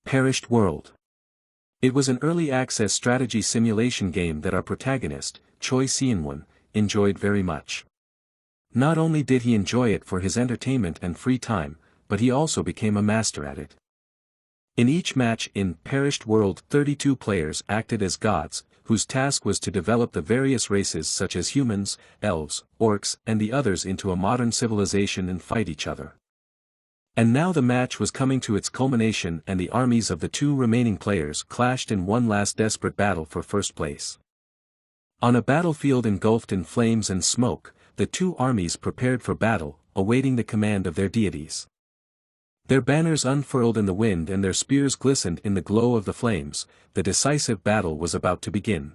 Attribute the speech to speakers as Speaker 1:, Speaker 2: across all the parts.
Speaker 1: Perished World. It was an early access strategy simulation game that our protagonist, Choi Seon-won, enjoyed very much. Not only did he enjoy it for his entertainment and free time, but he also became a master at it. In each match in Perished World, 32 players acted as gods, whose task was to develop the various races such as humans, elves, orcs, and the others into a modern civilization and fight each other. And now the match was coming to its culmination and the armies of the two remaining players clashed in one last desperate battle for first place. On a battlefield engulfed in flames and smoke, the two armies prepared for battle, awaiting the command of their deities. Their banners unfurled in the wind and their spears glistened in the glow of the flames. The decisive battle was about to begin.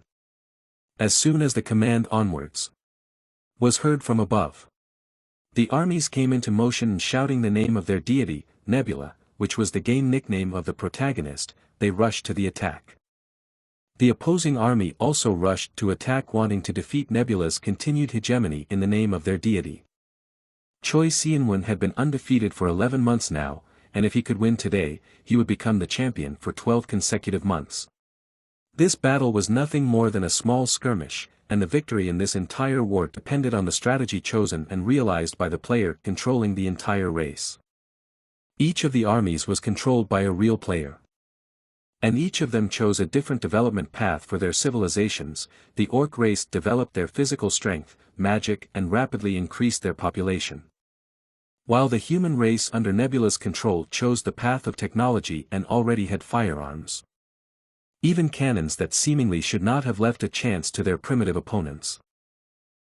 Speaker 1: As soon as the command "onwards" was heard from above, the armies came into motion and shouting the name of their deity, Nebula, which was the game nickname of the protagonist, they rushed to the attack. The opposing army also rushed to attack, wanting to defeat Nebula's continued hegemony in the name of their deity. Choi Seon-won had been undefeated for 11 months now, and if he could win today, he would become the champion for 12 consecutive months. This battle was nothing more than a small skirmish, and the victory in this entire war depended on the strategy chosen and realized by the player controlling the entire race. Each of the armies was controlled by a real player. And each of them chose a different development path for their civilizations. The orc race developed their physical strength, magic, and rapidly increased their population. While the human race under Nebula's control chose the path of technology and already had firearms. Even cannons that seemingly should not have left a chance to their primitive opponents.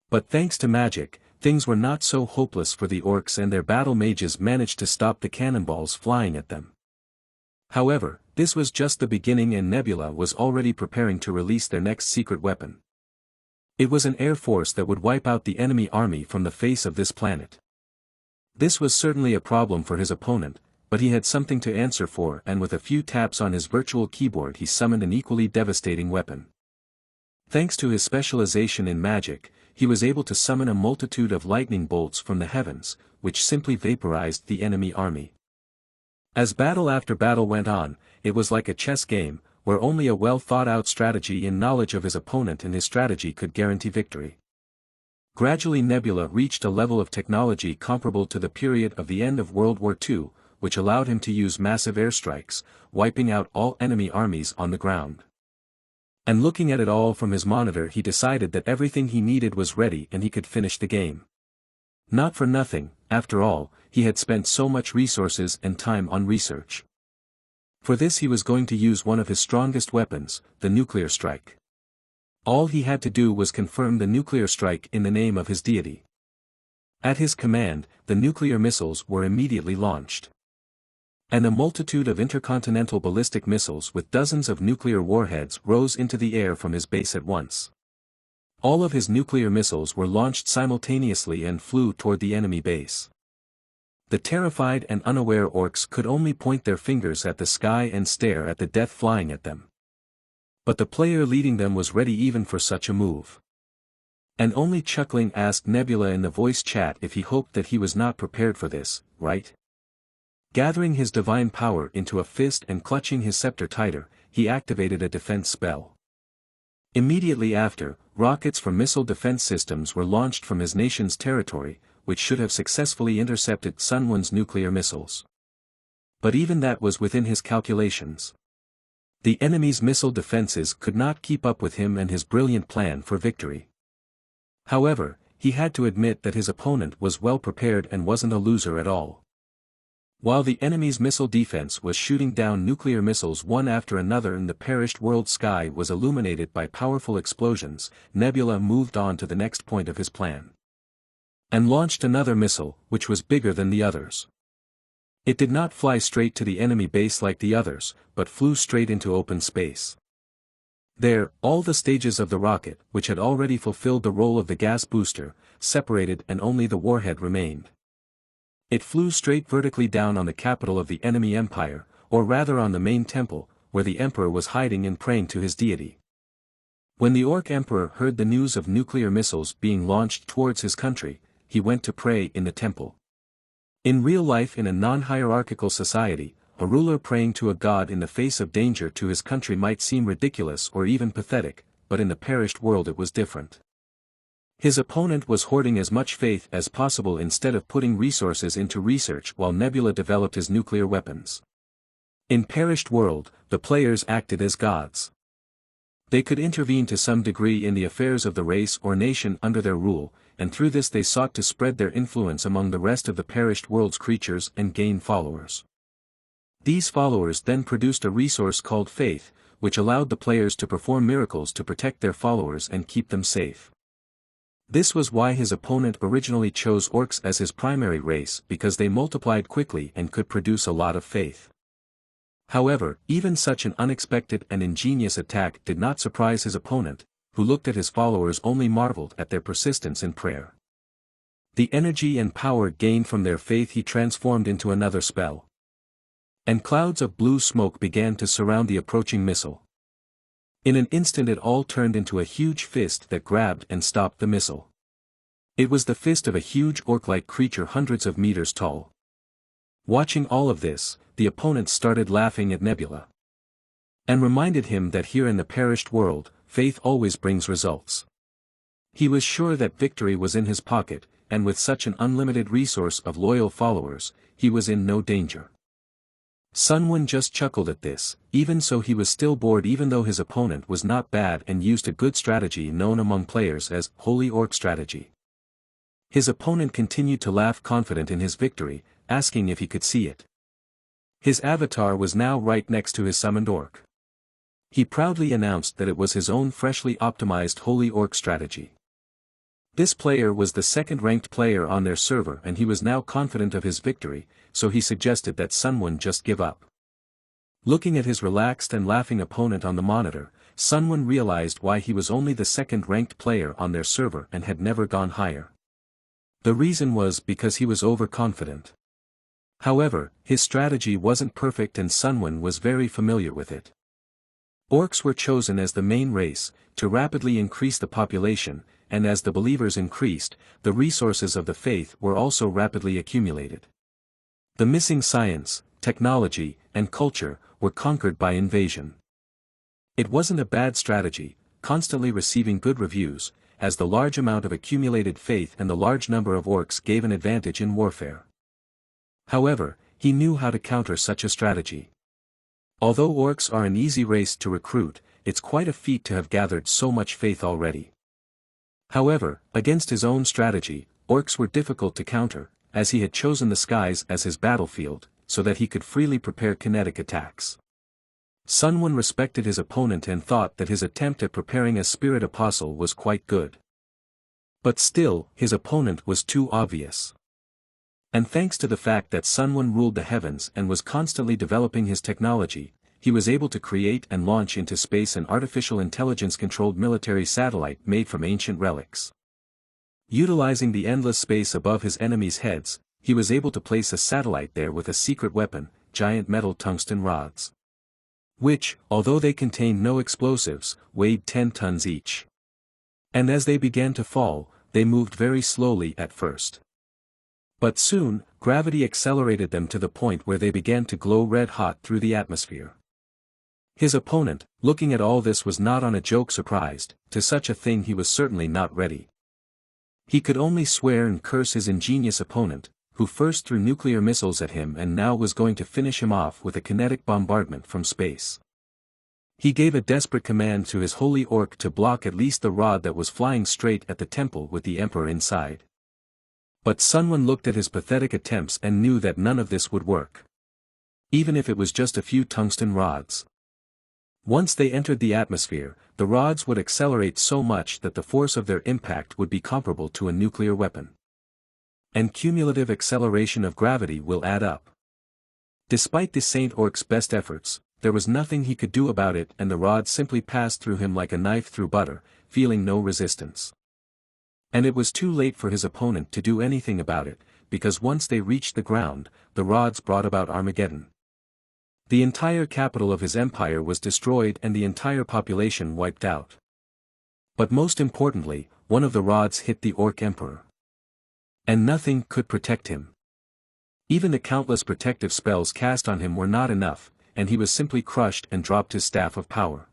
Speaker 1: But thanks to magic, things were not so hopeless for the orcs, and their battle mages managed to stop the cannonballs flying at them. However, this was just the beginning, and Nebula was already preparing to release their next secret weapon. It was an air force that would wipe out the enemy army from the face of this planet. This was certainly a problem for his opponent, but he had something to answer for, and with a few taps on his virtual keyboard he summoned an equally devastating weapon. Thanks to his specialization in magic, he was able to summon a multitude of lightning bolts from the heavens, which simply vaporized the enemy army. As battle after battle went on, it was like a chess game, where only a well-thought-out strategy and knowledge of his opponent and his strategy could guarantee victory. Gradually Nebula reached a level of technology comparable to the period of the end of World War II, which allowed him to use massive airstrikes, wiping out all enemy armies on the ground. And looking at it all from his monitor, he decided that everything he needed was ready and he could finish the game. Not for nothing, after all, he had spent so much resources and time on research. For this he was going to use one of his strongest weapons, the nuclear strike. All he had to do was confirm the nuclear strike in the name of his deity. At his command, the nuclear missiles were immediately launched. And a multitude of intercontinental ballistic missiles with dozens of nuclear warheads rose into the air from his base at once. All of his nuclear missiles were launched simultaneously and flew toward the enemy base. The terrified and unaware orcs could only point their fingers at the sky and stare at the death flying at them. But the player leading them was ready even for such a move. And only chuckling asked Nebula in the voice chat if he hoped that he was not prepared for this, right? Gathering his divine power into a fist and clutching his scepter tighter, he activated a defense spell. Immediately after, rockets from missile defense systems were launched from his nation's territory, which should have successfully intercepted Sunwon's nuclear missiles. But even that was within his calculations. The enemy's missile defenses could not keep up with him and his brilliant plan for victory. However, he had to admit that his opponent was well prepared and wasn't a loser at all. While the enemy's missile defense was shooting down nuclear missiles one after another and the perished world sky was illuminated by powerful explosions, Nebula moved on to the next point of his plan. And launched another missile, which was bigger than the others. It did not fly straight to the enemy base like the others, but flew straight into open space. There, all the stages of the rocket, which had already fulfilled the role of the gas booster, separated and only the warhead remained. It flew straight vertically down on the capital of the enemy empire, or rather on the main temple, where the emperor was hiding and praying to his deity. When the Orc Emperor heard the news of nuclear missiles being launched towards his country, he went to pray in the temple. In real life, in a non-hierarchical society, a ruler praying to a god in the face of danger to his country might seem ridiculous or even pathetic, but in the perished world it was different. His opponent was hoarding as much faith as possible instead of putting resources into research while Nebula developed his nuclear weapons. In perished world, the players acted as gods. They could intervene to some degree in the affairs of the race or nation under their rule, and through this they sought to spread their influence among the rest of the perished world's creatures and gain followers. These followers then produced a resource called faith, which allowed the players to perform miracles to protect their followers and keep them safe. This was why his opponent originally chose orcs as his primary race, because they multiplied quickly and could produce a lot of faith. However, even such an unexpected and ingenious attack did not surprise his opponent, who looked at his followers only marveled at their persistence in prayer. The energy and power gained from their faith he transformed into another spell. And clouds of blue smoke began to surround the approaching missile. In an instant it all turned into a huge fist that grabbed and stopped the missile. It was the fist of a huge orc-like creature hundreds of meters tall. Watching all of this, the opponent started laughing at Nebula. And reminded him that here in the perished world, faith always brings results. He was sure that victory was in his pocket, and with such an unlimited resource of loyal followers, he was in no danger. Sunwon just chuckled at this, even so he was still bored even though his opponent was not bad and used a good strategy known among players as Holy Orc strategy. His opponent continued to laugh confident in his victory, asking if he could see it. His avatar was now right next to his summoned orc. He proudly announced that it was his own freshly optimized Holy Orc strategy. This player was the second-ranked player on their server and he was now confident of his victory, so he suggested that Sunwon just give up. Looking at his relaxed and laughing opponent on the monitor, Sunwon realized why he was only the second-ranked player on their server and had never gone higher. The reason was because he was overconfident. However, his strategy wasn't perfect and Sunwon was very familiar with it. Orcs were chosen as the main race, to rapidly increase the population, and as the believers increased, the resources of the faith were also rapidly accumulated. The missing science, technology, and culture were conquered by invasion. It wasn't a bad strategy, constantly receiving good reviews, as the large amount of accumulated faith and the large number of orcs gave an advantage in warfare. However, he knew how to counter such a strategy. Although orcs are an easy race to recruit, it's quite a feat to have gathered so much faith already. However, against his own strategy, orcs were difficult to counter, as he had chosen the skies as his battlefield, so that he could freely prepare kinetic attacks. Sunwon respected his opponent and thought that his attempt at preparing a spirit apostle was quite good. But still, his opponent was too obvious. And thanks to the fact that Sunwon ruled the heavens and was constantly developing his technology, he was able to create and launch into space an artificial intelligence-controlled military satellite made from ancient relics. Utilizing the endless space above his enemies' heads, he was able to place a satellite there with a secret weapon, giant metal tungsten rods. Which, although they contained no explosives, weighed 10 tons each. And as they began to fall, they moved very slowly at first. But soon, gravity accelerated them to the point where they began to glow red-hot through the atmosphere. His opponent, looking at all this, was not on a joke surprised. To such a thing he was certainly not ready. He could only swear and curse his ingenious opponent, who first threw nuclear missiles at him and now was going to finish him off with a kinetic bombardment from space. He gave a desperate command to his holy orc to block at least the rod that was flying straight at the temple with the emperor inside. But Sunwon looked at his pathetic attempts and knew that none of this would work. Even if it was just a few tungsten rods. Once they entered the atmosphere, the rods would accelerate so much that the force of their impact would be comparable to a nuclear weapon. And cumulative acceleration of gravity will add up. Despite the Saint Orc's best efforts, there was nothing he could do about it and the rods simply passed through him like a knife through butter, feeling no resistance. And it was too late for his opponent to do anything about it, because once they reached the ground, the rods brought about Armageddon. The entire capital of his empire was destroyed and the entire population wiped out. But most importantly, one of the rods hit the Orc Emperor. And nothing could protect him. Even the countless protective spells cast on him were not enough, and he was simply crushed and dropped his staff of power.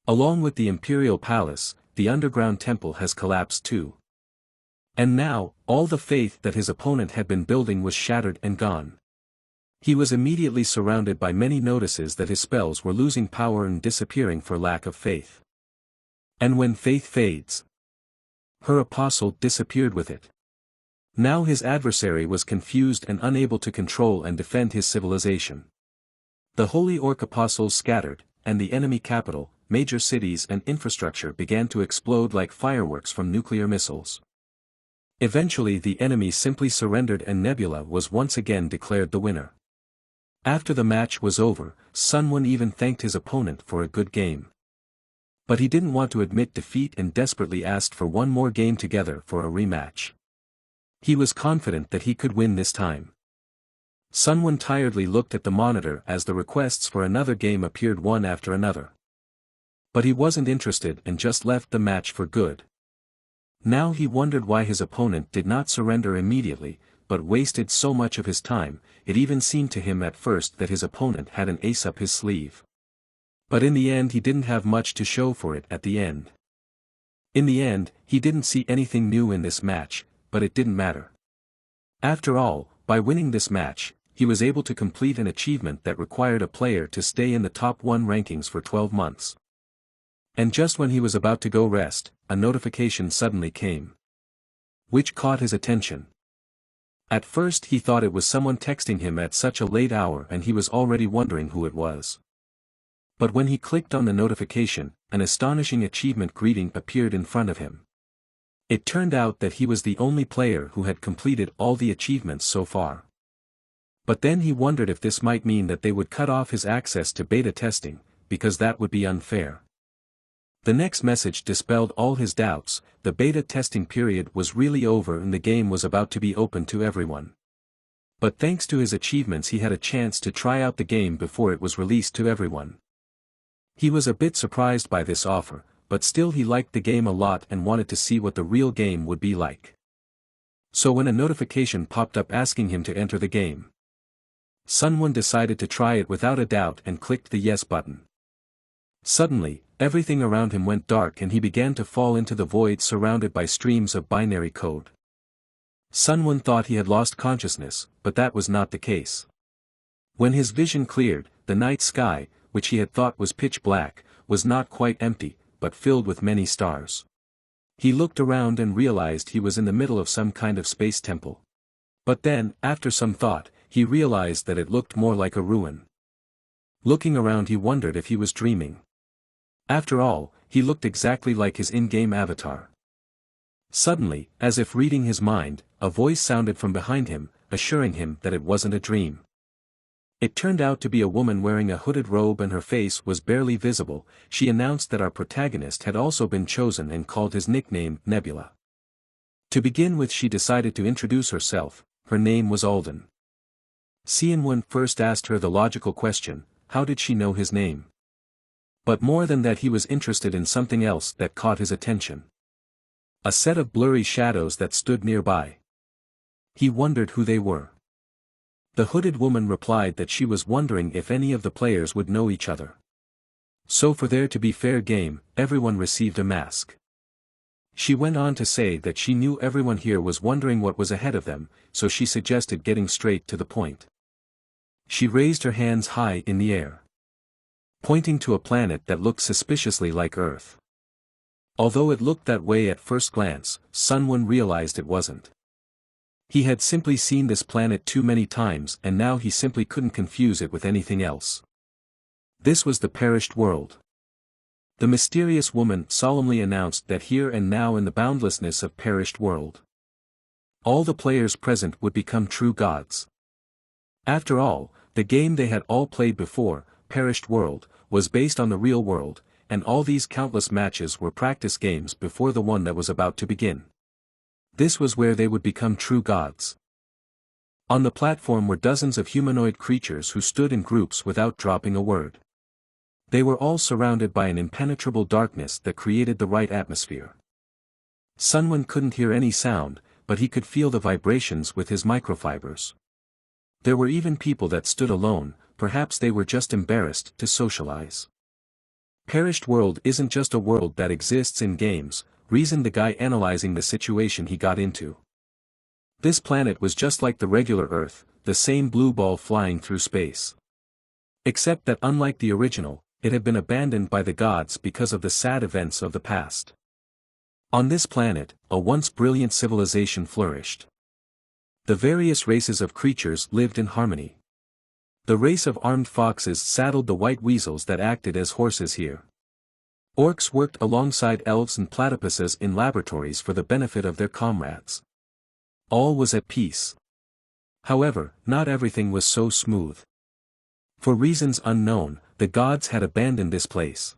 Speaker 1: Along with the Imperial Palace, the underground temple has collapsed too. And now, all the faith that his opponent had been building was shattered and gone. He was immediately surrounded by many notices that his spells were losing power and disappearing for lack of faith. And when faith fades, her apostle disappeared with it. Now his adversary was confused and unable to control and defend his civilization. The Holy Orc apostles scattered, and the enemy capital, major cities and infrastructure began to explode like fireworks from nuclear missiles. Eventually the enemy simply surrendered and Nebula was once again declared the winner. After the match was over, Sunwon even thanked his opponent for a good game. But he didn't want to admit defeat and desperately asked for one more game together for a rematch. He was confident that he could win this time. Sunwon tiredly looked at the monitor as the requests for another game appeared one after another. But he wasn't interested and just left the match for good. Now he wondered why his opponent did not surrender immediately, but wasted so much of his time. It even seemed to him at first that his opponent had an ace up his sleeve. But in the end he didn't have much to show for it at the end. In the end, he didn't see anything new in this match, but it didn't matter. After all, by winning this match, he was able to complete an achievement that required a player to stay in the top 1 rankings for 12 months. And just when he was about to go rest, a notification suddenly came, which caught his attention. At first he thought it was someone texting him at such a late hour and he was already wondering who it was. But when he clicked on the notification, an astonishing achievement greeting appeared in front of him. It turned out that he was the only player who had completed all the achievements so far. But then he wondered if this might mean that they would cut off his access to beta testing, because that would be unfair. The next message dispelled all his doubts. The beta testing period was really over and the game was about to be open to everyone. But thanks to his achievements he had a chance to try out the game before it was released to everyone. He was a bit surprised by this offer, but still he liked the game a lot and wanted to see what the real game would be like. So when a notification popped up asking him to enter the game, Sunwon decided to try it without a doubt and clicked the yes button. Suddenly, everything around him went dark and he began to fall into the void surrounded by streams of binary code. Sunwon thought he had lost consciousness, but that was not the case. When his vision cleared, the night sky, which he had thought was pitch black, was not quite empty, but filled with many stars. He looked around and realized he was in the middle of some kind of space temple. But then, after some thought, he realized that it looked more like a ruin. Looking around he wondered if he was dreaming. After all, he looked exactly like his in-game avatar. Suddenly, as if reading his mind, a voice sounded from behind him, assuring him that it wasn't a dream. It turned out to be a woman wearing a hooded robe and her face was barely visible. She announced that our protagonist had also been chosen and called his nickname Nebula. To begin with, she decided to introduce herself. Her name was Alden. Seonwon first asked her the logical question, how did she know his name? But more than that, he was interested in something else that caught his attention. A set of blurry shadows that stood nearby. He wondered who they were. The hooded woman replied that she was wondering if any of the players would know each other. So for there to be fair game, everyone received a mask. She went on to say that she knew everyone here was wondering what was ahead of them, so she suggested getting straight to the point. She raised her hands high in the air, pointing to a planet that looked suspiciously like Earth. Although it looked that way at first glance, Sunwon realized it wasn't. He had simply seen this planet too many times and now he simply couldn't confuse it with anything else. This was the perished world. The mysterious woman solemnly announced that here and now in the boundlessness of perished world, all the players present would become true gods. After all, the game they had all played before, Perished World, was based on the real world, and all these countless matches were practice games before the one that was about to begin. This was where they would become true gods. On the platform were dozens of humanoid creatures who stood in groups without dropping a word. They were all surrounded by an impenetrable darkness that created the right atmosphere. Sunwon couldn't hear any sound, but he could feel the vibrations with his microfibers. There were even people that stood alone, perhaps they were just embarrassed to socialize. Perished world isn't just a world that exists in games, reasoned the guy analyzing the situation he got into. This planet was just like the regular Earth, the same blue ball flying through space. Except that unlike the original, it had been abandoned by the gods because of the sad events of the past. On this planet, a once brilliant civilization flourished. The various races of creatures lived in harmony. The race of armed foxes saddled the white weasels that acted as horses here. Orcs worked alongside elves and platypuses in laboratories for the benefit of their comrades. All was at peace. However, not everything was so smooth. For reasons unknown, the gods had abandoned this place.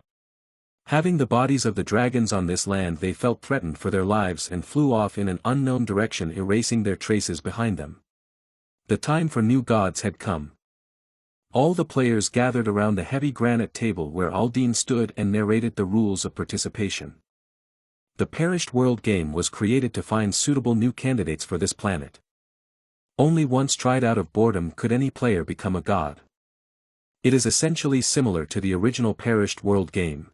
Speaker 1: Having the bodies of the dragons on this land, they felt threatened for their lives and flew off in an unknown direction, erasing their traces behind them. The time for new gods had come. All the players gathered around the heavy granite table where Aldine stood and narrated the rules of participation. The Perished World game was created to find suitable new candidates for this planet. Only once tried out of boredom could any player become a god. It is essentially similar to the original Perished World game.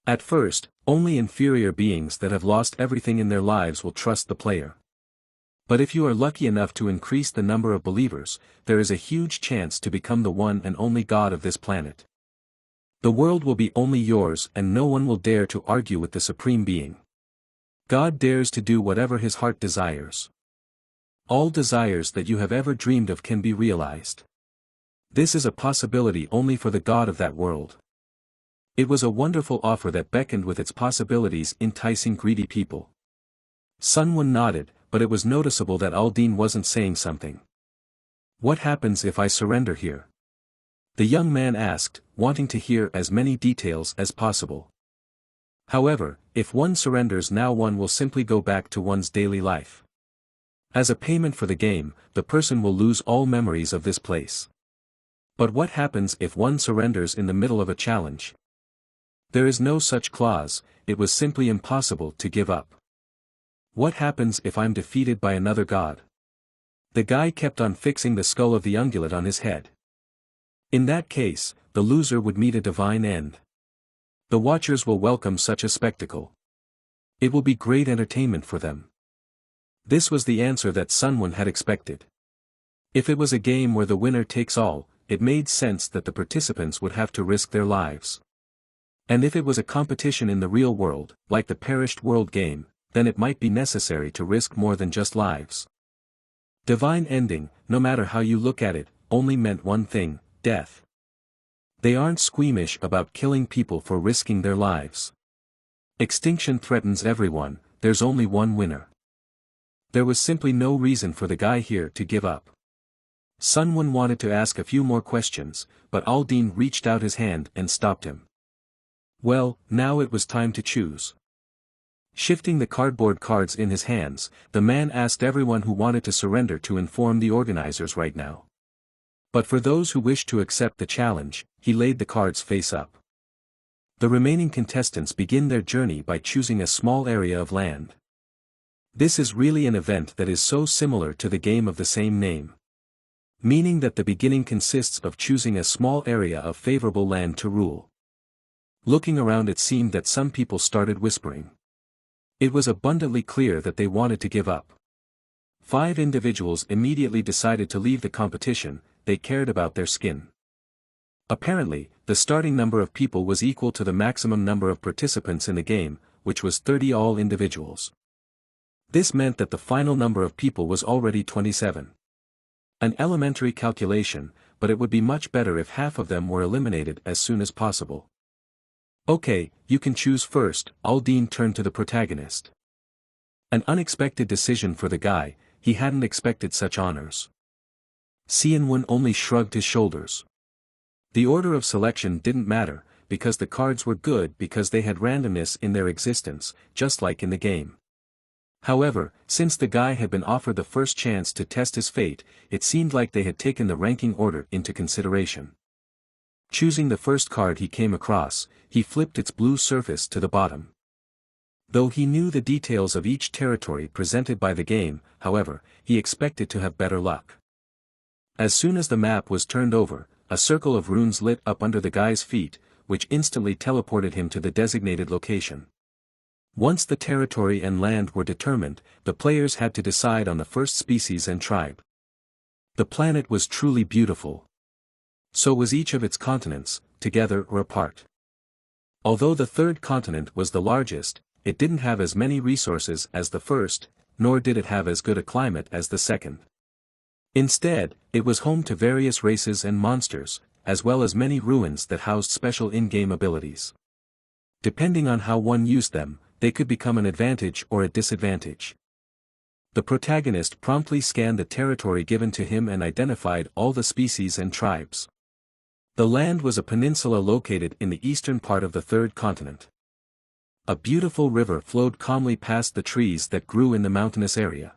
Speaker 1: At first, only inferior beings that have lost everything in their lives will trust the player. But if you are lucky enough to increase the number of believers, there is a huge chance to become the one and only god of this planet. The world will be only yours and no one will dare to argue with the Supreme Being. God dares to do whatever his heart desires. All desires that you have ever dreamed of can be realized. This is a possibility only for the god of that world. It was a wonderful offer that beckoned with its possibilities, enticing greedy people. Sunwon nodded, but it was noticeable that Aldine wasn't saying something. What happens if I surrender here? The young man asked, wanting to hear as many details as possible. However, if one surrenders now, one will simply go back to one's daily life. As a payment for the game, the person will lose all memories of this place. But what happens if one surrenders in the middle of a challenge? There is no such clause, it was simply impossible to give up. What happens if I'm defeated by another god? The guy kept on fixing the skull of the ungulate on his head. In that case, the loser would meet a divine end. The watchers will welcome such a spectacle. It will be great entertainment for them. This was the answer that Sunwon had expected. If it was a game where the winner takes all, it made sense that the participants would have to risk their lives. And if it was a competition in the real world, like the Perished World game, then it might be necessary to risk more than just lives. Divine ending, no matter how you look at it, only meant one thing: death. They aren't squeamish about killing people for risking their lives. Extinction threatens everyone, there's only one winner. There was simply no reason for the guy here to give up. Sunwon wanted to ask a few more questions, but Aldine reached out his hand and stopped him. Well, now it was time to choose. Shifting the cardboard cards in his hands, the man asked everyone who wanted to surrender to inform the organizers right now. But for those who wished to accept the challenge, he laid the cards face up. The remaining contestants begin their journey by choosing a small area of land. This is really an event that is so similar to the game of the same name. Meaning that the beginning consists of choosing a small area of favorable land to rule. Looking around, it seemed that some people started whispering. It was abundantly clear that they wanted to give up. 5 individuals immediately decided to leave the competition, they cared about their skin. Apparently, the starting number of people was equal to the maximum number of participants in the game, which was 30 all individuals. This meant that the final number of people was already 27. An elementary calculation, but it would be much better if half of them were eliminated as soon as possible. Okay, you can choose first, Aldine turned to the protagonist. An unexpected decision for the guy, he hadn't expected such honors. Sunwon only shrugged his shoulders. The order of selection didn't matter, because the cards were good because they had randomness in their existence, just like in the game. However, since the guy had been offered the first chance to test his fate, it seemed like they had taken the ranking order into consideration. Choosing the first card he came across, he flipped its blue surface to the bottom. Though he knew the details of each territory presented by the game, however, he expected to have better luck. As soon as the map was turned over, a circle of runes lit up under the guy's feet, which instantly teleported him to the designated location. Once the territory and land were determined, the players had to decide on the first species and tribe. The planet was truly beautiful. So was each of its continents, together or apart. Although the third continent was the largest, it didn't have as many resources as the first, nor did it have as good a climate as the second. Instead, it was home to various races and monsters, as well as many ruins that housed special in-game abilities. Depending on how one used them, they could become an advantage or a disadvantage. The protagonist promptly scanned the territory given to him and identified all the species and tribes. The land was a peninsula located in the eastern part of the third continent. A beautiful river flowed calmly past the trees that grew in the mountainous area.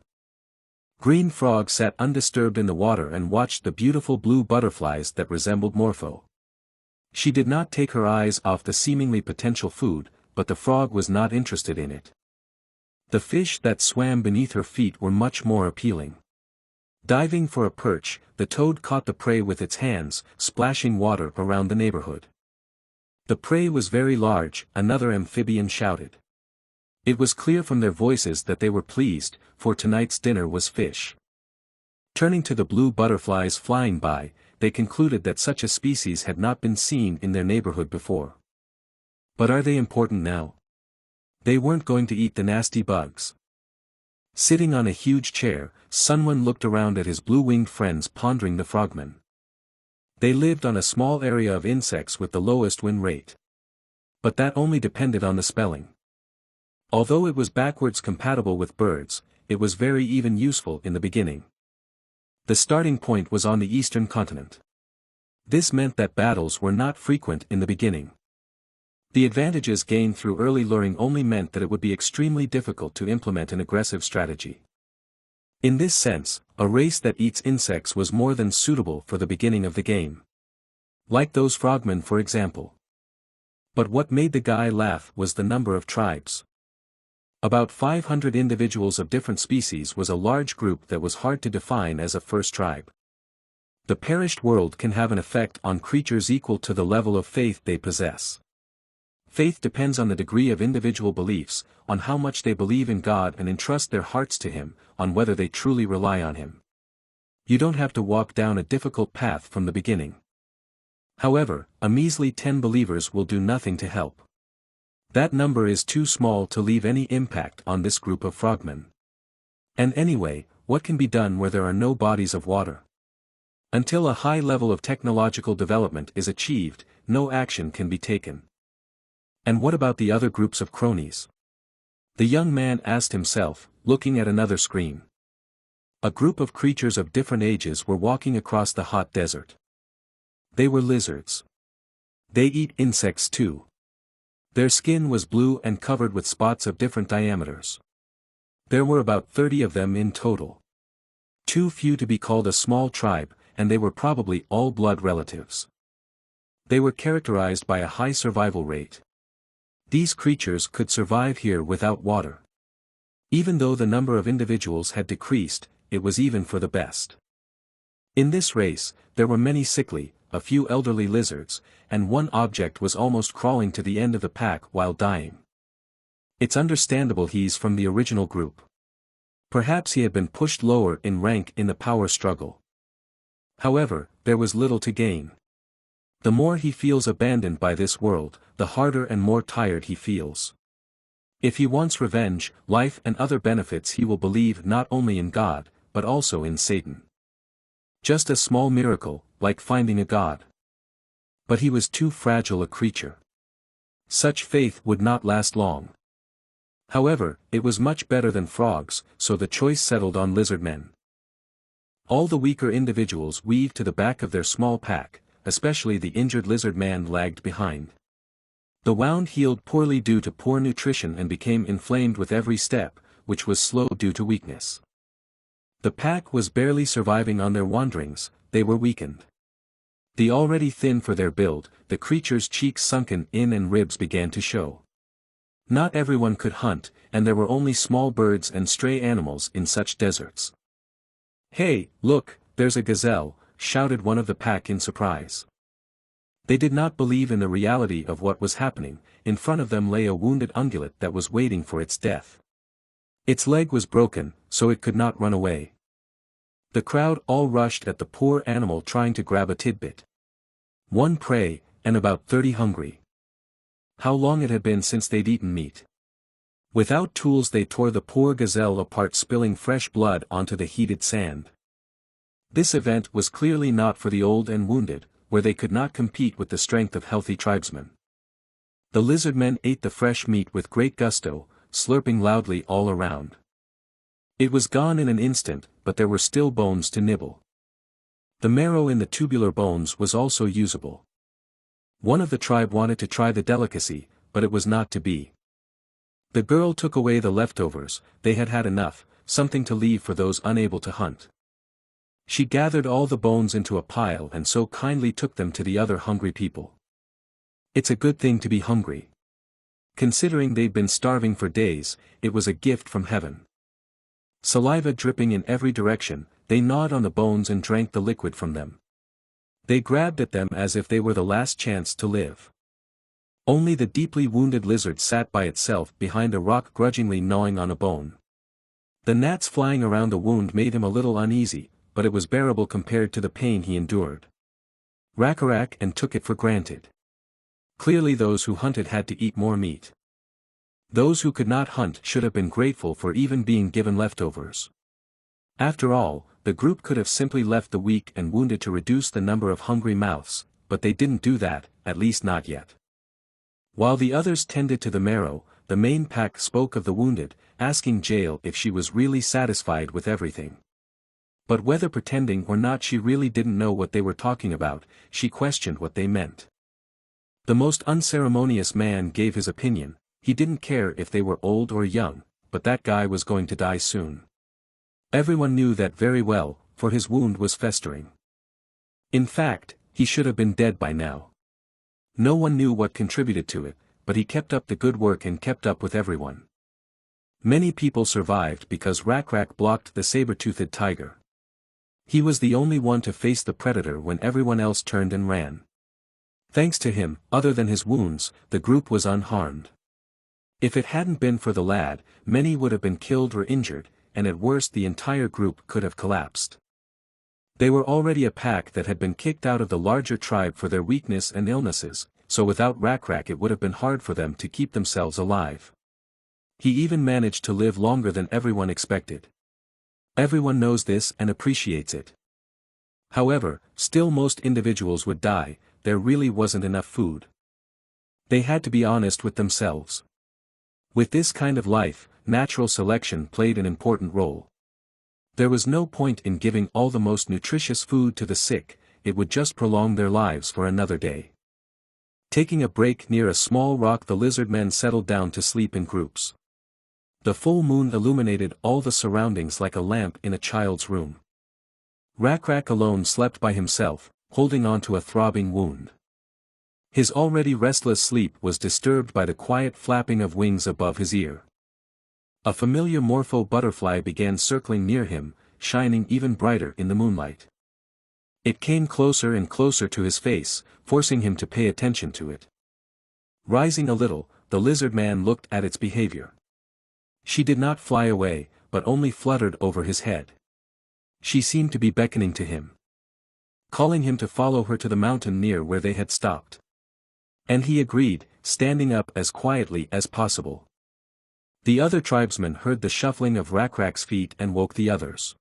Speaker 1: Green Frog sat undisturbed in the water and watched the beautiful blue butterflies that resembled Morpho. She did not take her eyes off the seemingly potential food, but the frog was not interested in it. The fish that swam beneath her feet were much more appealing. Diving for a perch, the toad caught the prey with its hands, splashing water around the neighborhood. The prey was very large, another amphibian shouted. It was clear from their voices that they were pleased, for tonight's dinner was fish. Turning to the blue butterflies flying by, they concluded that such a species had not been seen in their neighborhood before. But are they important now? They weren't going to eat the nasty bugs. Sitting on a huge chair, Sunwon looked around at his blue-winged friends pondering the frogmen. They lived on a small area of insects with the lowest win rate. But that only depended on the spelling. Although it was backwards compatible with birds, it was very even useful in the beginning. The starting point was on the eastern continent. This meant that battles were not frequent in the beginning. The advantages gained through early luring only meant that it would be extremely difficult to implement an aggressive strategy. In this sense, a race that eats insects was more than suitable for the beginning of the game. Like those frogmen, for example. But what made the guy laugh was the number of tribes. About 500 individuals of different species was a large group that was hard to define as a first tribe. The perished world can have an effect on creatures equal to the level of faith they possess. Faith depends on the degree of individual beliefs, on how much they believe in God and entrust their hearts to Him, on whether they truly rely on Him. You don't have to walk down a difficult path from the beginning. However, a measly 10 believers will do nothing to help. That number is too small to leave any impact on this group of frogmen. And anyway, what can be done where there are no bodies of water? Until a high level of technological development is achieved, no action can be taken. And what about the other groups of cronies? The young man asked himself, looking at another screen. A group of creatures of different ages were walking across the hot desert. They were lizards. They eat insects too. Their skin was blue and covered with spots of different diameters. There were about 30 of them in total. Too few to be called a small tribe, and they were probably all blood relatives. They were characterized by a high survival rate. These creatures could survive here without water. Even though the number of individuals had decreased, it was even for the best. In this race, there were many sickly, a few elderly lizards, and one object was almost crawling to the end of the pack while dying. It's understandable he's from the original group. Perhaps he had been pushed lower in rank in the power struggle. However, there was little to gain. The more he feels abandoned by this world, the harder and more tired he feels. If he wants revenge, life and other benefits, he will believe not only in God, but also in Satan. Just a small miracle, like finding a god. But he was too fragile a creature. Such faith would not last long. However, it was much better than frogs, so the choice settled on lizard men. All the weaker individuals weaved to the back of their small pack, especially the injured lizard man lagged behind. The wound healed poorly due to poor nutrition and became inflamed with every step, which was slow due to weakness. The pack was barely surviving on their wanderings, they were weakened. The already thin for their build, the creature's cheeks sunken in and ribs began to show. Not everyone could hunt, and there were only small birds and stray animals in such deserts. "Hey, look, there's a gazelle," shouted one of the pack in surprise. They did not believe in the reality of what was happening. In front of them lay a wounded ungulate that was waiting for its death. Its leg was broken, so it could not run away. The crowd all rushed at the poor animal trying to grab a tidbit. One prey, and about 30 hungry. How long it had been since they'd eaten meat. Without tools they tore the poor gazelle apart, spilling fresh blood onto the heated sand. This event was clearly not for the old and wounded, where they could not compete with the strength of healthy tribesmen. The lizard men ate the fresh meat with great gusto, slurping loudly all around. It was gone in an instant, but there were still bones to nibble. The marrow in the tubular bones was also usable. One of the tribe wanted to try the delicacy, but it was not to be. The girl took away the leftovers. They had had enough, something to leave for those unable to hunt. She gathered all the bones into a pile and so kindly took them to the other hungry people. It's a good thing to be hungry. Considering they'd been starving for days, it was a gift from heaven. Saliva dripping in every direction, they gnawed on the bones and drank the liquid from them. They grabbed at them as if they were the last chance to live. Only the deeply wounded lizard sat by itself behind a rock, grudgingly gnawing on a bone. The gnats flying around the wound made him a little uneasy, but it was bearable compared to the pain he endured. Rackarak and took it for granted. Clearly those who hunted had to eat more meat. Those who could not hunt should have been grateful for even being given leftovers. After all, the group could have simply left the weak and wounded to reduce the number of hungry mouths, but they didn't do that, at least not yet. While the others tended to the marrow, the main pack spoke of the wounded, asking Jael if she was really satisfied with everything. But whether pretending or not, she really didn't know what they were talking about. She questioned what they meant. The most unceremonious man gave his opinion. He didn't care if they were old or young, but that guy was going to die soon. Everyone knew that very well, for his wound was festering. In fact, he should have been dead by now. No one knew what contributed to it, but he kept up the good work and kept up with everyone. Many people survived because Rakrak blocked the saber-toothed tiger. He was the only one to face the predator when everyone else turned and ran. Thanks to him, other than his wounds, the group was unharmed. If it hadn't been for the lad, many would have been killed or injured, and at worst the entire group could have collapsed. They were already a pack that had been kicked out of the larger tribe for their weakness and illnesses, so without Rakrak it would have been hard for them to keep themselves alive. He even managed to live longer than everyone expected. Everyone knows this and appreciates it. However, still most individuals would die. There really wasn't enough food. They had to be honest with themselves. With this kind of life, natural selection played an important role. There was no point in giving all the most nutritious food to the sick, it would just prolong their lives for another day. Taking a break near a small rock, the lizard men settled down to sleep in groups. The full moon illuminated all the surroundings like a lamp in a child's room. Rakrak alone slept by himself, holding on to a throbbing wound. His already restless sleep was disturbed by the quiet flapping of wings above his ear. A familiar morpho butterfly began circling near him, shining even brighter in the moonlight. It came closer and closer to his face, forcing him to pay attention to it. Rising a little, the lizard man looked at its behavior. She did not fly away, but only fluttered over his head. She seemed to be beckoning to him, calling him to follow her to the mountain near where they had stopped. And he agreed, standing up as quietly as possible. The other tribesmen heard the shuffling of Rakrak's feet and woke the others.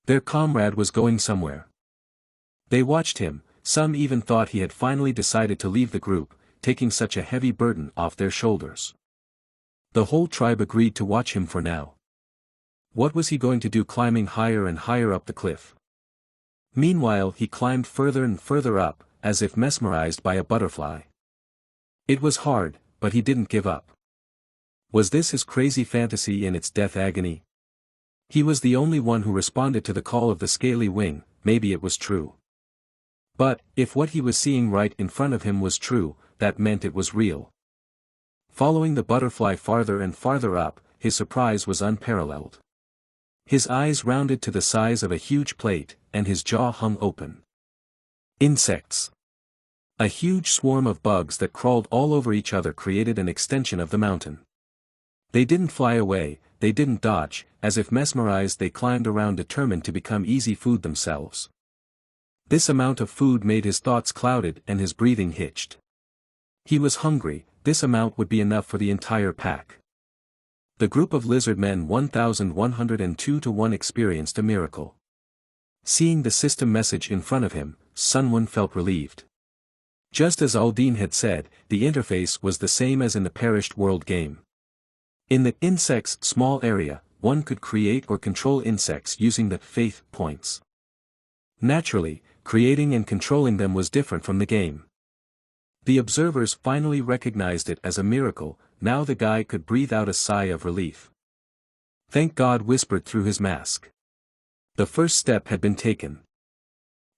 Speaker 1: Their comrade was going somewhere. They watched him, some even thought he had finally decided to leave the group, taking such a heavy burden off their shoulders. The whole tribe agreed to watch him for now. What was he going to do climbing higher and higher up the cliff? Meanwhile he climbed further and further up, as if mesmerized by a butterfly. It was hard, but he didn't give up. Was this his crazy fantasy in its death agony? He was the only one who responded to the call of the scaly wing. Maybe it was true. But, if what he was seeing right in front of him was true, that meant it was real. Following the butterfly farther and farther up, his surprise was unparalleled. His eyes rounded to the size of a huge plate, and his jaw hung open. Insects. A huge swarm of bugs that crawled all over each other created an extension of the mountain. They didn't fly away, they didn't dodge, as if mesmerized they climbed around determined to become easy food themselves. This amount of food made his thoughts clouded and his breathing hitched. He was hungry, this amount would be enough for the entire pack. The group of lizard men 1102 to 1 experienced a miracle. Seeing the system message in front of him, Sunwon felt relieved. Just as Aldine had said, the interface was the same as in the perished world game. In the insect's small area, one could create or control insects using the faith points. Naturally, creating and controlling them was different from the game. The observers finally recognized it as a miracle. Now the guy could breathe out a sigh of relief. Thank God, whispered through his mask. The first step had been taken.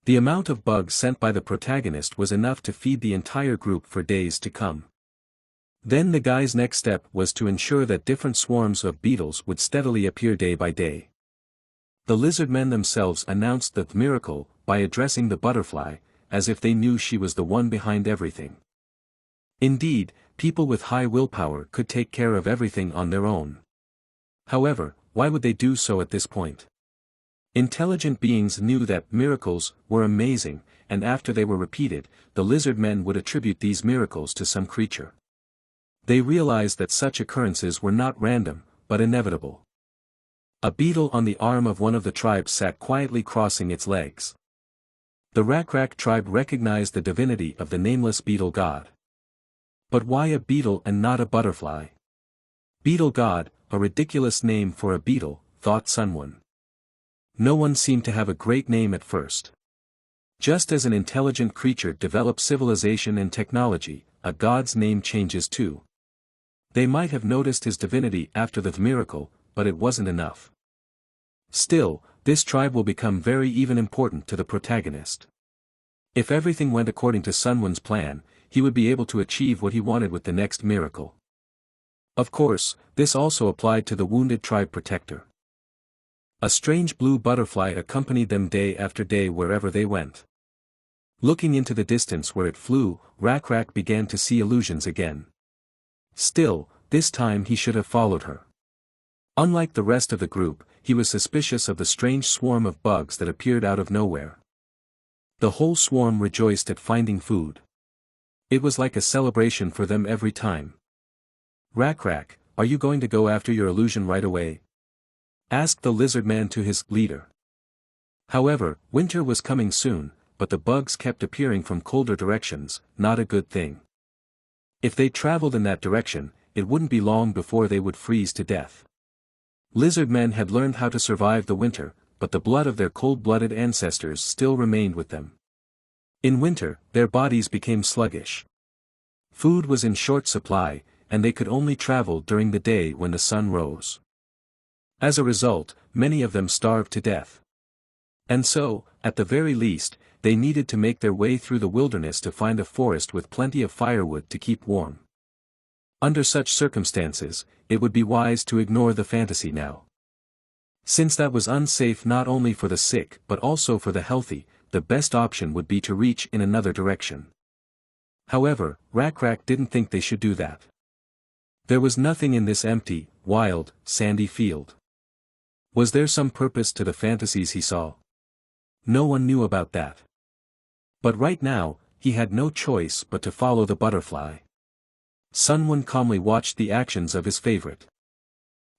Speaker 1: The amount of bugs sent by the protagonist was enough to feed the entire group for days to come. Then the guy's next step was to ensure that different swarms of beetles would steadily appear day by day. The lizard men themselves announced the miracle by addressing the butterfly, as if they knew she was the one behind everything. Indeed, people with high willpower could take care of everything on their own. However, why would they do so at this point? Intelligent beings knew that miracles were amazing, and after they were repeated, the lizard men would attribute these miracles to some creature. They realized that such occurrences were not random, but inevitable. A beetle on the arm of one of the tribes sat quietly crossing its legs. The Rakrak tribe recognized the divinity of the nameless beetle god. But why a beetle and not a butterfly? Beetle god, a ridiculous name for a beetle, thought Sunwon. No one seemed to have a great name at first. Just as an intelligent creature develops civilization and technology, a god's name changes too. They might have noticed his divinity after the miracle, but it wasn't enough. Still, this tribe will become very even important to the protagonist. If everything went according to Sunwon's plan, he would be able to achieve what he wanted with the next miracle. Of course, this also applied to the wounded tribe protector. A strange blue butterfly accompanied them day after day wherever they went. Looking into the distance where it flew, Rakrak began to see illusions again. Still, this time he should have followed her. Unlike the rest of the group, he was suspicious of the strange swarm of bugs that appeared out of nowhere. The whole swarm rejoiced at finding food. It was like a celebration for them every time. Rakrak, are you going to go after your illusion right away? Asked the lizard man to his leader. However, winter was coming soon, but the bugs kept appearing from colder directions, not a good thing. If they traveled in that direction, it wouldn't be long before they would freeze to death. Lizard men had learned how to survive the winter, but the blood of their cold-blooded ancestors still remained with them. In winter, their bodies became sluggish. Food was in short supply, and they could only travel during the day when the sun rose. As a result, many of them starved to death. And so, at the very least, they needed to make their way through the wilderness to find a forest with plenty of firewood to keep warm. Under such circumstances, it would be wise to ignore the fantasy now. Since that was unsafe not only for the sick but also for the healthy, the best option would be to reach in another direction. However, Rakrak didn't think they should do that. There was nothing in this empty, wild, sandy field. Was there some purpose to the fantasies he saw? No one knew about that. But right now, he had no choice but to follow the butterfly. Sunwon calmly watched the actions of his favorite.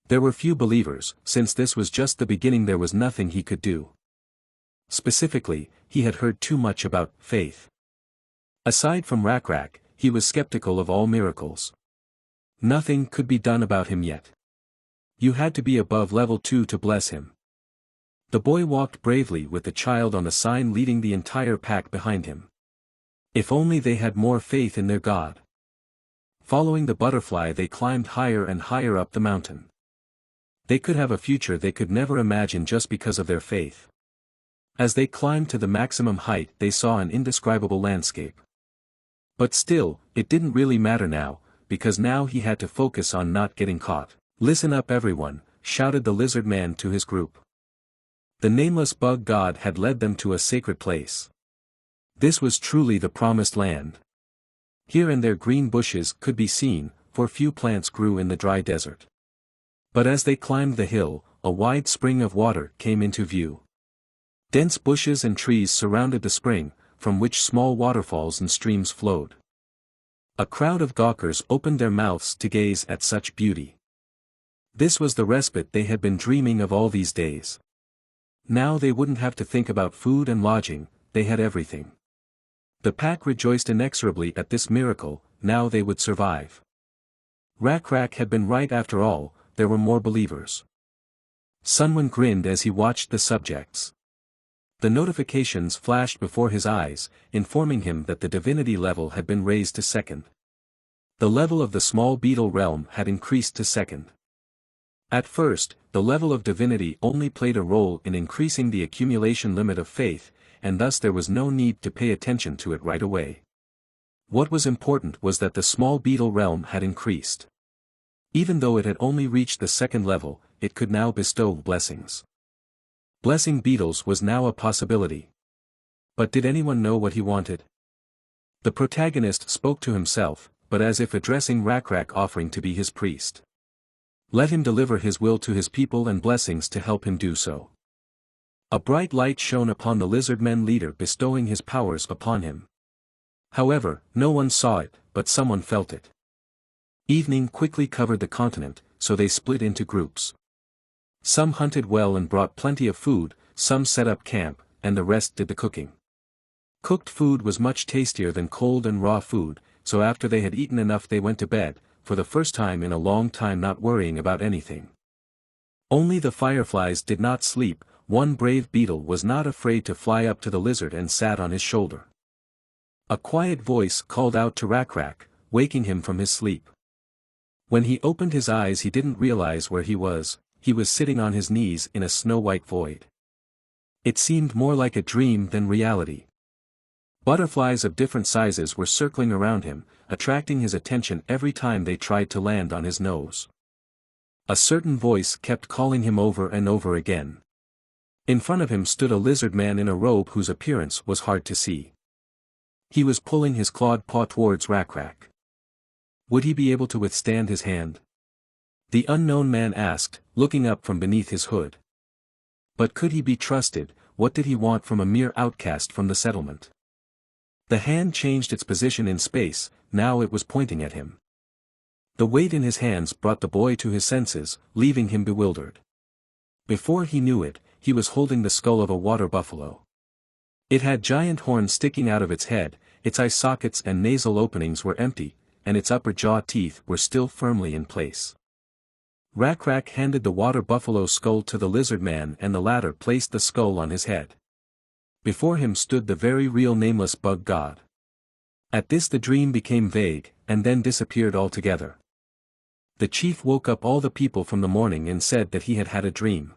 Speaker 1: There were few believers, since this was just the beginning. There was nothing he could do. Specifically, he had heard too much about faith. Aside from Rakrak, he was skeptical of all miracles. Nothing could be done about him yet. You had to be above level 2 to bless him. The boy walked bravely with the child on the sign leading the entire pack behind him. If only they had more faith in their god. Following the butterfly they climbed higher and higher up the mountain. They could have a future they could never imagine just because of their faith. As they climbed to the maximum height they saw an indescribable landscape. But still, it didn't really matter now, because now he had to focus on not getting caught. Listen up everyone, shouted the lizard man to his group. The nameless bug god had led them to a sacred place. This was truly the promised land. Here and there green bushes could be seen, for few plants grew in the dry desert. But as they climbed the hill, a wide spring of water came into view. Dense bushes and trees surrounded the spring, from which small waterfalls and streams flowed. A crowd of gawkers opened their mouths to gaze at such beauty. This was the respite they had been dreaming of all these days. Now they wouldn't have to think about food and lodging, they had everything. The pack rejoiced inexorably at this miracle, now they would survive. Rakrak had been right after all, there were more believers. Sunwon grinned as he watched the subjects. The notifications flashed before his eyes, informing him that the divinity level had been raised to second. The level of the small beetle realm had increased to second. At first, the level of divinity only played a role in increasing the accumulation limit of faith, and thus there was no need to pay attention to it right away. What was important was that the small beetle realm had increased. Even though it had only reached the second level, it could now bestow blessings. Blessing beetles was now a possibility. But did anyone know what he wanted? The protagonist spoke to himself, but as if addressing Rakrak, offering to be his priest. Let him deliver his will to his people and blessings to help him do so. A bright light shone upon the lizardmen leader, bestowing his powers upon him. However, no one saw it, but someone felt it. Evening quickly covered the continent, so they split into groups. Some hunted well and brought plenty of food, some set up camp, and the rest did the cooking. Cooked food was much tastier than cold and raw food, so after they had eaten enough they went to bed, for the first time in a long time not worrying about anything. Only the fireflies did not sleep. One brave beetle was not afraid to fly up to the lizard and sat on his shoulder. A quiet voice called out to Rakrak, waking him from his sleep. When he opened his eyes he didn't realize where he was sitting on his knees in a snow-white void. It seemed more like a dream than reality. Butterflies of different sizes were circling around him, attracting his attention every time they tried to land on his nose. A certain voice kept calling him over and over again. In front of him stood a lizard man in a robe whose appearance was hard to see. He was pulling his clawed paw towards Rakrak. Would he be able to withstand his hand? The unknown man asked, looking up from beneath his hood. But could he be trusted? What did he want from a mere outcast from the settlement? The hand changed its position in space, now it was pointing at him. The weight in his hands brought the boy to his senses, leaving him bewildered. Before he knew it, he was holding the skull of a water buffalo. It had giant horns sticking out of its head, its eye sockets and nasal openings were empty, and its upper jaw teeth were still firmly in place. Rakrak handed the water buffalo skull to the lizard man and the latter placed the skull on his head. Before him stood the very real nameless bug god. At this the dream became vague, and then disappeared altogether. The chief woke up all the people from the morning and said that he had had a dream.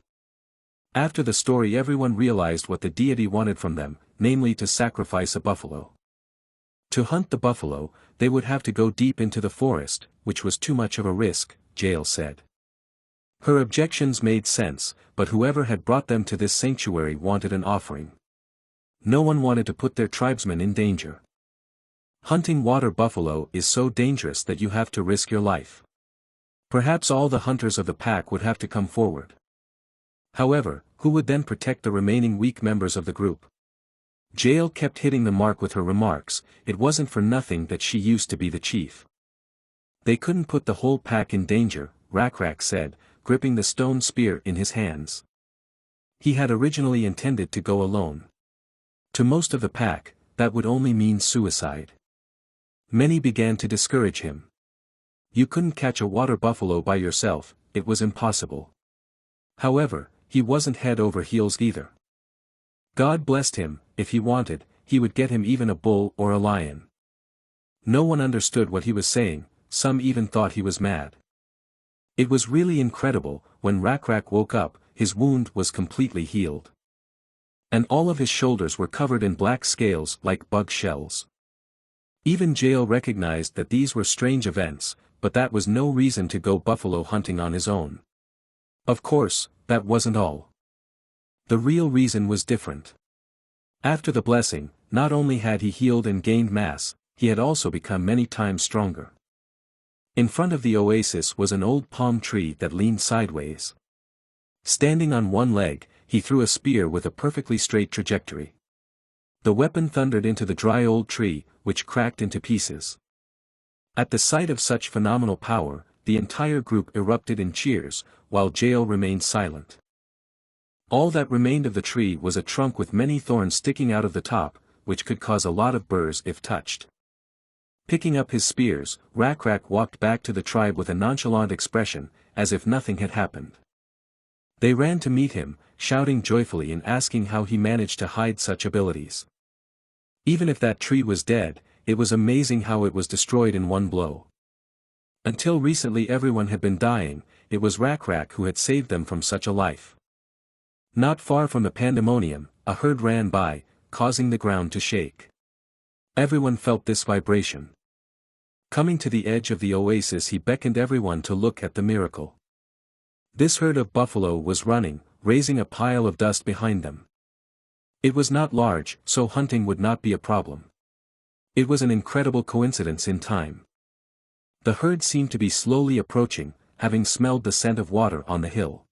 Speaker 1: After the story everyone realized what the deity wanted from them, namely to sacrifice a buffalo. To hunt the buffalo, they would have to go deep into the forest, which was too much of a risk, Jael said. Her objections made sense, but whoever had brought them to this sanctuary wanted an offering. No one wanted to put their tribesmen in danger. Hunting water buffalo is so dangerous that you have to risk your life. Perhaps all the hunters of the pack would have to come forward. However, who would then protect the remaining weak members of the group? Jael kept hitting the mark with her remarks, it wasn't for nothing that she used to be the chief. They couldn't put the whole pack in danger, Rakrak said, gripping the stone spear in his hands. He had originally intended to go alone. To most of the pack, that would only mean suicide. Many began to discourage him. You couldn't catch a water buffalo by yourself, it was impossible. However, he wasn't head over heels either. God blessed him, if he wanted, he would get him even a bull or a lion. No one understood what he was saying, some even thought he was mad. It was really incredible, when Rakrak woke up, his wound was completely healed. And all of his shoulders were covered in black scales like bug shells. Even Jael recognized that these were strange events, but that was no reason to go buffalo hunting on his own. Of course, that wasn't all. The real reason was different. After the blessing, not only had he healed and gained mass, he had also become many times stronger. In front of the oasis was an old palm tree that leaned sideways. Standing on one leg, he threw a spear with a perfectly straight trajectory. The weapon thundered into the dry old tree, which cracked into pieces. At the sight of such phenomenal power, the entire group erupted in cheers, while Jael remained silent. All that remained of the tree was a trunk with many thorns sticking out of the top, which could cause a lot of burrs if touched. Picking up his spears, Rakrak walked back to the tribe with a nonchalant expression, as if nothing had happened. They ran to meet him, shouting joyfully and asking how he managed to hide such abilities. Even if that tree was dead, it was amazing how it was destroyed in one blow. Until recently everyone had been dying, it was Rakrak who had saved them from such a life. Not far from the pandemonium, a herd ran by, causing the ground to shake. Everyone felt this vibration. Coming to the edge of the oasis, he beckoned everyone to look at the miracle. This herd of buffalo was running, raising a pile of dust behind them. It was not large, so hunting would not be a problem. It was an incredible coincidence in time. The herd seemed to be slowly approaching, having smelled the scent of water on the hill.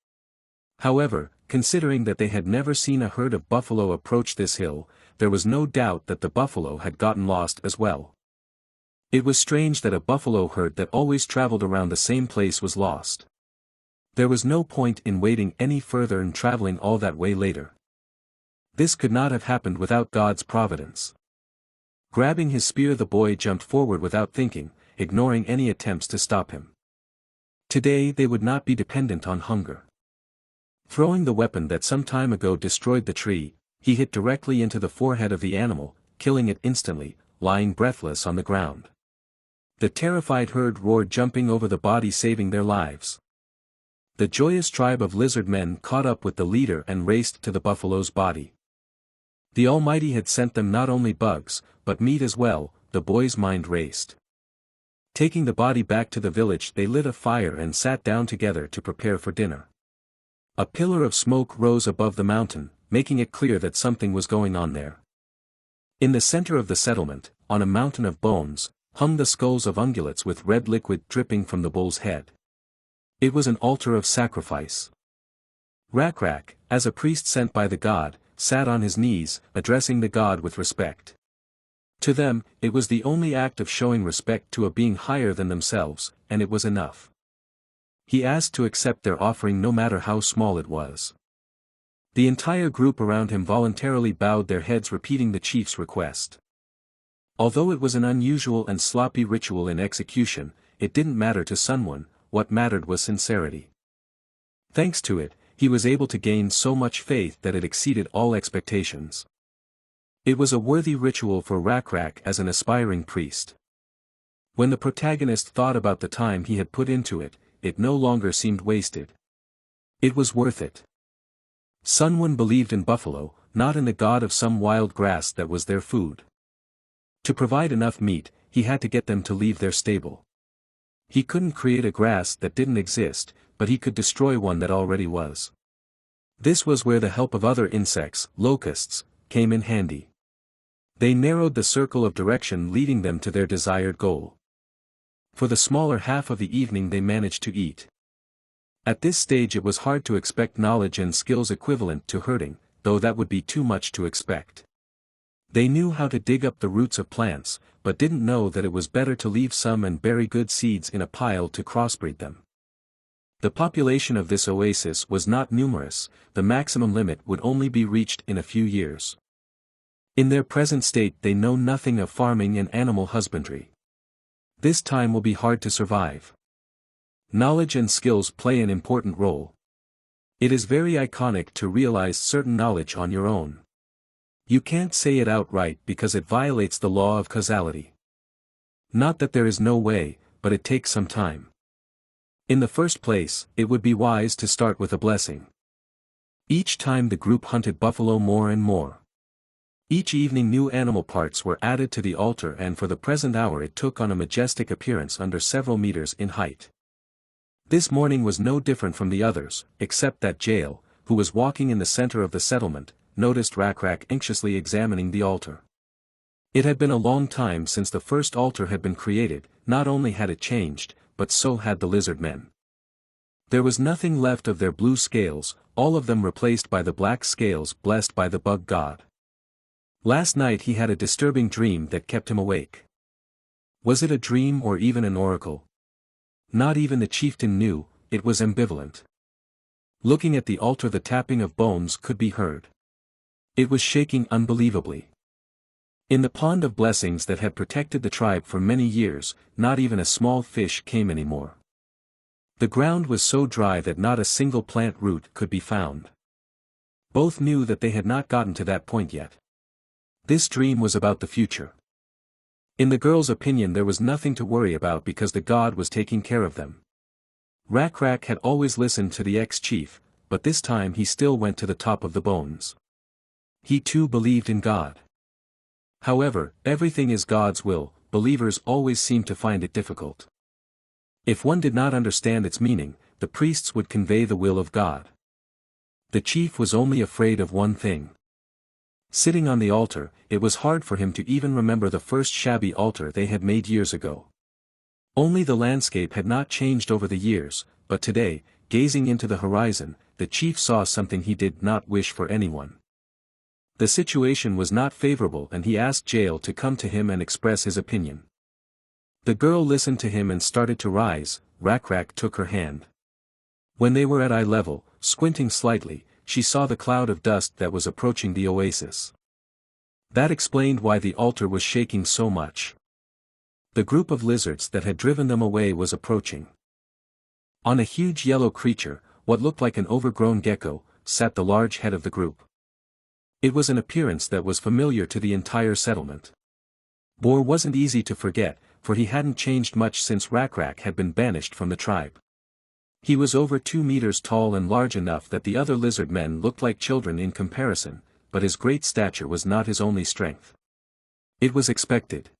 Speaker 1: However, considering that they had never seen a herd of buffalo approach this hill, there was no doubt that the buffalo had gotten lost as well. It was strange that a buffalo herd that always traveled around the same place was lost. There was no point in waiting any further and traveling all that way later. This could not have happened without God's providence. Grabbing his spear, the boy jumped forward without thinking, ignoring any attempts to stop him. Today they would not be dependent on hunger. Throwing the weapon that some time ago destroyed the tree, he hit directly into the forehead of the animal, killing it instantly, lying breathless on the ground. The terrified herd roared, jumping over the body, saving their lives. The joyous tribe of lizard men caught up with the leader and raced to the buffalo's body. The Almighty had sent them not only bugs, but meat as well, the boy's mind raced. Taking the body back to the village, they lit a fire and sat down together to prepare for dinner. A pillar of smoke rose above the mountain, making it clear that something was going on there. In the center of the settlement, on a mountain of bones, hung the skulls of ungulates with red liquid dripping from the bull's head. It was an altar of sacrifice. Rakrak, as a priest sent by the god, sat on his knees, addressing the god with respect. To them, it was the only act of showing respect to a being higher than themselves, and it was enough. He asked to accept their offering no matter how small it was. The entire group around him voluntarily bowed their heads, repeating the chief's request. Although it was an unusual and sloppy ritual in execution, it didn't matter to Sunwon. What mattered was sincerity. Thanks to it, he was able to gain so much faith that it exceeded all expectations. It was a worthy ritual for Rakrak as an aspiring priest. When the protagonist thought about the time he had put into it, it no longer seemed wasted. It was worth it. Sunwon believed in buffalo, not in the god of some wild grass that was their food. To provide enough meat, he had to get them to leave their stable. He couldn't create a grass that didn't exist, but he could destroy one that already was. This was where the help of other insects, locusts, came in handy. They narrowed the circle of direction, leading them to their desired goal. For the smaller half of the evening they managed to eat. At this stage it was hard to expect knowledge and skills equivalent to herding, though that would be too much to expect. They knew how to dig up the roots of plants, but didn't know that it was better to leave some and bury good seeds in a pile to crossbreed them. The population of this oasis was not numerous, the maximum limit would only be reached in a few years. In their present state they know nothing of farming and animal husbandry. This time will be hard to survive. Knowledge and skills play an important role. It is very iconic to realize certain knowledge on your own. You can't say it outright because it violates the law of causality. Not that there is no way, but it takes some time. In the first place, it would be wise to start with a blessing. Each time the group hunted buffalo more and more. Each evening new animal parts were added to the altar, and for the present hour it took on a majestic appearance under several meters in height. This morning was no different from the others, except that Jael, who was walking in the center of the settlement, noticed Rakrak anxiously examining the altar. It had been a long time since the first altar had been created. Not only had it changed, but so had the lizard men. There was nothing left of their blue scales, all of them replaced by the black scales blessed by the bug god. Last night he had a disturbing dream that kept him awake. Was it a dream or even an oracle? Not even the chieftain knew. It was ambivalent. Looking at the altar, the tapping of bones could be heard. It was shaking unbelievably. In the pond of blessings that had protected the tribe for many years, not even a small fish came anymore. The ground was so dry that not a single plant root could be found. Both knew that they had not gotten to that point yet. This dream was about the future. In the girl's opinion, there was nothing to worry about because the god was taking care of them. Rakrak had always listened to the ex-chief, but this time he still went to the top of the bones. He too believed in God. However, everything is God's will. Believers always seem to find it difficult. If one did not understand its meaning, the priests would convey the will of God. The chief was only afraid of one thing. Sitting on the altar, it was hard for him to even remember the first shabby altar they had made years ago. Only the landscape had not changed over the years, but today, gazing into the horizon, the chief saw something he did not wish for anyone. The situation was not favorable and he asked Jael to come to him and express his opinion. The girl listened to him and started to rise. Rakrak took her hand. When they were at eye level, squinting slightly, she saw the cloud of dust that was approaching the oasis. That explained why the altar was shaking so much. The group of lizards that had driven them away was approaching. On a huge yellow creature, what looked like an overgrown gecko, sat the large head of the group. It was an appearance that was familiar to the entire settlement. Bor wasn't easy to forget, for he hadn't changed much since Rakrak had been banished from the tribe. He was over 2 meters tall and large enough that the other lizard men looked like children in comparison, but his great stature was not his only strength. It was expected.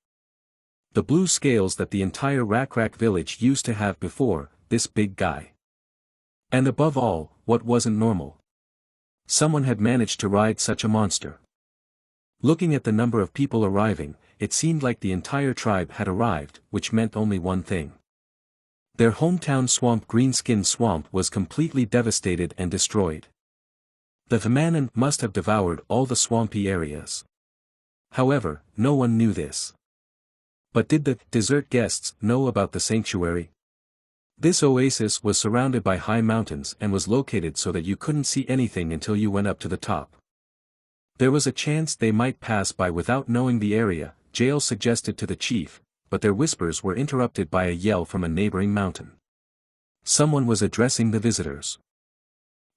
Speaker 1: The blue scales that the entire Rakrak village used to have before, this big guy. And above all, what wasn't normal? Someone had managed to ride such a monster. Looking at the number of people arriving, it seemed like the entire tribe had arrived, which meant only one thing. Their hometown swamp, Greenskin Swamp, was completely devastated and destroyed. The Themanan must have devoured all the swampy areas. However, no one knew this. But did the dessert guests know about the sanctuary? This oasis was surrounded by high mountains and was located so that you couldn't see anything until you went up to the top. There was a chance they might pass by without knowing the area, Jael suggested to the chief, but their whispers were interrupted by a yell from a neighboring mountain. Someone was addressing the visitors.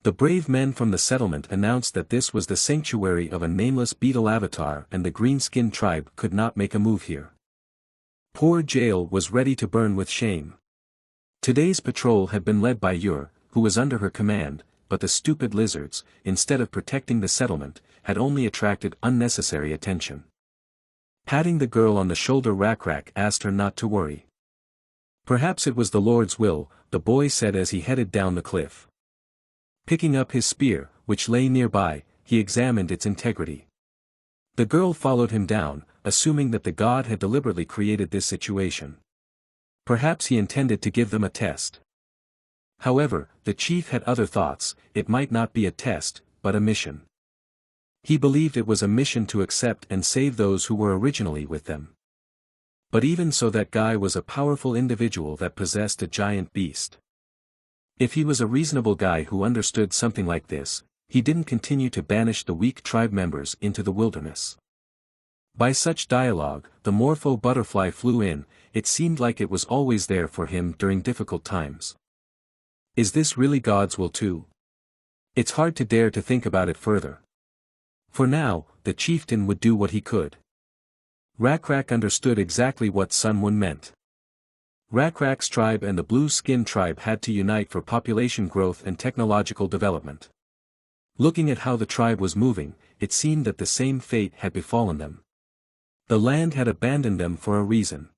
Speaker 1: The brave men from the settlement announced that this was the sanctuary of a nameless beetle avatar and the green-skinned tribe could not make a move here. Poor Jael was ready to burn with shame. Today's patrol had been led by Ur, who was under her command, but the stupid lizards, instead of protecting the settlement, had only attracted unnecessary attention. Patting the girl on the shoulder, Rakrak asked her not to worry. Perhaps it was the Lord's will, the boy said as he headed down the cliff. Picking up his spear, which lay nearby, he examined its integrity. The girl followed him down, assuming that the god had deliberately created this situation. Perhaps he intended to give them a test. However, the chief had other thoughts. It might not be a test, but a mission. He believed it was a mission to accept and save those who were originally with them. But even so, that guy was a powerful individual that possessed a giant beast. If he was a reasonable guy who understood something like this, he didn't continue to banish the weak tribe members into the wilderness. By such dialogue, the Morpho butterfly flew in. It seemed like it was always there for him during difficult times. Is this really God's will too? It's hard to dare to think about it further. For now, the chieftain would do what he could. Rakrak understood exactly what Sunwon meant. Rakrak's tribe and the Blue Skin tribe had to unite for population growth and technological development. Looking at how the tribe was moving, it seemed that the same fate had befallen them. The land had abandoned them for a reason.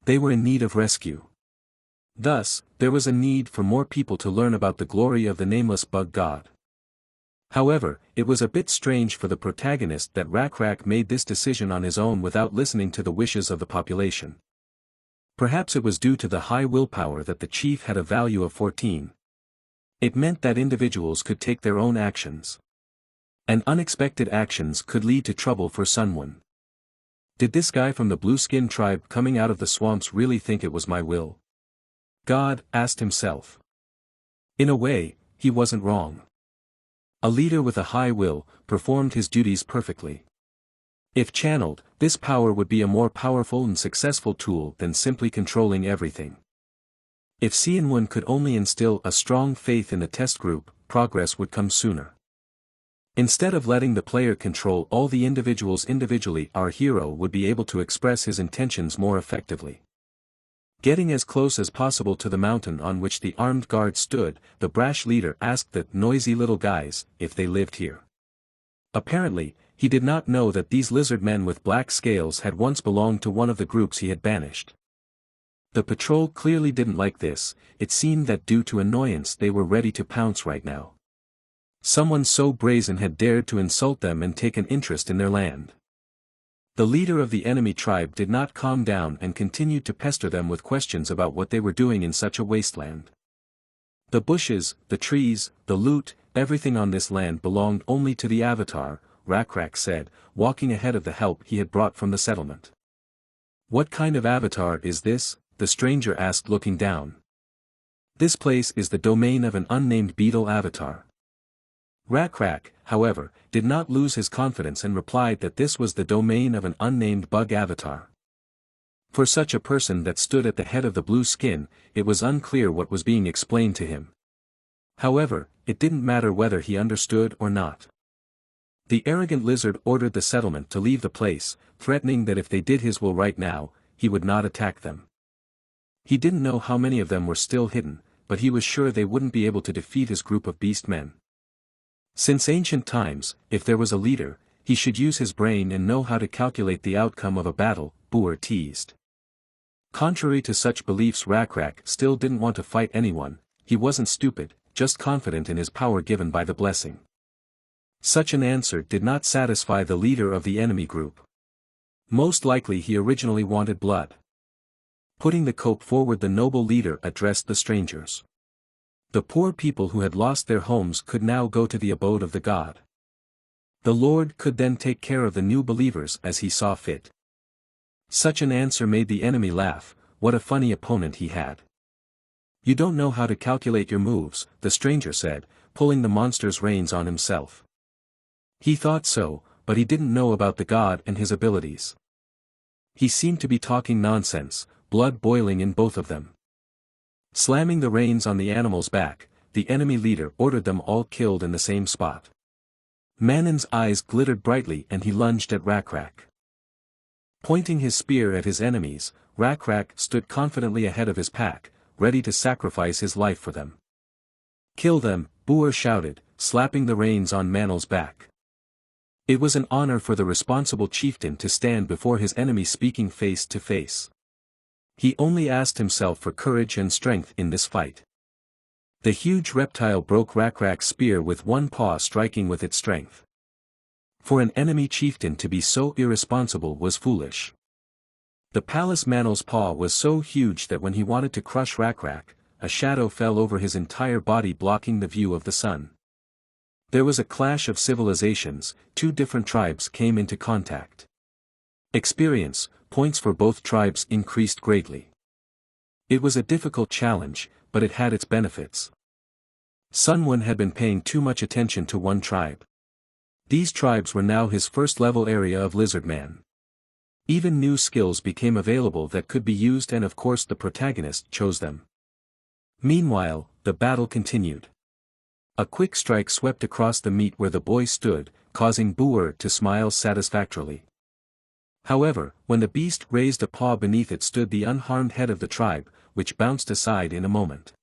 Speaker 1: They were in need of rescue. Thus, there was a need for more people to learn about the glory of the nameless bug god. However, it was a bit strange for the protagonist that Rakrak made this decision on his own without listening to the wishes of the population. Perhaps it was due to the high willpower that the chief had a value of 14. It meant that individuals could take their own actions. And unexpected actions could lead to trouble for Sunwon. Did this guy from the blue-skin tribe coming out of the swamps really think it was my will? God asked himself. In a way, he wasn't wrong. A leader with a high will performed his duties perfectly. If channeled, this power would be a more powerful and successful tool than simply controlling everything. If Seonwon could only instill a strong faith in the test group, progress would come sooner. Instead of letting the player control all the individuals individually, our hero would be able to express his intentions more effectively. Getting as close as possible to the mountain on which the armed guard stood, the brash leader asked the noisy little guys if they lived here. Apparently, he did not know that these lizard men with black scales had once belonged to one of the groups he had banished. The patrol clearly didn't like this. It seemed that due to annoyance they were ready to pounce right now. Someone so brazen had dared to insult them and take an interest in their land. The leader of the enemy tribe did not calm down and continued to pester them with questions about what they were doing in such a wasteland. The bushes, the trees, the loot, everything on this land belonged only to the Avatar, Rakrak said, walking ahead of the help he had brought from the settlement. What kind of avatar is this? The stranger asked, looking down. This place is the domain of an unnamed beetle avatar. Rakrak, however, did not lose his confidence and replied that this was the domain of an unnamed bug avatar. For such a person that stood at the head of the blue skin, it was unclear what was being explained to him. However, it didn't matter whether he understood or not. The arrogant lizard ordered the settlement to leave the place, threatening that if they did his will right now, he would not attack them. He didn't know how many of them were still hidden, but he was sure they wouldn't be able to defeat his group of beast men. Since ancient times, if there was a leader, he should use his brain and know how to calculate the outcome of a battle, Boer teased. Contrary to such beliefs, Rakrak still didn't want to fight anyone. He wasn't stupid, just confident in his power given by the blessing. Such an answer did not satisfy the leader of the enemy group. Most likely he originally wanted blood. Putting the cope forward, the noble leader addressed the strangers. The poor people who had lost their homes could now go to the abode of the god. The Lord could then take care of the new believers as he saw fit. Such an answer made the enemy laugh. What a funny opponent he had. You don't know how to calculate your moves, the stranger said, pulling the monster's reins on himself. He thought so, but he didn't know about the god and his abilities. He seemed to be talking nonsense, blood boiling in both of them. Slamming the reins on the animal's back, the enemy leader ordered them all killed in the same spot. Manon's eyes glittered brightly and he lunged at Rakrak. Pointing his spear at his enemies, Rakrak stood confidently ahead of his pack, ready to sacrifice his life for them. Kill them, Boer shouted, slapping the reins on Manon's back. It was an honor for the responsible chieftain to stand before his enemy speaking face to face. He only asked himself for courage and strength in this fight. The huge reptile broke Rakrak's spear with one paw, striking with its strength. For an enemy chieftain to be so irresponsible was foolish. The palace Manon's paw was so huge that when he wanted to crush Rakrak, a shadow fell over his entire body, blocking the view of the sun. There was a clash of civilizations. Two different tribes came into contact. Experience points for both tribes increased greatly. It was a difficult challenge, but it had its benefits. Sunwon had been paying too much attention to one tribe. These tribes were now his first-level area of Lizardman. Even new skills became available that could be used, and of course the protagonist chose them. Meanwhile, the battle continued. A quick strike swept across the meat where the boy stood, causing Boer to smile satisfactorily. However, when the beast raised a paw, beneath it stood the unharmed head of the tribe, which bounced aside in a moment.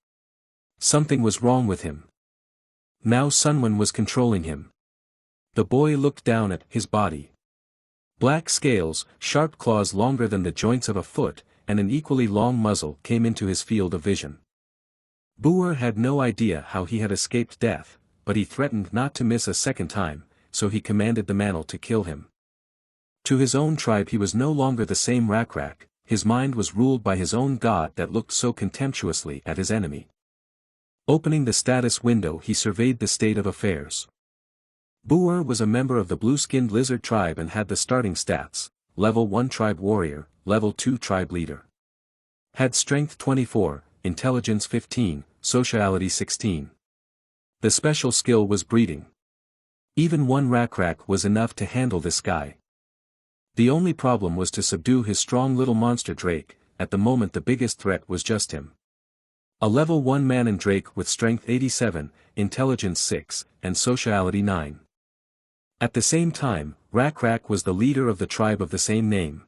Speaker 1: Something was wrong with him. Now Sunwon was controlling him. The boy looked down at his body. Black scales, sharp claws longer than the joints of a foot, and an equally long muzzle came into his field of vision. Boer had no idea how he had escaped death, but he threatened not to miss a second time, so he commanded the Mantle to kill him. To his own tribe he was no longer the same Rakrak, his mind was ruled by his own god that looked so contemptuously at his enemy. Opening the status window he surveyed the state of affairs. Buer was a member of the blue-skinned lizard tribe and had the starting stats: Level 1 Tribe Warrior, Level 2 Tribe Leader. Had Strength 24, Intelligence 15, Sociality 16. The special skill was breeding. Even one Rakrak was enough to handle this guy. The only problem was to subdue his strong little monster Drake. At the moment the biggest threat was just him. A level 1 Manon Drake with strength 87, intelligence 6, and sociality 9. At the same time, Rakrak was the leader of the tribe of the same name.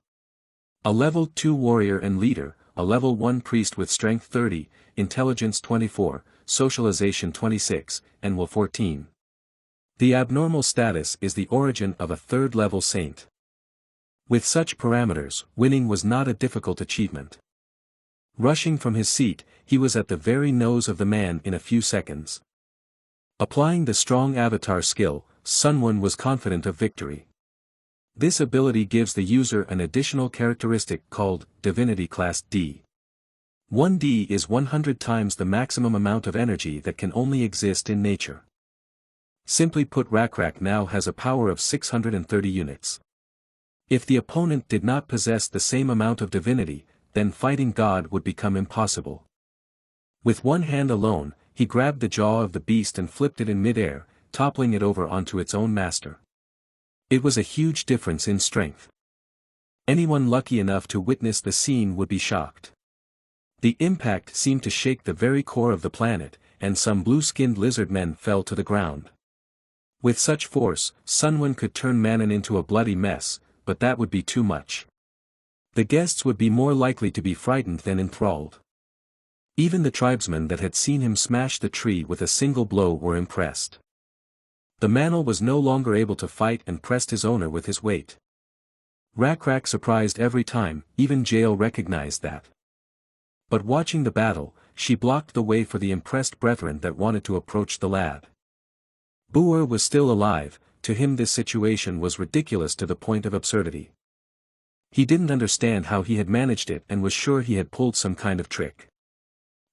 Speaker 1: A level 2 warrior and leader, a level 1 priest with strength 30, intelligence 24, socialization 26, and will 14. The abnormal status is the origin of a third-level saint. With such parameters, winning was not a difficult achievement. Rushing from his seat, he was at the very nose of the man in a few seconds. Applying the strong avatar skill, Sunwon was confident of victory. This ability gives the user an additional characteristic called Divinity Class D. 1D is 100 times the maximum amount of energy that can only exist in nature. Simply put, Rakrak now has a power of 630 units. If the opponent did not possess the same amount of divinity, then fighting God would become impossible. With one hand alone, he grabbed the jaw of the beast and flipped it in mid-air, toppling it over onto its own master. It was a huge difference in strength. Anyone lucky enough to witness the scene would be shocked. The impact seemed to shake the very core of the planet, and some blue-skinned lizard men fell to the ground. With such force, Sunwon could turn Manon into a bloody mess, but that would be too much. The guests would be more likely to be frightened than enthralled. Even the tribesmen that had seen him smash the tree with a single blow were impressed. The Mantle was no longer able to fight and pressed his owner with his weight. Rakrak surprised every time, even Jael recognized that. But watching the battle, she blocked the way for the impressed brethren that wanted to approach the lad. Buer was still alive. To him this situation was ridiculous to the point of absurdity. He didn't understand how he had managed it and was sure he had pulled some kind of trick.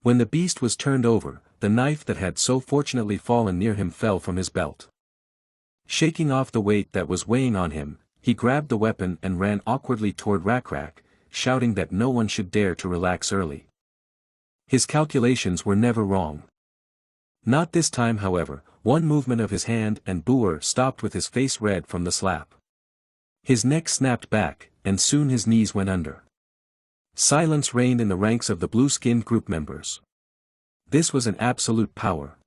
Speaker 1: When the beast was turned over, the knife that had so fortunately fallen near him fell from his belt. Shaking off the weight that was weighing on him, he grabbed the weapon and ran awkwardly toward Rakrak, shouting that no one should dare to relax early. His calculations were never wrong. Not this time, however. One movement of his hand and Buer stopped with his face red from the slap. His neck snapped back, and soon his knees went under. Silence reigned in the ranks of the blue-skinned group members. This was an absolute power.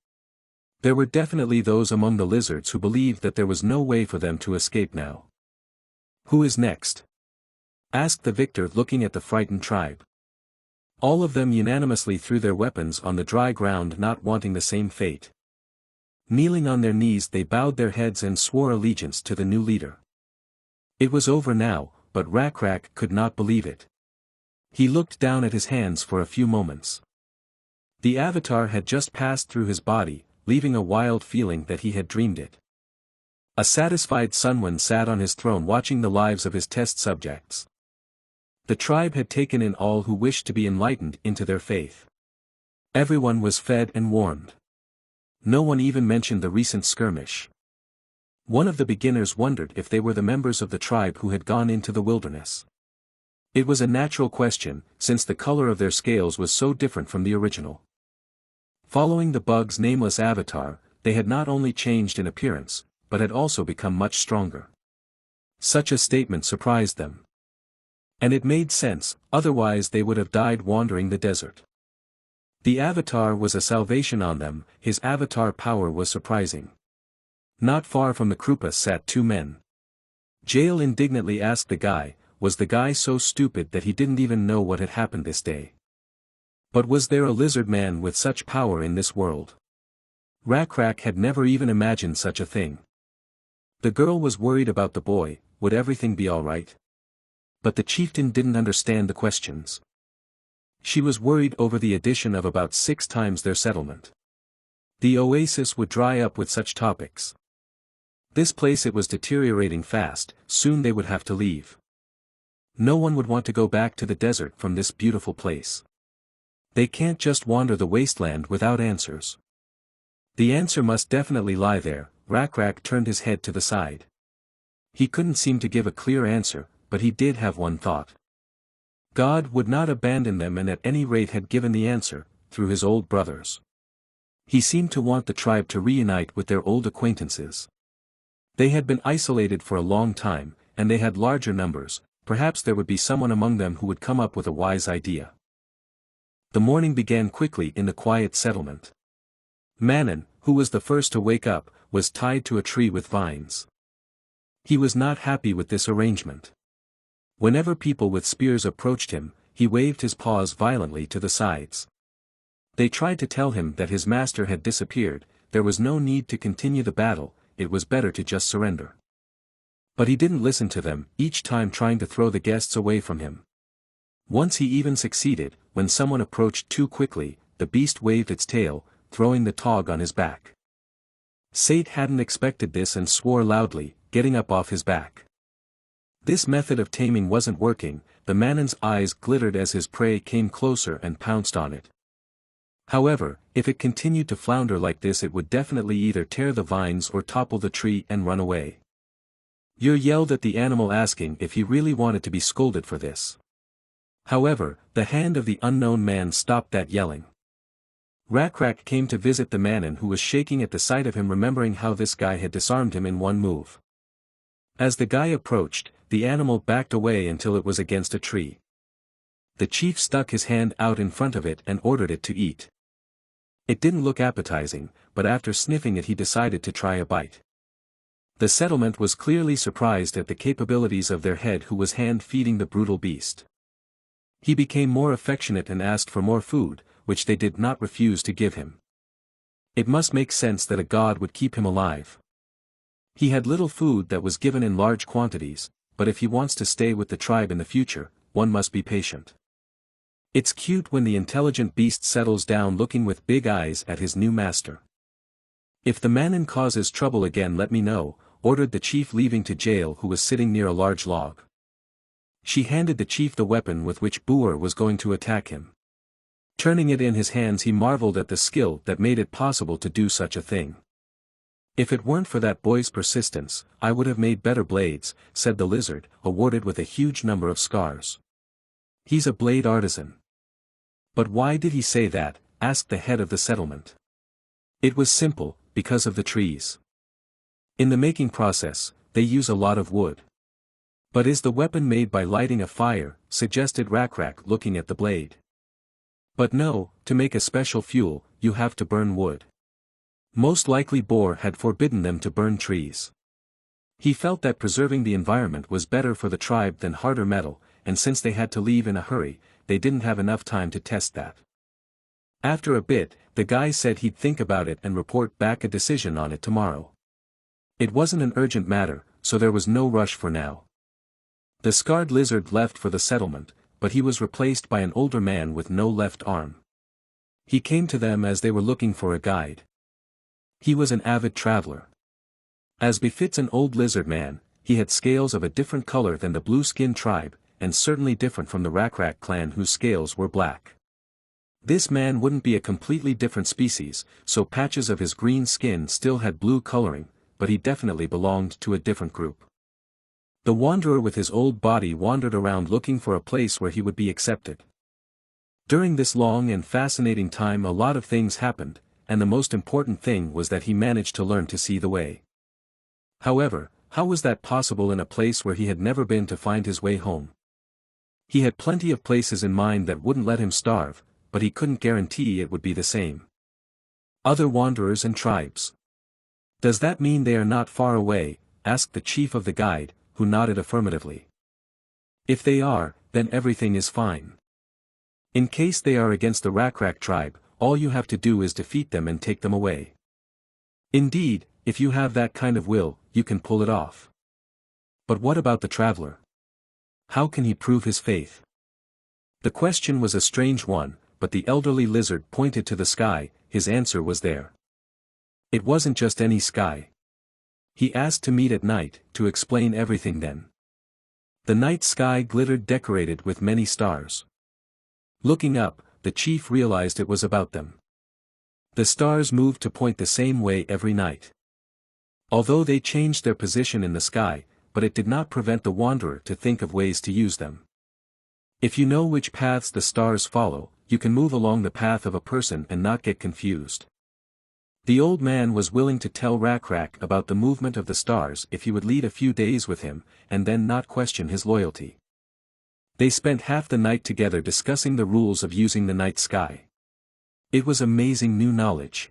Speaker 1: There were definitely those among the lizards who believed that there was no way for them to escape now. "Who is next?" asked the victor, looking at the frightened tribe. All of them unanimously threw their weapons on the dry ground, not wanting the same fate. Kneeling on their knees they bowed their heads and swore allegiance to the new leader. It was over now, but Rakrak could not believe it. He looked down at his hands for a few moments. The avatar had just passed through his body, leaving a wild feeling that he had dreamed it. A satisfied Sunwon sat on his throne watching the lives of his test subjects. The tribe had taken in all who wished to be enlightened into their faith. Everyone was fed and warmed. No one even mentioned the recent skirmish. One of the beginners wondered if they were the members of the tribe who had gone into the wilderness. It was a natural question, since the color of their scales was so different from the original. Following the bug's nameless avatar, they had not only changed in appearance, but had also become much stronger. Such a statement surprised them. And it made sense, otherwise they would have died wandering the desert. The avatar was a salvation on them. His avatar power was surprising. Not far from the Krupa sat two men. Jael indignantly asked the guy, was the guy so stupid that he didn't even know what had happened this day? But was there a lizard man with such power in this world? Rakrak had never even imagined such a thing. The girl was worried about the boy, would everything be alright? But the chieftain didn't understand the questions. She was worried over the addition of about 6 times their settlement. The oasis would dry up with such topics. This place, it was deteriorating fast, soon they would have to leave. No one would want to go back to the desert from this beautiful place. They can't just wander the wasteland without answers. The answer must definitely lie there. Rakrak turned his head to the side. He couldn't seem to give a clear answer, but he did have one thought. God would not abandon them, and at any rate had given the answer, through his old brothers. He seemed to want the tribe to reunite with their old acquaintances. They had been isolated for a long time, and they had larger numbers. Perhaps there would be someone among them who would come up with a wise idea. The morning began quickly in the quiet settlement. Manon, who was the first to wake up, was tied to a tree with vines. He was not happy with this arrangement. Whenever people with spears approached him, he waved his paws violently to the sides. They tried to tell him that his master had disappeared, there was no need to continue the battle, it was better to just surrender. But he didn't listen to them, each time trying to throw the guests away from him. Once he even succeeded, when someone approached too quickly, the beast waved its tail, throwing the tog on his back. Sate hadn't expected this and swore loudly, getting up off his back. This method of taming wasn't working. The Manon's eyes glittered as his prey came closer and pounced on it. However, if it continued to flounder like this, it would definitely either tear the vines or topple the tree and run away. Yer yelled at the animal, asking if he really wanted to be scolded for this. However, the hand of the unknown man stopped that yelling. Rakrak came to visit the Manon, who was shaking at the sight of him, remembering how this guy had disarmed him in one move. As the guy approached, the animal backed away until it was against a tree. The chief stuck his hand out in front of it and ordered it to eat. It didn't look appetizing, but after sniffing it he decided to try a bite. The settlement was clearly surprised at the capabilities of their head, who was hand-feeding the brutal beast. He became more affectionate and asked for more food, which they did not refuse to give him. It must make sense that a god would keep him alive. He had little food that was given in large quantities, but if he wants to stay with the tribe in the future, one must be patient. It's cute when the intelligent beast settles down looking with big eyes at his new master. If the Manon causes trouble again, let me know, ordered the chief, leaving to jail, who was sitting near a large log. She handed the chief the weapon with which Boer was going to attack him. Turning it in his hands, he marveled at the skill that made it possible to do such a thing. If it weren't for that boy's persistence, I would have made better blades, said the lizard, awarded with a huge number of scars. He's a blade artisan. But why did he say that? Asked the head of the settlement. It was simple, because of the trees. In the making process, they use a lot of wood. But is the weapon made by lighting a fire? Suggested Rakrak, looking at the blade. But no, to make a special fuel, you have to burn wood. Most likely Boer had forbidden them to burn trees. He felt that preserving the environment was better for the tribe than harder metal, and since they had to leave in a hurry, they didn't have enough time to test that. After a bit, the guy said he'd think about it and report back a decision on it tomorrow. It wasn't an urgent matter, so there was no rush for now. The scarred lizard left for the settlement, but he was replaced by an older man with no left arm. He came to them as they were looking for a guide. He was an avid traveler. As befits an old lizard man, he had scales of a different color than the blue-skin tribe, and certainly different from the Rakrak clan, whose scales were black. This man wouldn't be a completely different species, so patches of his green skin still had blue coloring, but he definitely belonged to a different group. The wanderer with his old body wandered around looking for a place where he would be accepted. During this long and fascinating time a lot of things happened, and the most important thing was that he managed to learn to see the way. However, how was that possible in a place where he had never been to find his way home? He had plenty of places in mind that wouldn't let him starve, but he couldn't guarantee it would be the same. Other wanderers and tribes. Does that mean they are not far away? Asked the chief of the guide, who nodded affirmatively. If they are, then everything is fine. In case they are against the Rakrak tribe, all you have to do is defeat them and take them away. Indeed, if you have that kind of will, you can pull it off. But what about the traveler? How can he prove his faith? The question was a strange one, but the elderly lizard pointed to the sky. His answer was there. It wasn't just any sky. He asked to meet at night, to explain everything then. The night sky glittered, decorated with many stars. Looking up, the chief realized it was about them. The stars moved to point the same way every night. Although they changed their position in the sky, but it did not prevent the wanderer to think of ways to use them. If you know which paths the stars follow, you can move along the path of a person and not get confused. The old man was willing to tell Rakrak about the movement of the stars if he would lead a few days with him, and then not question his loyalty. They spent half the night together discussing the rules of using the night sky. It was amazing new knowledge.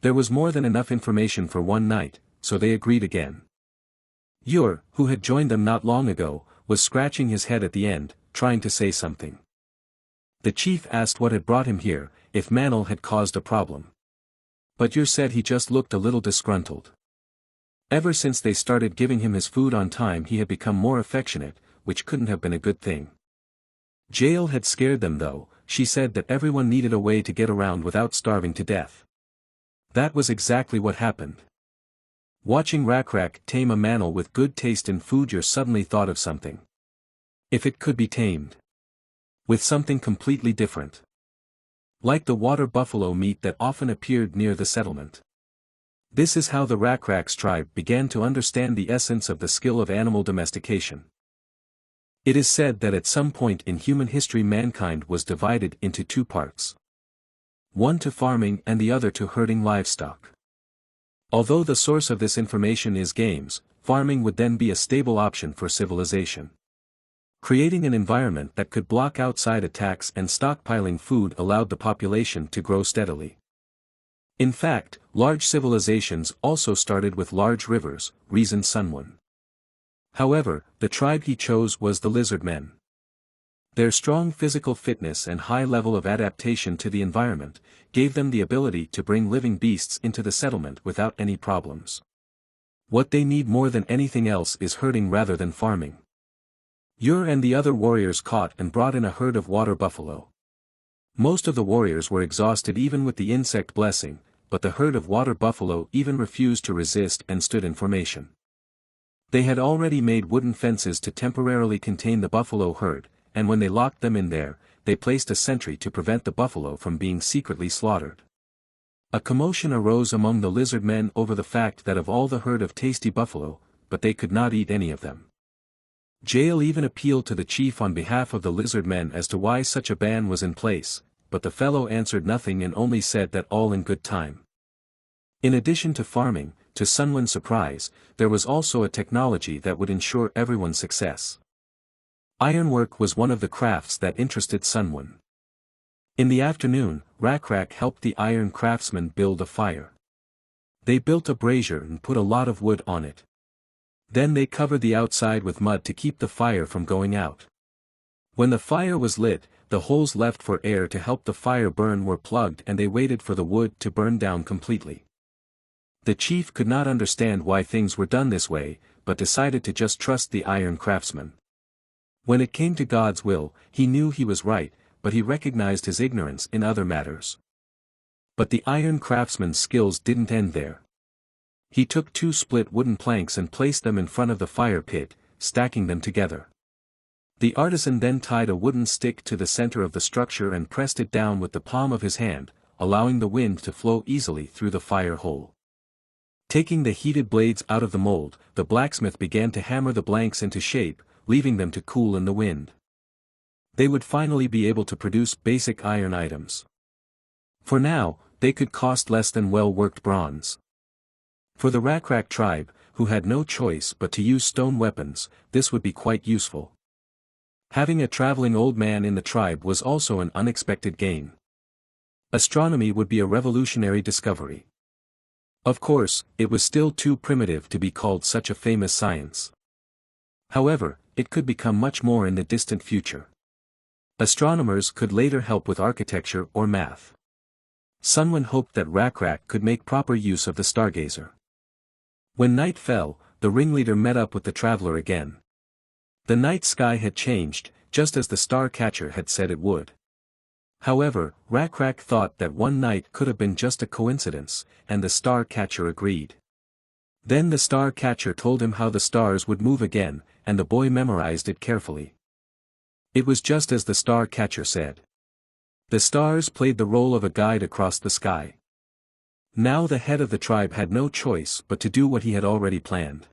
Speaker 1: There was more than enough information for one night, so they agreed again. Ur, who had joined them not long ago, was scratching his head at the end, trying to say something. The chief asked what had brought him here, if Manhwa had caused a problem. But Ur said he just looked a little disgruntled. Ever since they started giving him his food on time, he had become more affectionate, which couldn't have been a good thing. Jail had scared them though. She said that everyone needed a way to get around without starving to death. That was exactly what happened. Watching Rakrak tame a Manhwa with good taste in food, Ur suddenly thought of something. If it could be tamed with something completely different. Like the water buffalo meat that often appeared near the settlement. This is how the Rakrak's tribe began to understand the essence of the skill of animal domestication. It is said that at some point in human history mankind was divided into two parts. One to farming and the other to herding livestock. Although the source of this information is games, farming would then be a stable option for civilization. Creating an environment that could block outside attacks and stockpiling food allowed the population to grow steadily. In fact, large civilizations also started with large rivers, reasoned Sunwon. However, the tribe he chose was the lizard men. Their strong physical fitness and high level of adaptation to the environment gave them the ability to bring living beasts into the settlement without any problems. What they need more than anything else is herding rather than farming. Ur and the other warriors caught and brought in a herd of water buffalo. Most of the warriors were exhausted even with the insect blessing, but the herd of water buffalo even refused to resist and stood in formation. They had already made wooden fences to temporarily contain the buffalo herd, and when they locked them in there, they placed a sentry to prevent the buffalo from being secretly slaughtered. A commotion arose among the lizard men over the fact that of all the herd of tasty buffalo, but they could not eat any of them. Jail even appealed to the chief on behalf of the lizard men as to why such a ban was in place, but the fellow answered nothing and only said that all in good time. In addition to farming, to Sunwon's surprise, there was also a technology that would ensure everyone's success. Ironwork was one of the crafts that interested Sunwon. In the afternoon, Rakrak helped the iron craftsmen build a fire. They built a brazier and put a lot of wood on it. Then they covered the outside with mud to keep the fire from going out. When the fire was lit, the holes left for air to help the fire burn were plugged and they waited for the wood to burn down completely. The chief could not understand why things were done this way, but decided to just trust the iron craftsman. When it came to God's will, he knew he was right, but he recognized his ignorance in other matters. But the iron craftsman's skills didn't end there. He took 2 split wooden planks and placed them in front of the fire pit, stacking them together. The artisan then tied a wooden stick to the center of the structure and pressed it down with the palm of his hand, allowing the wind to flow easily through the fire hole. Taking the heated blades out of the mold, the blacksmith began to hammer the blanks into shape, leaving them to cool in the wind. They would finally be able to produce basic iron items. For now, they could cost less than well-worked bronze. For the Rakrak tribe, who had no choice but to use stone weapons, this would be quite useful. Having a traveling old man in the tribe was also an unexpected gain. Astronomy would be a revolutionary discovery. Of course, it was still too primitive to be called such a famous science. However, it could become much more in the distant future. Astronomers could later help with architecture or math. Sunwon hoped that Rakrak could make proper use of the stargazer. When night fell, the ringleader met up with the traveler again. The night sky had changed, just as the star catcher had said it would. However, Rakrak thought that one night could have been just a coincidence, and the star catcher agreed. Then the star catcher told him how the stars would move again, and the boy memorized it carefully. It was just as the star catcher said. The stars played the role of a guide across the sky. Now the head of the tribe had no choice but to do what he had already planned.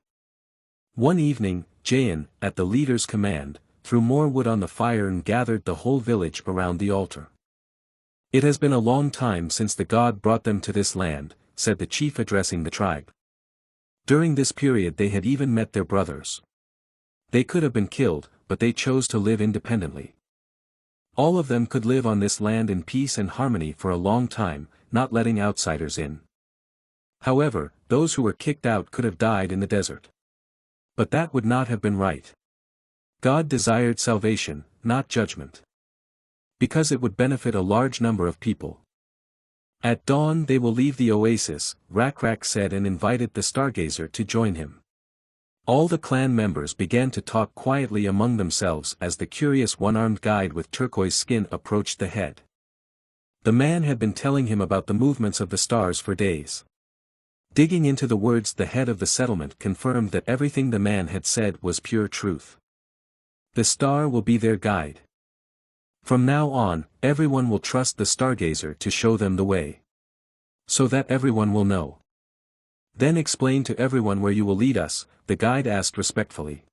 Speaker 1: One evening, Jayan, at the leader's command, threw more wood on the fire and gathered the whole village around the altar. "It has been a long time since the god brought them to this land," said the chief addressing the tribe. During this period they had even met their brothers. They could have been killed, but they chose to live independently. All of them could live on this land in peace and harmony for a long time, not letting outsiders in. However, those who were kicked out could have died in the desert. But that would not have been right. God desired salvation, not judgment. Because it would benefit a large number of people. At dawn they will leave the oasis, Rakrak said, and invited the stargazer to join him. All the clan members began to talk quietly among themselves as the curious one-armed guide with turquoise skin approached the head. The man had been telling him about the movements of the stars for days. Digging into the words, the head of the settlement confirmed that everything the man had said was pure truth. The star will be their guide. From now on, everyone will trust the stargazer to show them the way. So that everyone will know. Then explain to everyone where you will lead us, the guide asked respectfully.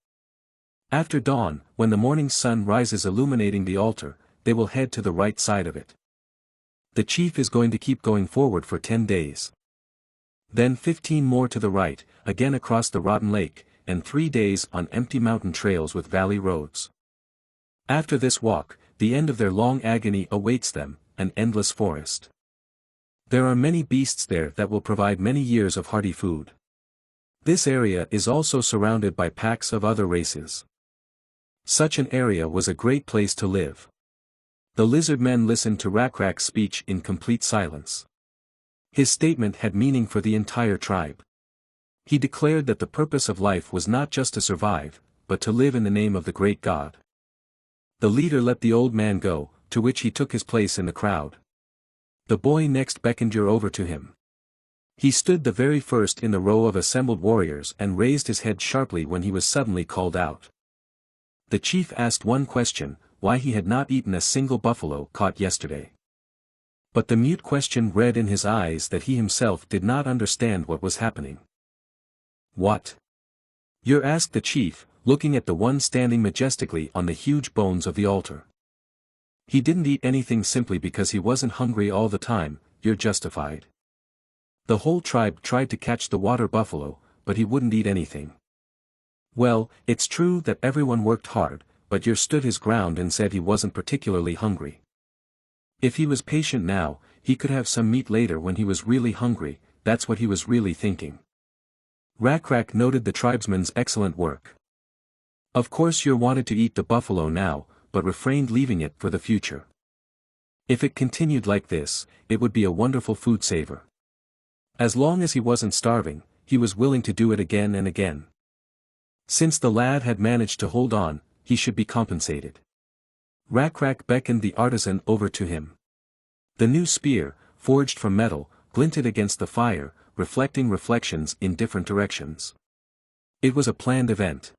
Speaker 1: After dawn, when the morning sun rises illuminating the altar, they will head to the right side of it. The chief is going to keep going forward for 10 days. Then 15 more to the right, again across the rotten lake, and 3 days on empty mountain trails with valley roads. After this walk, the end of their long agony awaits them, an endless forest. There are many beasts there that will provide many years of hearty food. This area is also surrounded by packs of other races. Such an area was a great place to live. The lizard men listened to Rakrak's speech in complete silence. His statement had meaning for the entire tribe. He declared that the purpose of life was not just to survive, but to live in the name of the great God. The leader let the old man go, to which he took his place in the crowd. The boy next beckoned Ur over to him. He stood the very first in the row of assembled warriors and raised his head sharply when he was suddenly called out. The chief asked one question, why he had not eaten a single buffalo caught yesterday. But the mute question read in his eyes that he himself did not understand what was happening. What? Ur asked the chief, looking at the one standing majestically on the huge bones of the altar. He didn't eat anything simply because he wasn't hungry all the time, Ur justified. The whole tribe tried to catch the water buffalo, but he wouldn't eat anything. Well, it's true that everyone worked hard, but Ur stood his ground and said he wasn't particularly hungry. If he was patient now, he could have some meat later when he was really hungry, that's what he was really thinking. Rakrak noted the tribesman's excellent work. Of course Ur wanted to eat the buffalo now, but refrained leaving it for the future. If it continued like this, it would be a wonderful food saver. As long as he wasn't starving, he was willing to do it again and again. Since the lad had managed to hold on, he should be compensated. Rakrak beckoned the artisan over to him. The new spear, forged from metal, glinted against the fire, reflecting reflections in different directions. It was a planned event.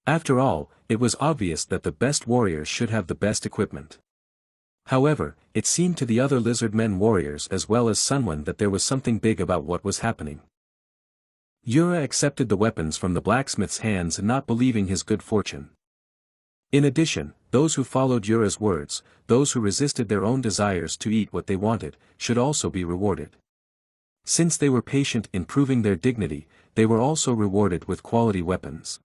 Speaker 1: After all, it was obvious that the best warriors should have the best equipment. However, it seemed to the other lizard men warriors as well as Sunwon that there was something big about what was happening. Yura accepted the weapons from the blacksmith's hands, not believing his good fortune. In addition, those who followed Yura's words, those who resisted their own desires to eat what they wanted, should also be rewarded. Since they were patient in proving their dignity, they were also rewarded with quality weapons.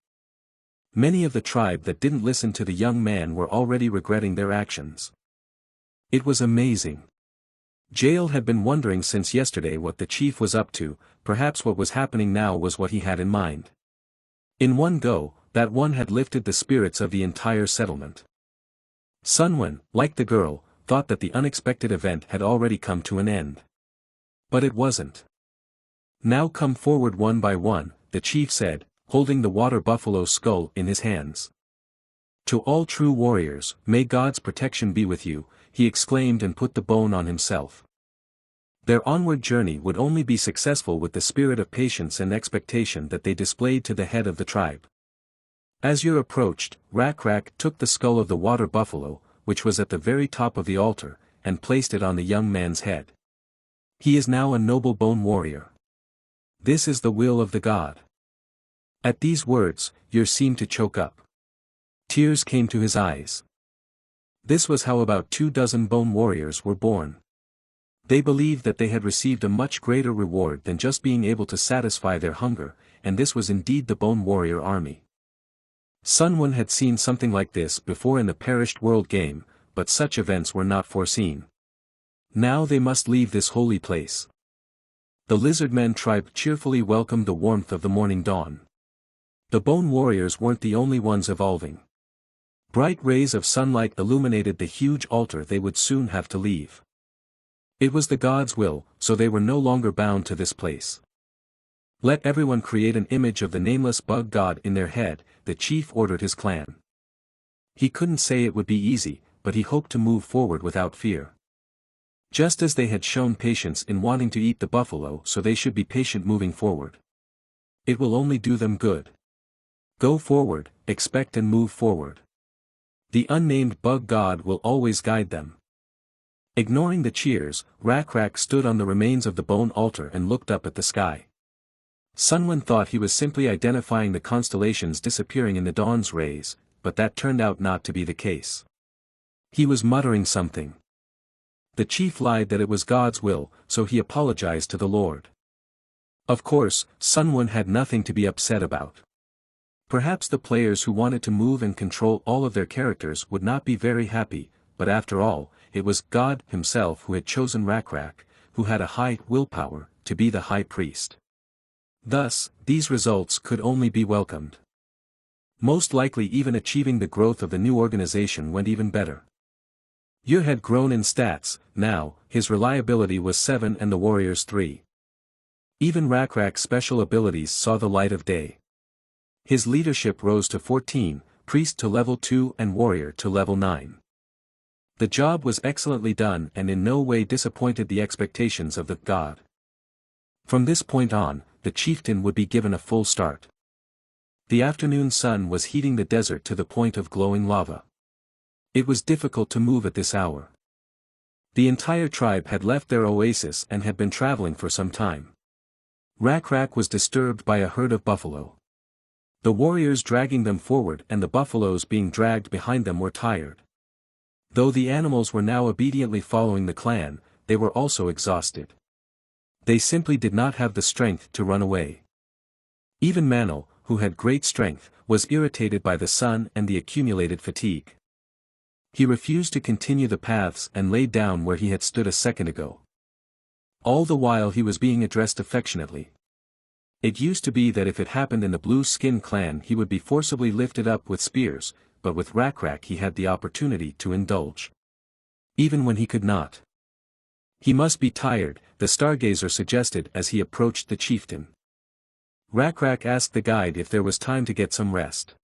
Speaker 1: Many of the tribe that didn't listen to the young man were already regretting their actions. It was amazing. Jael had been wondering since yesterday what the chief was up to, perhaps what was happening now was what he had in mind. In one go, that one had lifted the spirits of the entire settlement. Sunwon, like the girl, thought that the unexpected event had already come to an end. But it wasn't. Now come forward one by one, the chief said, holding the water buffalo skull in his hands. To all true warriors, may God's protection be with you, he exclaimed and put the bone on himself. Their onward journey would only be successful with the spirit of patience and expectation that they displayed to the head of the tribe. As Ur approached, Rakrak took the skull of the water buffalo, which was at the very top of the altar, and placed it on the young man's head. He is now a noble bone warrior. This is the will of the god. At these words, Ur seemed to choke up. Tears came to his eyes. This was how about 24 bone warriors were born. They believed that they had received a much greater reward than just being able to satisfy their hunger, and this was indeed the bone warrior army. Sunwon had seen something like this before in the perished world game, but such events were not foreseen. Now they must leave this holy place. The Lizardmen tribe cheerfully welcomed the warmth of the morning dawn. The bone warriors weren't the only ones evolving. Bright rays of sunlight illuminated the huge altar they would soon have to leave. It was the god's will, so they were no longer bound to this place. Let everyone create an image of the nameless bug god in their head, the chief ordered his clan. He couldn't say it would be easy, but he hoped to move forward without fear. Just as they had shown patience in wanting to eat the buffalo, so they should be patient moving forward. It will only do them good. Go forward, expect and move forward. The unnamed bug god will always guide them. Ignoring the cheers, Rakrak stood on the remains of the bone altar and looked up at the sky. Sunwon thought he was simply identifying the constellations disappearing in the dawn's rays, but that turned out not to be the case. He was muttering something. The chief lied that it was God's will, so he apologized to the Lord. Of course, Sunwon had nothing to be upset about. Perhaps the players who wanted to move and control all of their characters would not be very happy, but after all, it was God himself who had chosen Rakrak, who had a high willpower, to be the high priest. Thus, these results could only be welcomed. Most likely even achieving the growth of the new organization went even better. Ur had grown in stats, now, his reliability was 7 and the warriors 3. Even Rakrak's special abilities saw the light of day. His leadership rose to 14, priest to level 2 and warrior to level 9. The job was excellently done and in no way disappointed the expectations of the god. From this point on, the chieftain would be given a full start. The afternoon sun was heating the desert to the point of glowing lava. It was difficult to move at this hour. The entire tribe had left their oasis and had been traveling for some time. Rakrak was disturbed by a herd of buffalo. The warriors dragging them forward and the buffaloes being dragged behind them were tired. Though the animals were now obediently following the clan, they were also exhausted. They simply did not have the strength to run away. Even Manhwa, who had great strength, was irritated by the sun and the accumulated fatigue. He refused to continue the paths and lay down where he had stood a second ago. All the while he was being addressed affectionately. It used to be that if it happened in the Blue Skin clan he would be forcibly lifted up with spears, but with Rakrak he had the opportunity to indulge. Even when he could not. He must be tired, the stargazer suggested as he approached the chieftain. Rakrak asked the guide if there was time to get some rest.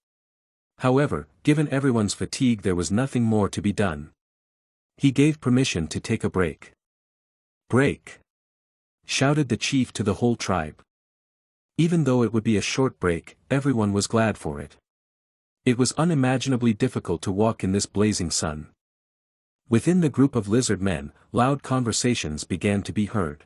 Speaker 1: However, given everyone's fatigue there was nothing more to be done. He gave permission to take a break. "Break!" shouted the chief to the whole tribe. Even though it would be a short break, everyone was glad for it. It was unimaginably difficult to walk in this blazing sun. Within the group of lizard men, loud conversations began to be heard.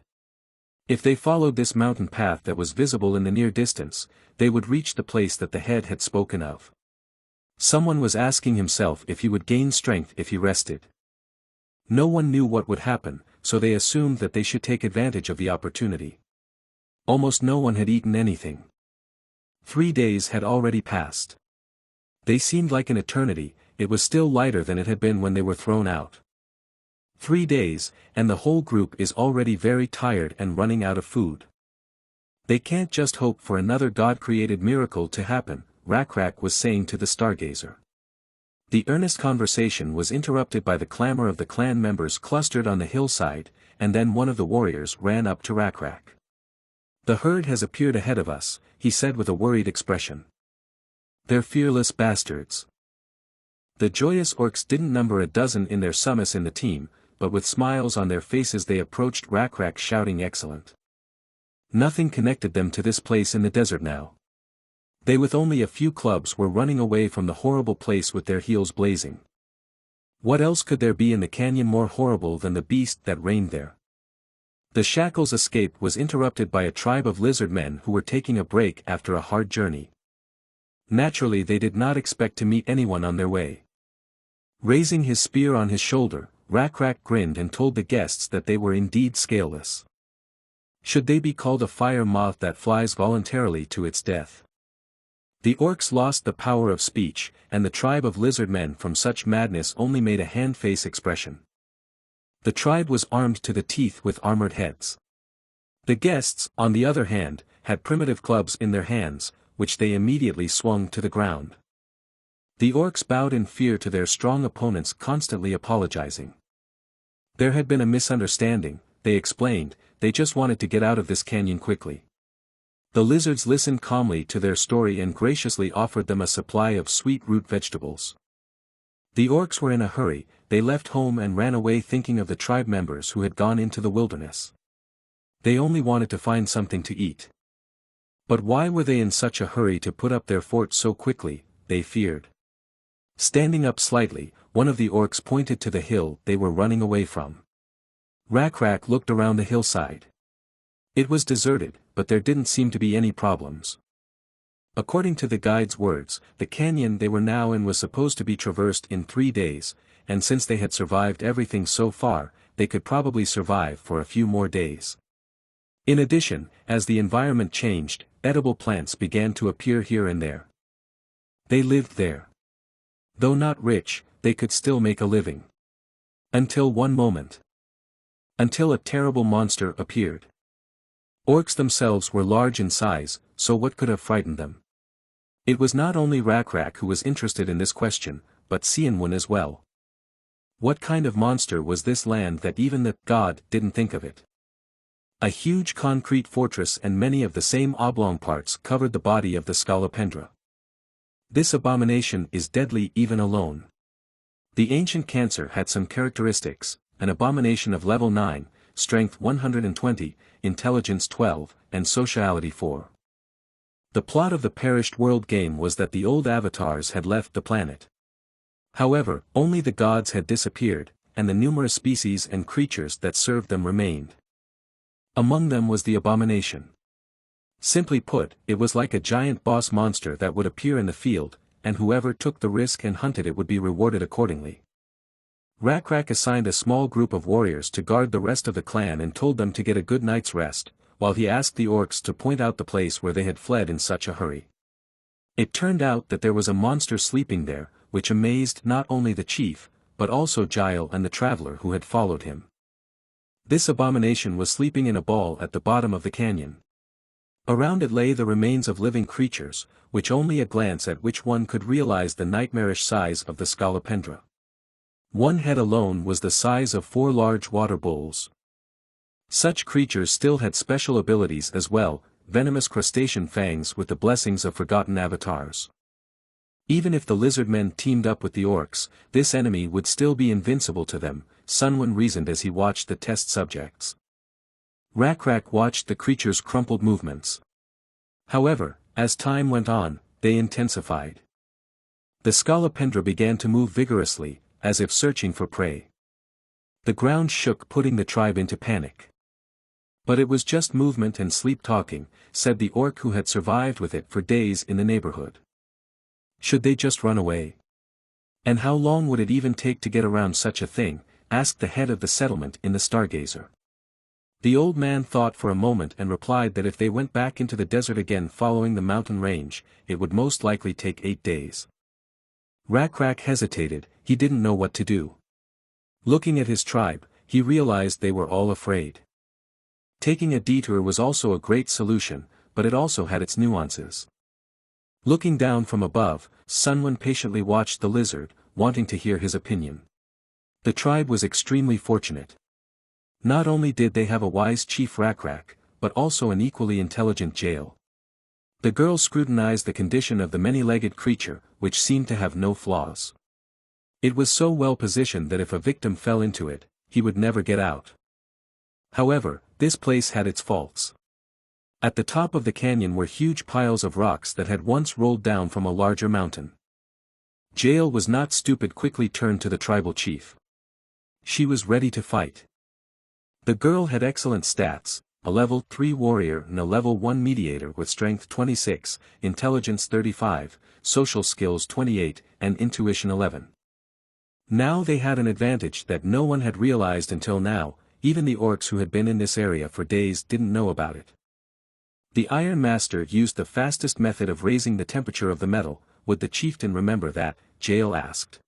Speaker 1: If they followed this mountain path that was visible in the near distance, they would reach the place that the head had spoken of. Someone was asking himself if he would gain strength if he rested. No one knew what would happen, so they assumed that they should take advantage of the opportunity. Almost no one had eaten anything. 3 days had already passed. They seemed like an eternity, it was still lighter than it had been when they were thrown out. 3 days, and the whole group is already very tired and running out of food. They can't just hope for another God-created miracle to happen, Rakrak was saying to the stargazer. The earnest conversation was interrupted by the clamor of the clan members clustered on the hillside, and then one of the warriors ran up to Rakrak. "The herd has appeared ahead of us," he said with a worried expression. "They're fearless bastards. The joyous orcs didn't number a dozen in their summits in the team, but with smiles on their faces they approached Rakrak shouting excellent. Nothing connected them to this place in the desert now. They with only a few clubs were running away from the horrible place with their heels blazing. What else could there be in the canyon more horrible than the beast that reigned there? The Shackle's escape was interrupted by a tribe of lizard men who were taking a break after a hard journey. Naturally they did not expect to meet anyone on their way. Raising his spear on his shoulder, Rakrak grinned and told the guests that they were indeed scaleless. Should they be called a fire moth that flies voluntarily to its death? The orcs lost the power of speech, and the tribe of lizard men from such madness only made a hand-face expression. The tribe was armed to the teeth with armored heads. The guests, on the other hand, had primitive clubs in their hands, which they immediately swung to the ground. The orcs bowed in fear to their strong opponents, constantly apologizing. There had been a misunderstanding, they explained, they just wanted to get out of this canyon quickly. The lizards listened calmly to their story and graciously offered them a supply of sweet root vegetables. The orcs were in a hurry, they left home and ran away thinking of the tribe members who had gone into the wilderness. They only wanted to find something to eat. But why were they in such a hurry to put up their fort so quickly, they feared. Standing up slightly, one of the orcs pointed to the hill they were running away from. Rakrak looked around the hillside. It was deserted, but there didn't seem to be any problems. According to the guide's words, the canyon they were now in was supposed to be traversed in 3 days, and since they had survived everything so far, they could probably survive for a few more days. In addition, as the environment changed, edible plants began to appear here and there. They lived there. Though not rich, they could still make a living. Until one moment. Until a terrible monster appeared. Orcs themselves were large in size, so what could have frightened them? It was not only Rakrak who was interested in this question, but Sianwun as well. What kind of monster was this land that even the god didn't think of it? A huge concrete fortress and many of the same oblong parts covered the body of the Scolopendra. This abomination is deadly even alone. The ancient cancer had some characteristics: an abomination of level 9, strength 120, intelligence 12, and sociality 4. The plot of the perished world game was that the old avatars had left the planet. However, only the gods had disappeared, and the numerous species and creatures that served them remained. Among them was the abomination. Simply put, it was like a giant boss monster that would appear in the field, and whoever took the risk and hunted it would be rewarded accordingly. Rakrak assigned a small group of warriors to guard the rest of the clan and told them to get a good night's rest, while he asked the orcs to point out the place where they had fled in such a hurry. It turned out that there was a monster sleeping there, which amazed not only the chief, but also Gile and the traveler who had followed him. This abomination was sleeping in a ball at the bottom of the canyon. Around it lay the remains of living creatures, which only a glance at which one could realize the nightmarish size of the Scolopendra. One head alone was the size of 4 large water bowls. Such creatures still had special abilities as well, venomous crustacean fangs with the blessings of forgotten avatars. Even if the lizard men teamed up with the orcs, this enemy would still be invincible to them, Sunwon reasoned as he watched the test subjects. Rakrak watched the creatures' crumpled movements. However, as time went on, they intensified. The Scolopendra began to move vigorously, as if searching for prey. The ground shook, putting the tribe into panic. But it was just movement and sleep-talking, said the orc who had survived with it for days in the neighborhood. Should they just run away? And how long would it even take to get around such a thing? Asked the head of the settlement in the Stargazer. The old man thought for a moment and replied that if they went back into the desert again following the mountain range, it would most likely take 8 days. Rakrak hesitated, he didn't know what to do. Looking at his tribe, he realized they were all afraid. Taking a detour was also a great solution, but it also had its nuances. Looking down from above, Sunwon patiently watched the lizard, wanting to hear his opinion. The tribe was extremely fortunate. Not only did they have a wise chief Rakrak, but also an equally intelligent Jail. The girl scrutinized the condition of the many-legged creature, which seemed to have no flaws. It was so well positioned that if a victim fell into it, he would never get out. However, this place had its faults. At the top of the canyon were huge piles of rocks that had once rolled down from a larger mountain. Jael was not stupid, quickly turned to the tribal chief. She was ready to fight. The girl had excellent stats, a level 3 warrior and a level 1 mediator with strength 26, intelligence 35, social skills 28, and intuition 11. Now they had an advantage that no one had realized until now. Even the orcs who had been in this area for days didn't know about it. The Iron Master used the fastest method of raising the temperature of the metal. Would the chieftain remember that? Jael asked.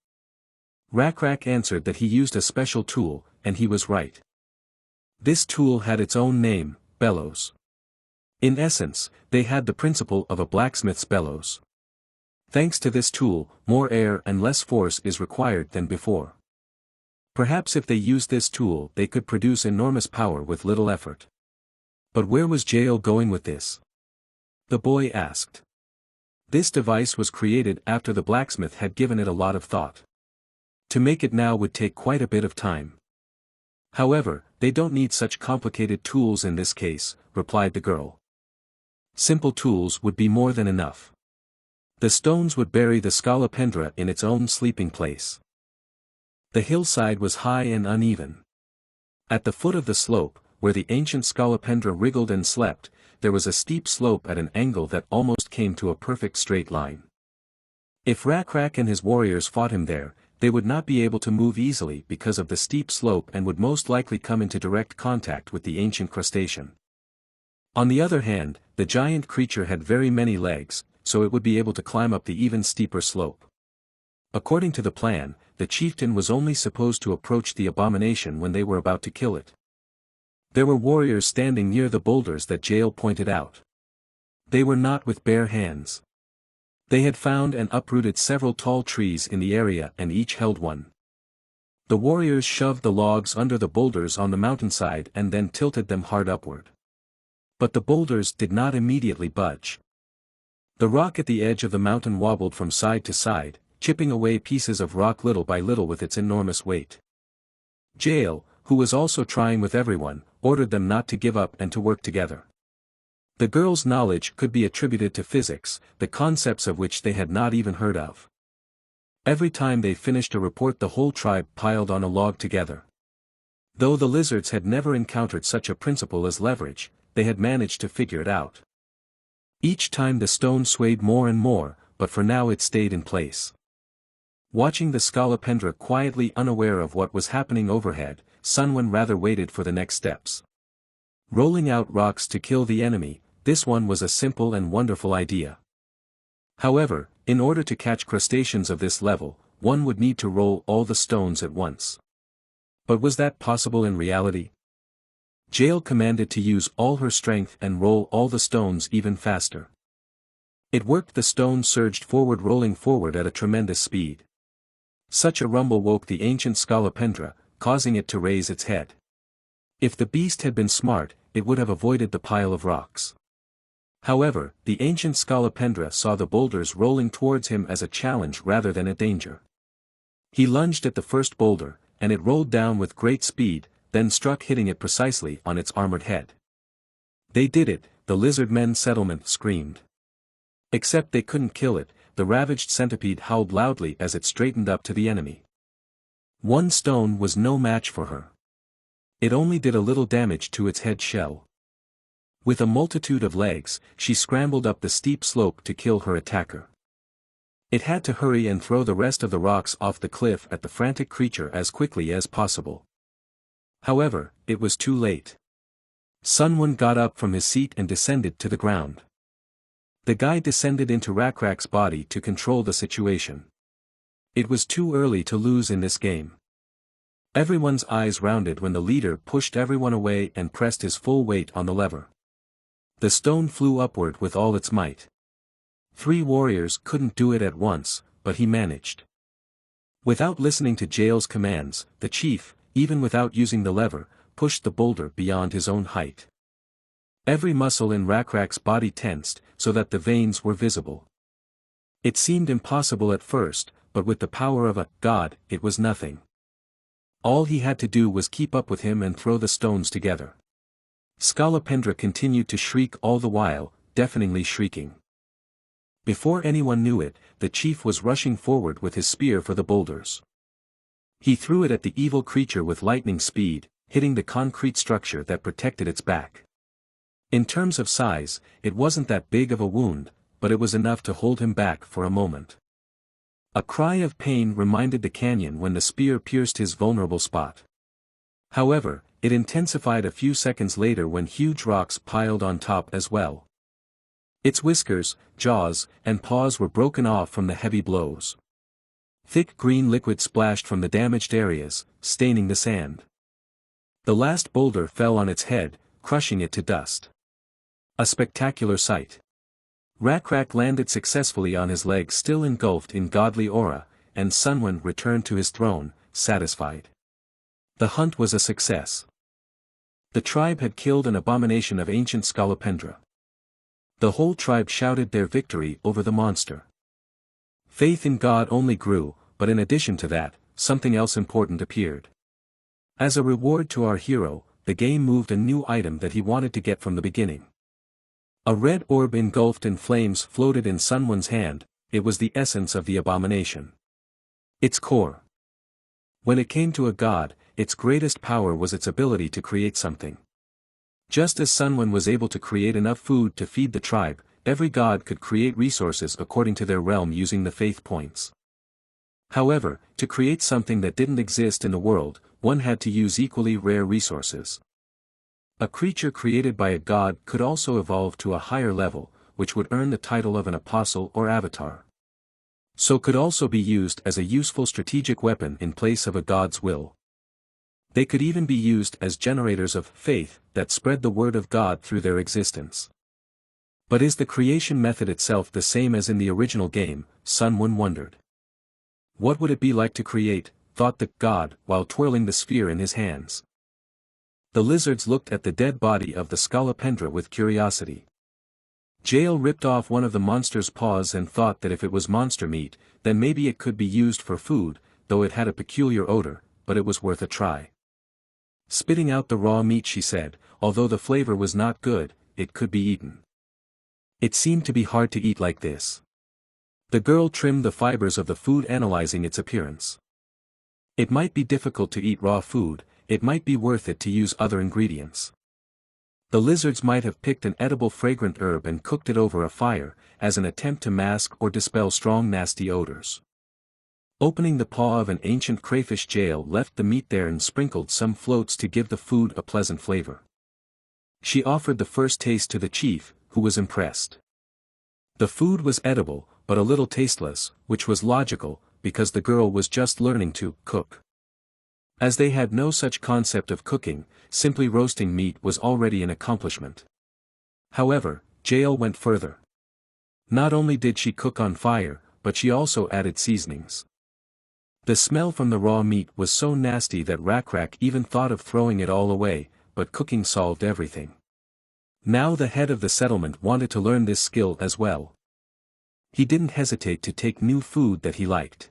Speaker 1: Rakrak answered that he used a special tool, and he was right. This tool had its own name, bellows. In essence, they had the principle of a blacksmith's bellows. Thanks to this tool, more air and less force is required than before. Perhaps if they used this tool they could produce enormous power with little effort. But where was Jael going with this? The boy asked. This device was created after the blacksmith had given it a lot of thought. To make it now would take quite a bit of time. However, they don't need such complicated tools in this case, replied the girl. Simple tools would be more than enough. The stones would bury the Scolopendra in its own sleeping place. The hillside was high and uneven. At the foot of the slope, where the ancient Scolopendra wriggled and slept, there was a steep slope at an angle that almost came to a perfect straight line. If Rakrak and his warriors fought him there, they would not be able to move easily because of the steep slope and would most likely come into direct contact with the ancient crustacean. On the other hand, the giant creature had very many legs, so it would be able to climb up the even steeper slope. According to the plan, the chieftain was only supposed to approach the abomination when they were about to kill it. There were warriors standing near the boulders that Jael pointed out. They were not with bare hands. They had found and uprooted several tall trees in the area and each held one. The warriors shoved the logs under the boulders on the mountainside and then tilted them hard upward. But the boulders did not immediately budge. The rock at the edge of the mountain wobbled from side to side, chipping away pieces of rock little by little with its enormous weight. Jael, who was also trying with everyone, ordered them not to give up and to work together. The girls' knowledge could be attributed to physics, the concepts of which they had not even heard of. Every time they finished a report the whole tribe piled on a log together. Though the lizards had never encountered such a principle as leverage, they had managed to figure it out. Each time the stone swayed more and more, but for now it stayed in place. Watching the Scolopendra quietly unaware of what was happening overhead, Sunwin rather waited for the next steps. Rolling out rocks to kill the enemy, this one was a simple and wonderful idea. However, in order to catch crustaceans of this level, one would need to roll all the stones at once. But was that possible in reality? Jael commanded to use all her strength and roll all the stones even faster. It worked. The stones surged forward, rolling forward at a tremendous speed. Such a rumble woke the ancient Scolopendra, causing it to raise its head. If the beast had been smart, it would have avoided the pile of rocks. However, the ancient Scolopendra saw the boulders rolling towards him as a challenge rather than a danger. He lunged at the first boulder, and it rolled down with great speed, then struck, hitting it precisely on its armored head. They did it, the lizard men settlement screamed. Except they couldn't kill it. The ravaged centipede howled loudly as it straightened up to the enemy. One stone was no match for her. It only did a little damage to its head shell. With a multitude of legs, she scrambled up the steep slope to kill her attacker. It had to hurry and throw the rest of the rocks off the cliff at the frantic creature as quickly as possible. However, it was too late. Sunwin got up from his seat and descended to the ground. The guy descended into Rakrak's body to control the situation. It was too early to lose in this game. Everyone's eyes rounded when the leader pushed everyone away and pressed his full weight on the lever. The stone flew upward with all its might. 3 warriors couldn't do it at once, but he managed. Without listening to Jael's commands, the chief, even without using the lever, pushed the boulder beyond his own height. Every muscle in Rakrak's body tensed, so that the veins were visible. It seemed impossible at first, but with the power of a god, it was nothing. All he had to do was keep up with him and throw the stones together. Skalapendra continued to shriek all the while, deafeningly shrieking. Before anyone knew it, the chief was rushing forward with his spear for the boulders. He threw it at the evil creature with lightning speed, hitting the concrete structure that protected its back. In terms of size, it wasn't that big of a wound, but it was enough to hold him back for a moment. A cry of pain reminded the canyon when the spear pierced his vulnerable spot. However, it intensified a few seconds later when huge rocks piled on top as well. Its whiskers, jaws, and paws were broken off from the heavy blows. Thick green liquid splashed from the damaged areas, staining the sand. The last boulder fell on its head, crushing it to dust. A spectacular sight. Rakrak landed successfully on his legs still engulfed in godly aura, and Sunwon returned to his throne, satisfied. The hunt was a success. The tribe had killed an abomination of ancient Skalapendra. The whole tribe shouted their victory over the monster. Faith in God only grew, but in addition to that, something else important appeared. As a reward to our hero, the game moved a new item that he wanted to get from the beginning. A red orb engulfed in flames floated in Sunwon's hand. It was the essence of the abomination. Its core. When it came to a god, its greatest power was its ability to create something. Just as Sunwon was able to create enough food to feed the tribe, every god could create resources according to their realm using the faith points. However, to create something that didn't exist in the world, one had to use equally rare resources. A creature created by a god could also evolve to a higher level, which would earn the title of an apostle or avatar. So could also be used as a useful strategic weapon in place of a god's will. They could even be used as generators of faith that spread the word of God through their existence. But is the creation method itself the same as in the original game? Sunwon wondered. What would it be like to create, thought the god, while twirling the sphere in his hands. The lizards looked at the dead body of the Skalapendra with curiosity. Jael ripped off one of the monster's paws and thought that if it was monster meat, then maybe it could be used for food, though it had a peculiar odor, but it was worth a try. Spitting out the raw meat, she said, although the flavor was not good, it could be eaten. It seemed to be hard to eat like this. The girl trimmed the fibers of the food, analyzing its appearance. It might be difficult to eat raw food, it might be worth it to use other ingredients. The lizards might have picked an edible fragrant herb and cooked it over a fire, as an attempt to mask or dispel strong nasty odors. Opening the paw of an ancient crayfish, Jael left the meat there and sprinkled some floats to give the food a pleasant flavor. She offered the first taste to the chief, who was impressed. The food was edible, but a little tasteless, which was logical, because the girl was just learning to cook. As they had no such concept of cooking, simply roasting meat was already an accomplishment. However, Jael went further. Not only did she cook on fire, but she also added seasonings. The smell from the raw meat was so nasty that Rakrak even thought of throwing it all away, but cooking solved everything. Now the head of the settlement wanted to learn this skill as well. He didn't hesitate to take new food that he liked.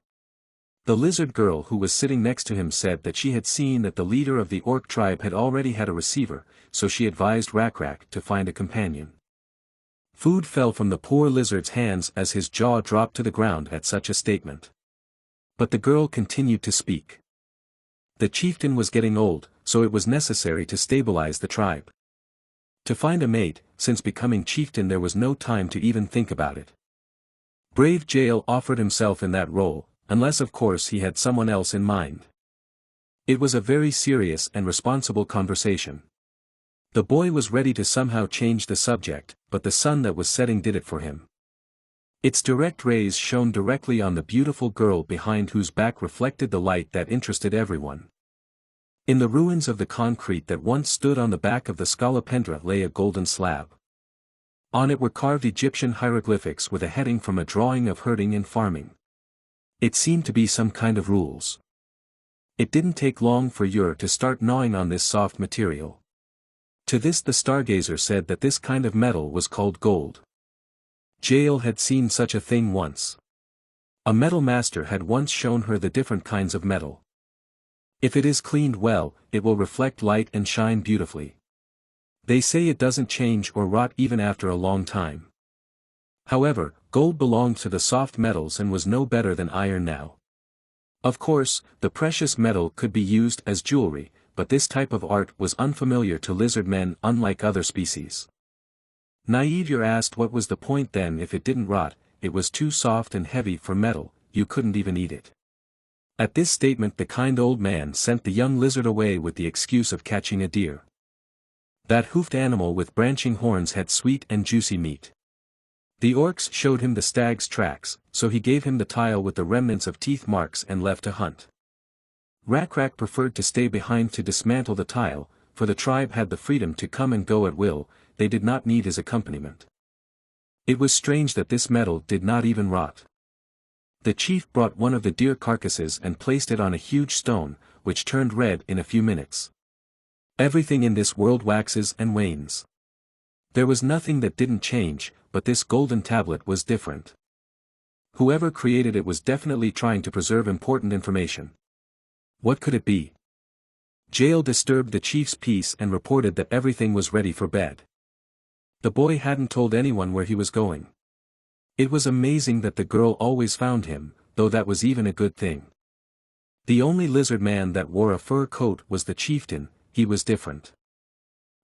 Speaker 1: The lizard girl who was sitting next to him said that she had seen that the leader of the orc tribe had already had a receiver, so she advised Rakrak to find a companion. Food fell from the poor lizard's hands as his jaw dropped to the ground at such a statement. But the girl continued to speak. The chieftain was getting old, so it was necessary to stabilize the tribe. To find a mate, since becoming chieftain there was no time to even think about it. Brave Jael offered himself in that role, unless of course he had someone else in mind. It was a very serious and responsible conversation. The boy was ready to somehow change the subject, but the sun that was setting did it for him. Its direct rays shone directly on the beautiful girl behind whose back reflected the light that interested everyone. In the ruins of the concrete that once stood on the back of the Skalapendra lay a golden slab. On it were carved Egyptian hieroglyphics with a heading from a drawing of herding and farming. It seemed to be some kind of rules. It didn't take long for Ur to start gnawing on this soft material. To this the stargazer said that this kind of metal was called gold. Jael had seen such a thing once. A metal master had once shown her the different kinds of metal. If it is cleaned well, it will reflect light and shine beautifully. They say it doesn't change or rot even after a long time. However, gold belonged to the soft metals and was no better than iron now. Of course, the precious metal could be used as jewelry, but this type of art was unfamiliar to lizard men unlike other species. Naive asked what was the point then if it didn't rot. It was too soft and heavy for metal, you couldn't even eat it. At this statement the kind old man sent the young lizard away with the excuse of catching a deer. That hoofed animal with branching horns had sweet and juicy meat. The orcs showed him the stag's tracks, so he gave him the tile with the remnants of teeth marks and left to hunt. Rakrak preferred to stay behind to dismantle the tile, for the tribe had the freedom to come and go at will, they did not need his accompaniment. It was strange that this metal did not even rot. The chief brought one of the deer carcasses and placed it on a huge stone, which turned red in a few minutes. Everything in this world waxes and wanes. There was nothing that didn't change, but this golden tablet was different. Whoever created it was definitely trying to preserve important information. What could it be? Jael disturbed the chief's peace and reported that everything was ready for bed. The boy hadn't told anyone where he was going. It was amazing that the girl always found him, though that was even a good thing. The only lizard man that wore a fur coat was the chieftain, he was different.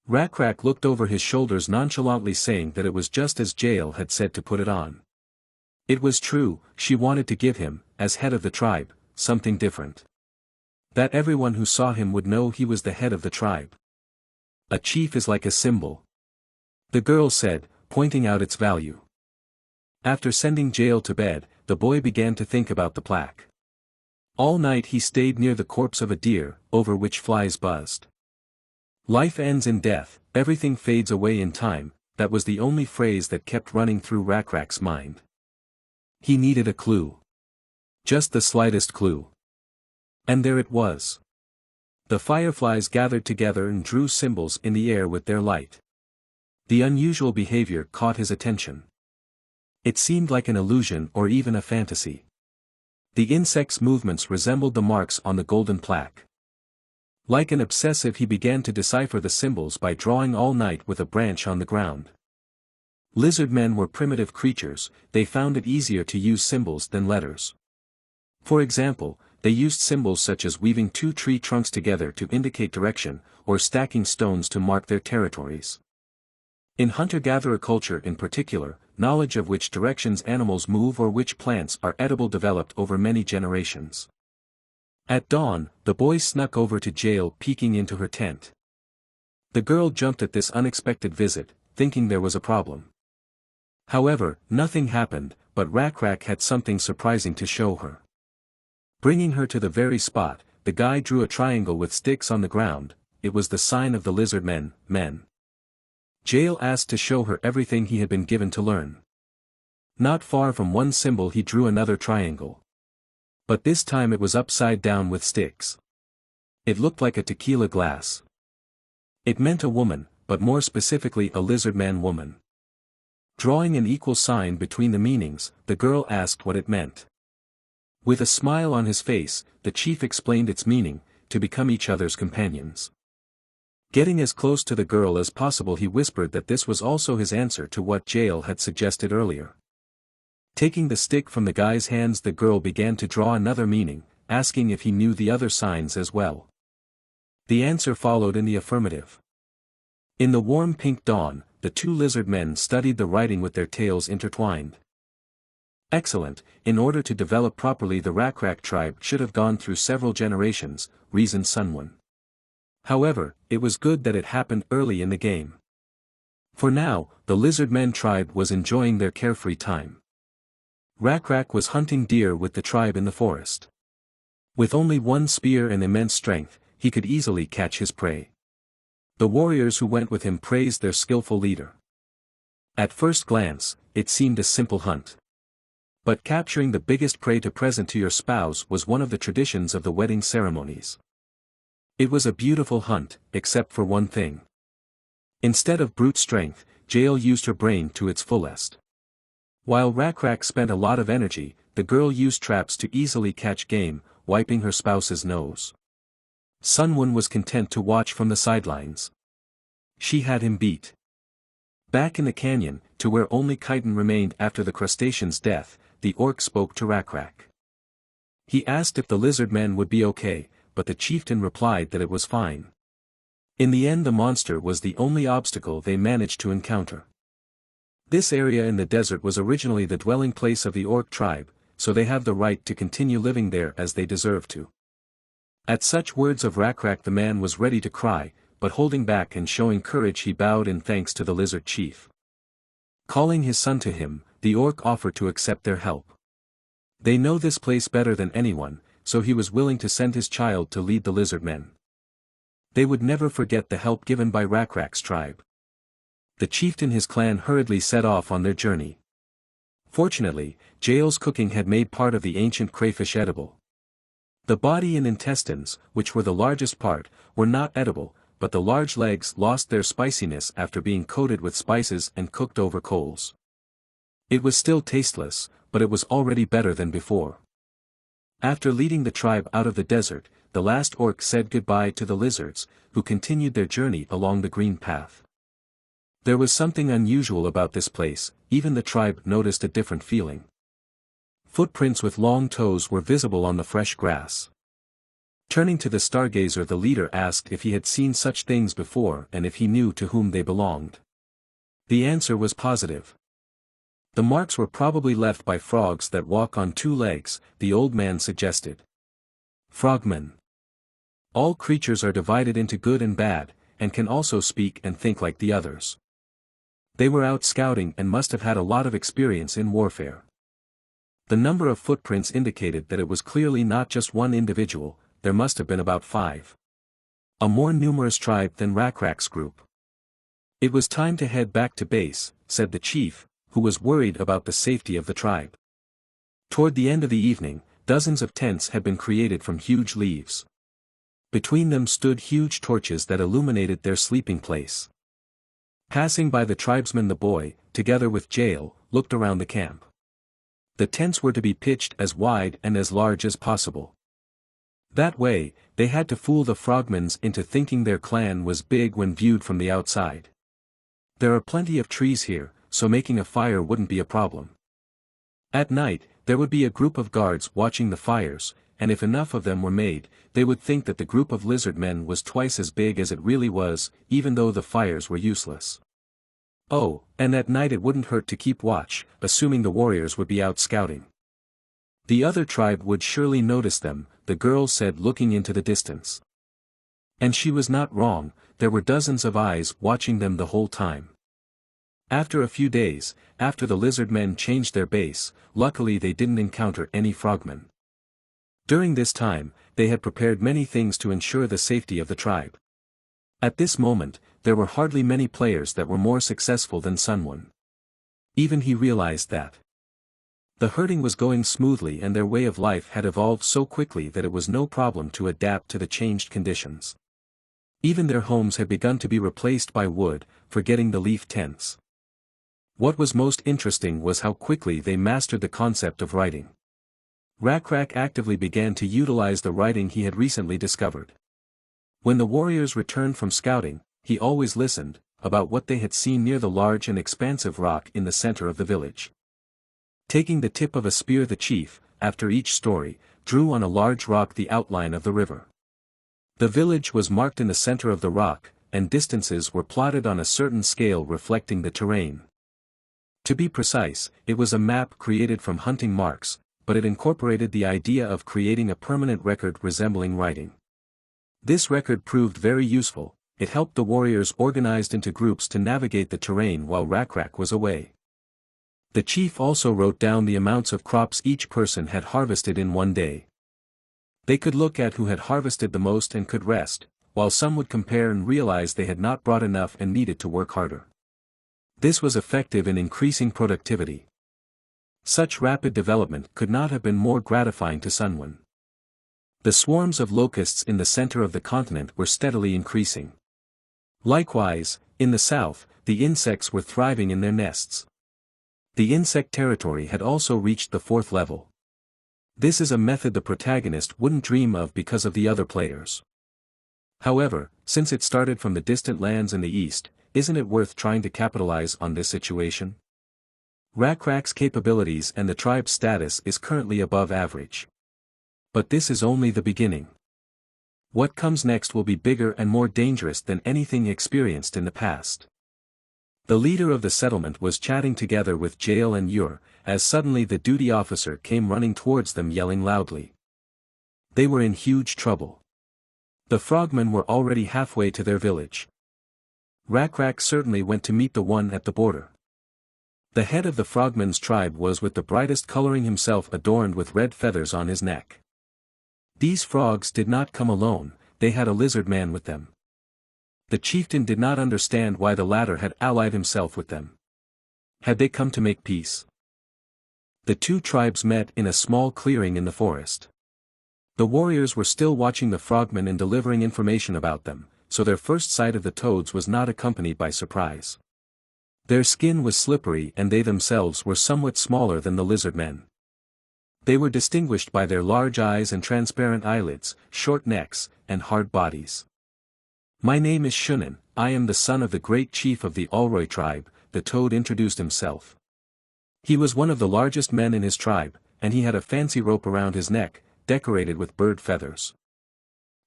Speaker 1: Rakrak looked over his shoulders nonchalantly saying that it was just as Jael had said to put it on. It was true, she wanted to give him, as head of the tribe, something different. That everyone who saw him would know he was the head of the tribe. A chief is like a symbol, the girl said, pointing out its value. After sending Jael to bed, the boy began to think about the plaque. All night he stayed near the corpse of a deer, over which flies buzzed. Life ends in death, everything fades away in time, that was the only phrase that kept running through Rakrak's mind. He needed a clue. Just the slightest clue. And there it was. The fireflies gathered together and drew symbols in the air with their light. The unusual behavior caught his attention. It seemed like an illusion or even a fantasy. The insect's movements resembled the marks on the golden plaque. Like an obsessive he began to decipher the symbols by drawing all night with a branch on the ground. Lizard men were primitive creatures, they found it easier to use symbols than letters. For example, they used symbols such as weaving two tree trunks together to indicate direction, or stacking stones to mark their territories. In hunter-gatherer culture in particular, knowledge of which directions animals move or which plants are edible developed over many generations. At dawn, the boy snuck over to Jael peeking into her tent. The girl jumped at this unexpected visit, thinking there was a problem. However, nothing happened, but Rakrak had something surprising to show her. Bringing her to the very spot, the guy drew a triangle with sticks on the ground, it was the sign of the lizard men. Jael asked to show her everything he had been given to learn. Not far from one symbol he drew another triangle. But this time it was upside down with sticks. It looked like a tequila glass. It meant a woman, but more specifically a lizard man woman. Drawing an equal sign between the meanings, the girl asked what it meant. With a smile on his face, the chief explained its meaning, to become each other's companions. Getting as close to the girl as possible he whispered that this was also his answer to what Jael had suggested earlier. Taking the stick from the guy's hands the girl began to draw another meaning, asking if he knew the other signs as well. The answer followed in the affirmative. In the warm pink dawn, the two lizard men studied the writing with their tails intertwined. Excellent, in order to develop properly the Rakrak tribe should have gone through several generations, reasoned Sunwon. However, it was good that it happened early in the game. For now, the lizard men tribe was enjoying their carefree time. Rakrak was hunting deer with the tribe in the forest. With only one spear and immense strength, he could easily catch his prey. The warriors who went with him praised their skillful leader. At first glance, it seemed a simple hunt. But capturing the biggest prey to present to your spouse was one of the traditions of the wedding ceremonies. It was a beautiful hunt, except for one thing. Instead of brute strength, Jael used her brain to its fullest. While Rakrak spent a lot of energy, the girl used traps to easily catch game, wiping her spouse's nose. Sunwon was content to watch from the sidelines. She had him beat. Back in the canyon, to where only chitin remained after the crustacean's death, the orc spoke to Rakrak. He asked if the lizard men would be okay, but the chieftain replied that it was fine. In the end, the monster was the only obstacle they managed to encounter. This area in the desert was originally the dwelling place of the orc tribe, so they have the right to continue living there as they deserve to. At such words of Rakrak, the man was ready to cry, but holding back and showing courage, he bowed in thanks to the lizard chief. Calling his son to him, the orc offered to accept their help. They know this place better than anyone, so he was willing to send his child to lead the lizard men. They would never forget the help given by Rakrak's tribe. The chieftain and his clan hurriedly set off on their journey. Fortunately, Jael's cooking had made part of the ancient crayfish edible. The body and intestines, which were the largest part, were not edible, but the large legs lost their spiciness after being coated with spices and cooked over coals. It was still tasteless, but it was already better than before. After leading the tribe out of the desert, the last orc said goodbye to the lizards, who continued their journey along the green path. There was something unusual about this place, even the tribe noticed a different feeling. Footprints with long toes were visible on the fresh grass. Turning to the stargazer, the leader asked if he had seen such things before and if he knew to whom they belonged. The answer was positive. The marks were probably left by frogs that walk on two legs, the old man suggested. Frogmen. All creatures are divided into good and bad, and can also speak and think like the others. They were out scouting and must have had a lot of experience in warfare. The number of footprints indicated that it was clearly not just one individual, there must have been about 5. A more numerous tribe than Rakrak's group. It was time to head back to base, said the chief, who was worried about the safety of the tribe. Toward the end of the evening, dozens of tents had been created from huge leaves. Between them stood huge torches that illuminated their sleeping place. Passing by the tribesmen, the boy, together with Jael, looked around the camp. The tents were to be pitched as wide and as large as possible. That way, they had to fool the frogmans into thinking their clan was big when viewed from the outside. There are plenty of trees here, so making a fire wouldn't be a problem. At night, there would be a group of guards watching the fires, and if enough of them were made, they would think that the group of lizard men was twice as big as it really was, even though the fires were useless. Oh, and at night it wouldn't hurt to keep watch, assuming the warriors would be out scouting. The other tribe would surely notice them, the girl said, looking into the distance. And she was not wrong, there were dozens of eyes watching them the whole time. After a few days, after the lizard men changed their base, luckily they didn't encounter any frogmen. During this time, they had prepared many things to ensure the safety of the tribe. At this moment, there were hardly many players that were more successful than Sunwon. Even he realized that. The herding was going smoothly and their way of life had evolved so quickly that it was no problem to adapt to the changed conditions. Even their homes had begun to be replaced by wood, forgetting the leaf tents. What was most interesting was how quickly they mastered the concept of writing. Rakrak actively began to utilize the writing he had recently discovered. When the warriors returned from scouting, he always listened, about what they had seen near the large and expansive rock in the center of the village. Taking the tip of a spear, the chief, after each story, drew on a large rock the outline of the river. The village was marked in the center of the rock, and distances were plotted on a certain scale reflecting the terrain. To be precise, it was a map created from hunting marks, but it incorporated the idea of creating a permanent record resembling writing. This record proved very useful, it helped the warriors organized into groups to navigate the terrain while Rakrak was away. The chief also wrote down the amounts of crops each person had harvested in one day. They could look at who had harvested the most and could rest, while some would compare and realize they had not brought enough and needed to work harder. This was effective in increasing productivity. Such rapid development could not have been more gratifying to Sunwon. The swarms of locusts in the center of the continent were steadily increasing. Likewise, in the south, the insects were thriving in their nests. The insect territory had also reached the 4th level. This is a method the protagonist wouldn't dream of because of the other players. However, since it started from the distant lands in the east, isn't it worth trying to capitalize on this situation? Rakrak's capabilities and the tribe's status is currently above average. But this is only the beginning. What comes next will be bigger and more dangerous than anything experienced in the past. The leader of the settlement was chatting together with Jael and Ur, as suddenly the duty officer came running towards them yelling loudly. They were in huge trouble. The frogmen were already halfway to their village. Rakrak certainly went to meet the one at the border. The head of the frogmen's tribe was with the brightest coloring, himself adorned with red feathers on his neck. These frogs did not come alone, they had a lizard man with them. The chieftain did not understand why the latter had allied himself with them. Had they come to make peace? The two tribes met in a small clearing in the forest. The warriors were still watching the frogmen and delivering information about them, so their first sight of the toads was not accompanied by surprise. Their skin was slippery and they themselves were somewhat smaller than the lizard men. They were distinguished by their large eyes and transparent eyelids, short necks, and hard bodies. "My name is Shunan, I am the son of the great chief of the Olroy tribe," the toad introduced himself. He was one of the largest men in his tribe, and he had a fancy rope around his neck, decorated with bird feathers.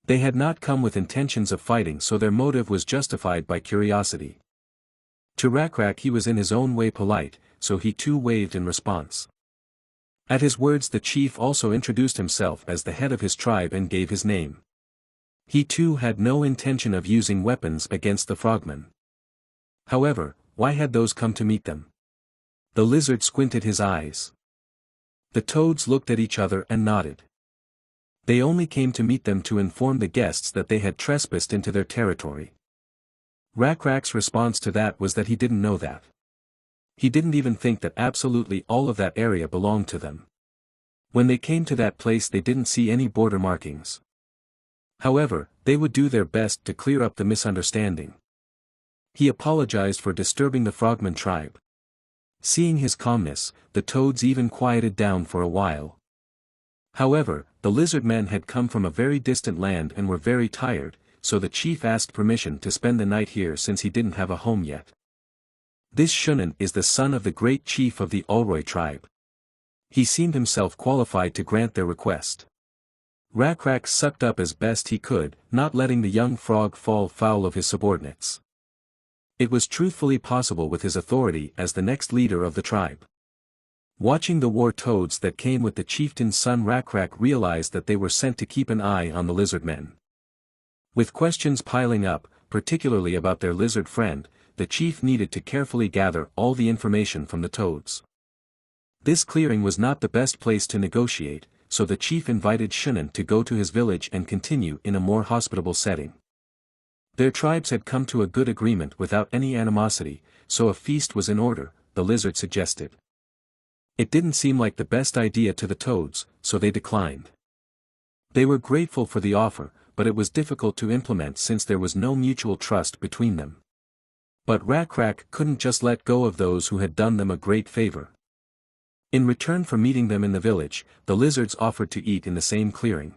Speaker 1: They had not come with intentions of fighting, so their motive was justified by curiosity. To Rakrak he was in his own way polite, so he too waved in response. At his words the chief also introduced himself as the head of his tribe and gave his name. He too had no intention of using weapons against the frogmen. However, why had those come to meet them? The lizard squinted his eyes. The toads looked at each other and nodded. They only came to meet them to inform the guests that they had trespassed into their territory. Rakrak's response to that was that he didn't know that. He didn't even think that absolutely all of that area belonged to them. When they came to that place they didn't see any border markings. However, they would do their best to clear up the misunderstanding. He apologized for disturbing the frogman tribe. Seeing his calmness, the toads even quieted down for a while. However, the lizard men had come from a very distant land and were very tired, so the chief asked permission to spend the night here since he didn't have a home yet. This Shunan is the son of the great chief of the Olroy tribe. He seemed himself qualified to grant their request. Rakrak sucked up as best he could, not letting the young frog fall foul of his subordinates. It was truthfully possible with his authority as the next leader of the tribe. Watching the war toads that came with the chieftain's son, Rakrak realized that they were sent to keep an eye on the lizard men. With questions piling up, particularly about their lizard friend, the chief needed to carefully gather all the information from the toads. This clearing was not the best place to negotiate, so the chief invited Shunan to go to his village and continue in a more hospitable setting. Their tribes had come to a good agreement without any animosity, so a feast was in order, the lizard suggested. It didn't seem like the best idea to the toads, so they declined. They were grateful for the offer, but it was difficult to implement since there was no mutual trust between them. But Rakrak couldn't just let go of those who had done them a great favor. In return for meeting them in the village, the lizards offered to eat in the same clearing.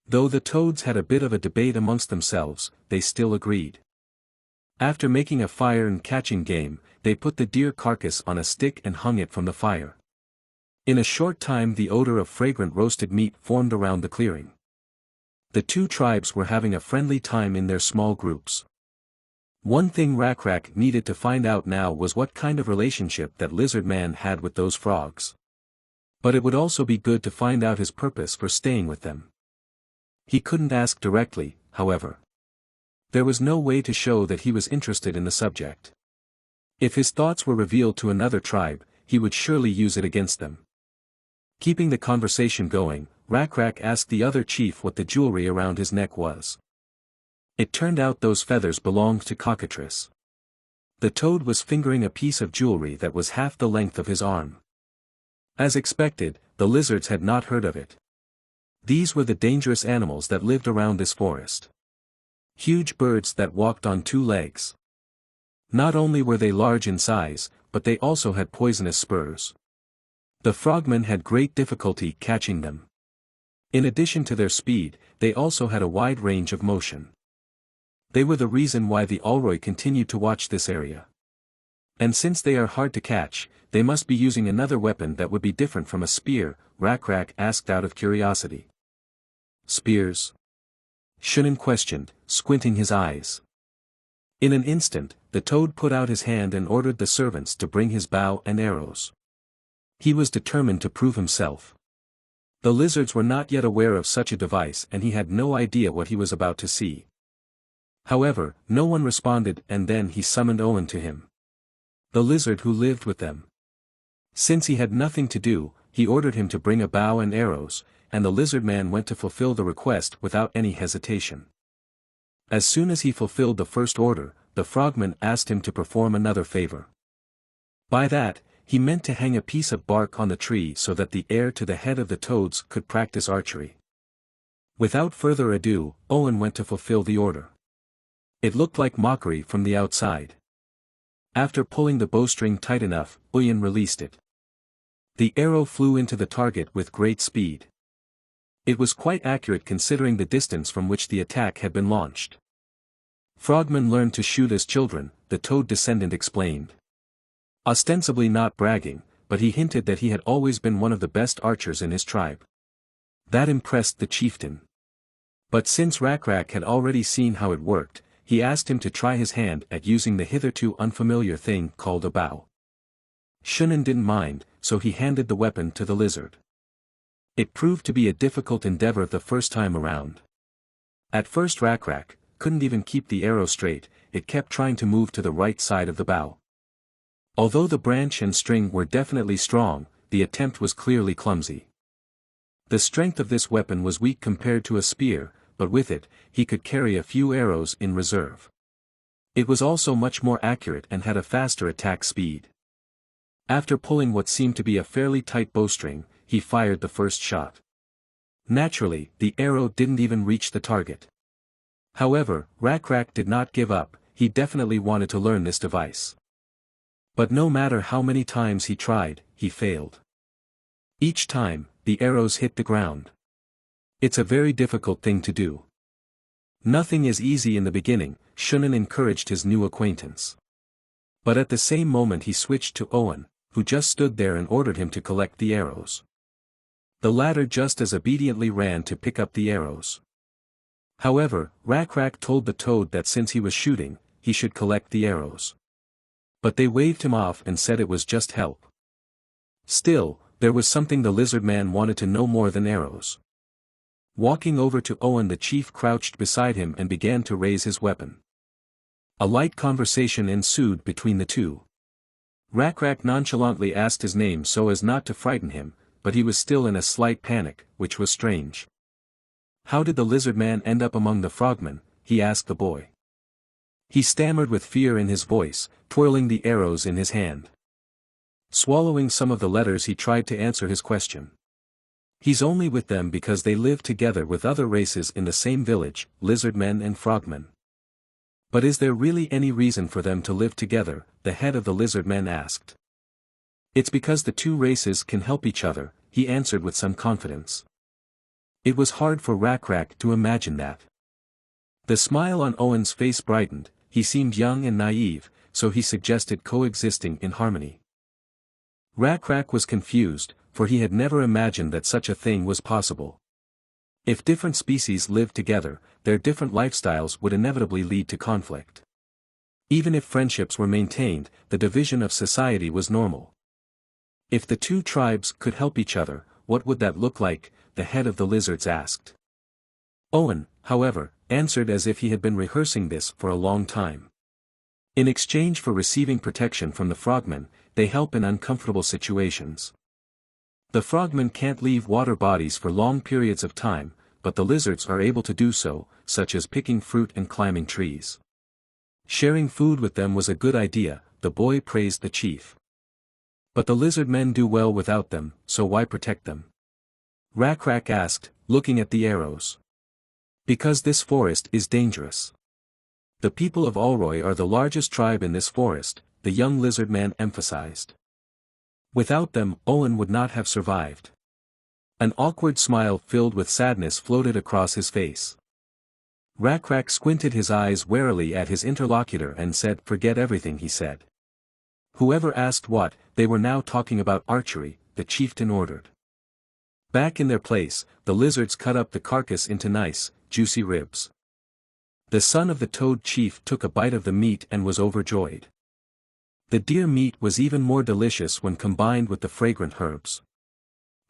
Speaker 1: Though the toads had a bit of a debate amongst themselves, they still agreed. After making a fire and catching game, they put the deer carcass on a stick and hung it from the fire. In a short time the odor of fragrant roasted meat formed around the clearing. The two tribes were having a friendly time in their small groups. One thing Rakrak needed to find out now was what kind of relationship that lizard man had with those frogs. But it would also be good to find out his purpose for staying with them. He couldn't ask directly, however. There was no way to show that he was interested in the subject. If his thoughts were revealed to another tribe, he would surely use it against them. Keeping the conversation going, Rakrak asked the other chief what the jewelry around his neck was. It turned out those feathers belonged to Cockatrice. The toad was fingering a piece of jewelry that was half the length of his arm. As expected, the lizards had not heard of it. These were the dangerous animals that lived around this forest. Huge birds that walked on two legs. Not only were they large in size, but they also had poisonous spurs. The frogmen had great difficulty catching them. In addition to their speed, they also had a wide range of motion. They were the reason why the Olroi continued to watch this area. And since they are hard to catch, they must be using another weapon that would be different from a spear, Rakrak asked out of curiosity. Spears? Shunin questioned, squinting his eyes. In an instant, the toad put out his hand and ordered the servants to bring his bow and arrows. He was determined to prove himself. The lizards were not yet aware of such a device and he had no idea what he was about to see. However, no one responded and then he summoned Owen to him. The lizard who lived with them. Since he had nothing to do, he ordered him to bring a bow and arrows, and the lizard man went to fulfill the request without any hesitation. As soon as he fulfilled the first order, the frogman asked him to perform another favor. By that, he meant to hang a piece of bark on the tree so that the heir to the head of the toads could practice archery. Without further ado, Owen went to fulfill the order. It looked like mockery from the outside. After pulling the bowstring tight enough, Owen released it. The arrow flew into the target with great speed. It was quite accurate considering the distance from which the attack had been launched. Frogmen learned to shoot as children, the toad descendant explained. Ostensibly not bragging, but he hinted that he had always been one of the best archers in his tribe. That impressed the chieftain. But since Rakrak had already seen how it worked, he asked him to try his hand at using the hitherto unfamiliar thing called a bow. Shunin didn't mind, so he handed the weapon to the lizard. It proved to be a difficult endeavor the first time around. At first Rakrak couldn't even keep the arrow straight, it kept trying to move to the right side of the bow. Although the branch and string were definitely strong, the attempt was clearly clumsy. The strength of this weapon was weak compared to a spear, but with it, he could carry a few arrows in reserve. It was also much more accurate and had a faster attack speed. After pulling what seemed to be a fairly tight bowstring, he fired the first shot. Naturally, the arrow didn't even reach the target. However, Rakrak did not give up, he definitely wanted to learn this device. But no matter how many times he tried, he failed. Each time, the arrows hit the ground. It's a very difficult thing to do. Nothing is easy in the beginning, Shunin encouraged his new acquaintance. But at the same moment he switched to Owen, who just stood there and ordered him to collect the arrows. The latter just as obediently ran to pick up the arrows. However, Rakrak told the toad that since he was shooting, he should collect the arrows. But they waved him off and said it was just help. Still, there was something the lizard man wanted to know more than arrows. Walking over to Owen, the chief crouched beside him and began to raise his weapon. A light conversation ensued between the two. Rakrak nonchalantly asked his name so as not to frighten him, but he was still in a slight panic, which was strange. How did the lizard man end up among the frogmen? He asked the boy. He stammered with fear in his voice, twirling the arrows in his hand. Swallowing some of the letters, he tried to answer his question. He's only with them because they live together with other races in the same village, lizardmen and frogmen. But is there really any reason for them to live together? The head of the lizardmen asked. It's because the two races can help each other, he answered with some confidence. It was hard for Rakrak to imagine that. The smile on Owen's face brightened, he seemed young and naive, so he suggested coexisting in harmony. Rakrak was confused, for he had never imagined that such a thing was possible. If different species lived together, their different lifestyles would inevitably lead to conflict. Even if friendships were maintained, the division of society was normal. If the two tribes could help each other, what would that look like? The head of the lizards asked. Owen, however, answered as if he had been rehearsing this for a long time. In exchange for receiving protection from the frogmen, they help in uncomfortable situations. The frogmen can't leave water bodies for long periods of time, but the lizards are able to do so, such as picking fruit and climbing trees. Sharing food with them was a good idea, the boy praised the chief. But the lizard men do well without them, so why protect them? Rakrak asked, looking at the arrows. Because this forest is dangerous. The people of Olroi are the largest tribe in this forest, the young lizard man emphasized. Without them, Owen would not have survived. An awkward smile filled with sadness floated across his face. Rakrak squinted his eyes warily at his interlocutor and said, "Forget everything," he said. Whoever asked what, they were now talking about archery, the chieftain ordered. Back in their place, the lizards cut up the carcass into nice, juicy ribs. The son of the toad chief took a bite of the meat and was overjoyed. The deer meat was even more delicious when combined with the fragrant herbs.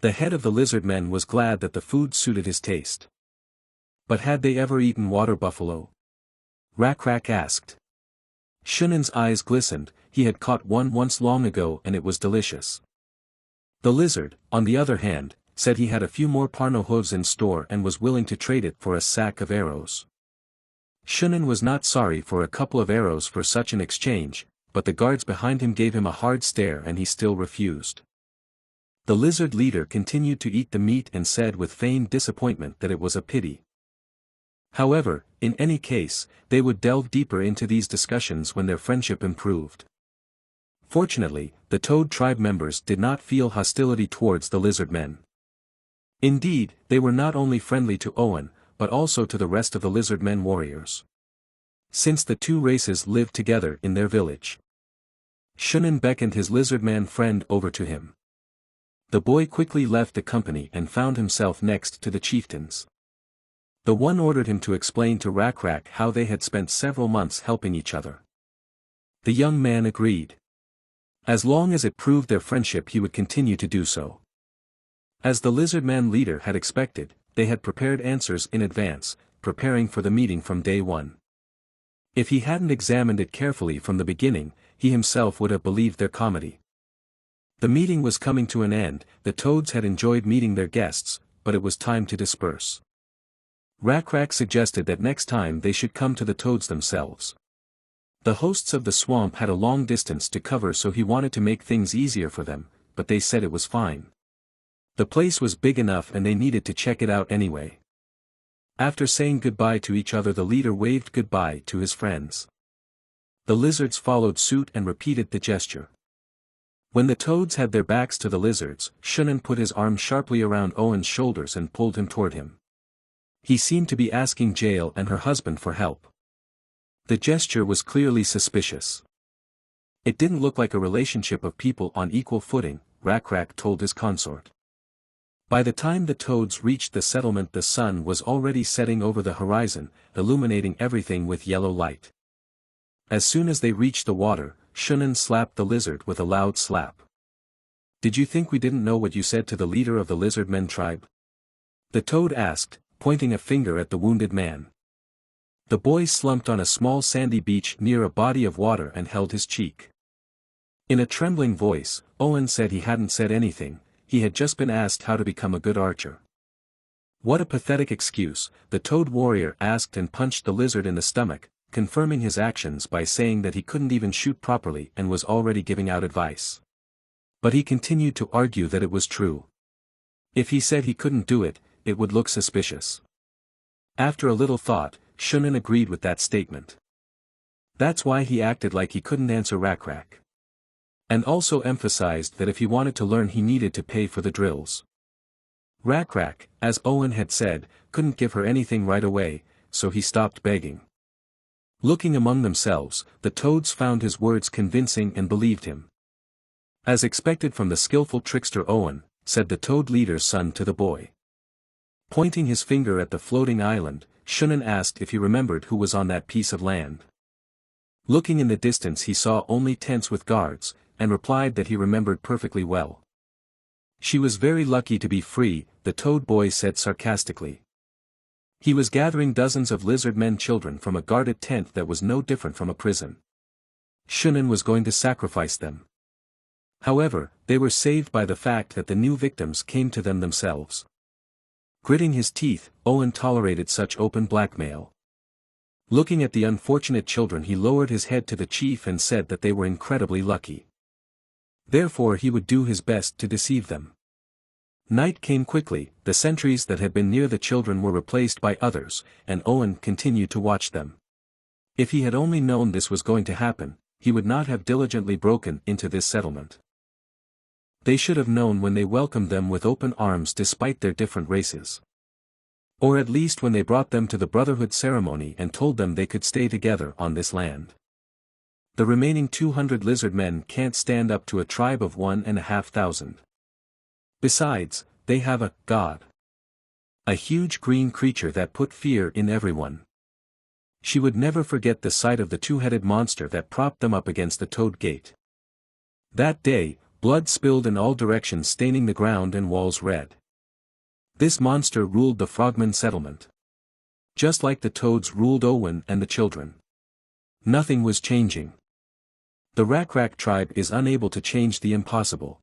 Speaker 1: The head of the lizard men was glad that the food suited his taste. But had they ever eaten water buffalo? Rakrak asked. Shunan's eyes glistened. He had caught one once long ago and it was delicious. The lizard, on the other hand, said he had a few more parno hooves in store and was willing to trade it for a sack of arrows. Shunan was not sorry for a couple of arrows for such an exchange, but the guards behind him gave him a hard stare and he still refused. The lizard leader continued to eat the meat and said with feigned disappointment that it was a pity. However, in any case, they would delve deeper into these discussions when their friendship improved. Fortunately, the Toad tribe members did not feel hostility towards the lizard men. Indeed, they were not only friendly to Owen, but also to the rest of the lizard men warriors. Since the two races lived together in their village. Shunan beckoned his lizard man friend over to him. The boy quickly left the company and found himself next to the chieftains. The one ordered him to explain to Rakrak how they had spent several months helping each other. The young man agreed. As long as it proved their friendship he would continue to do so. As the lizard man leader had expected, they had prepared answers in advance, preparing for the meeting from day one. If he hadn't examined it carefully from the beginning, he himself would have believed their comedy. The meeting was coming to an end. The toads had enjoyed meeting their guests, but it was time to disperse. Rakrak suggested that next time they should come to the toads themselves. The hosts of the swamp had a long distance to cover, so he wanted to make things easier for them, but they said it was fine. The place was big enough and they needed to check it out anyway. After saying goodbye to each other, the leader waved goodbye to his friends. The lizards followed suit and repeated the gesture. When the toads had their backs to the lizards, Shunan put his arm sharply around Owen's shoulders and pulled him toward him. He seemed to be asking Jael and her husband for help. The gesture was clearly suspicious. It didn't look like a relationship of people on equal footing, Rakrak told his consort. By the time the toads reached the settlement, the sun was already setting over the horizon, illuminating everything with yellow light. As soon as they reached the water, Shunan slapped the lizard with a loud slap. "Did you think we didn't know what you said to the leader of the lizard men tribe?" the toad asked, pointing a finger at the wounded man. The boy slumped on a small sandy beach near a body of water and held his cheek. In a trembling voice, Owen said he hadn't said anything. He had just been asked how to become a good archer. What a pathetic excuse, the toad warrior asked and punched the lizard in the stomach, confirming his actions by saying that he couldn't even shoot properly and was already giving out advice. But he continued to argue that it was true. If he said he couldn't do it, it would look suspicious. After a little thought, Shunan agreed with that statement. That's why he acted like he couldn't answer Rakrak. And also emphasized that if he wanted to learn he needed to pay for the drills. Rakrak, as Owen had said, couldn't give her anything right away, so he stopped begging. Looking among themselves, the toads found his words convincing and believed him. As expected from the skillful trickster Owen, said the toad leader's son to the boy. Pointing his finger at the floating island, Shunan asked if he remembered who was on that piece of land. Looking in the distance he saw only tents with guards, and replied that he remembered perfectly well. She was very lucky to be free, the toad boy said sarcastically. He was gathering dozens of lizard men children from a guarded tent that was no different from a prison. Shunan was going to sacrifice them. However, they were saved by the fact that the new victims came to them themselves. Gritting his teeth, Owen tolerated such open blackmail. Looking at the unfortunate children he lowered his head to the chief and said that they were incredibly lucky. Therefore he would do his best to deceive them. Night came quickly, the sentries that had been near the children were replaced by others, and Owen continued to watch them. If he had only known this was going to happen, he would not have diligently broken into this settlement. They should have known when they welcomed them with open arms despite their different races. Or at least when they brought them to the brotherhood ceremony and told them they could stay together on this land. The remaining 200 lizard men can't stand up to a tribe of 1,500. Besides, they have a god. A huge green creature that put fear in everyone. She would never forget the sight of the two-headed monster that propped them up against the toad gate. That day, blood spilled in all directions, staining the ground and walls red. This monster ruled the frogman settlement. Just like the toads ruled Owen and the children. Nothing was changing. The Rakrak tribe is unable to change the impossible.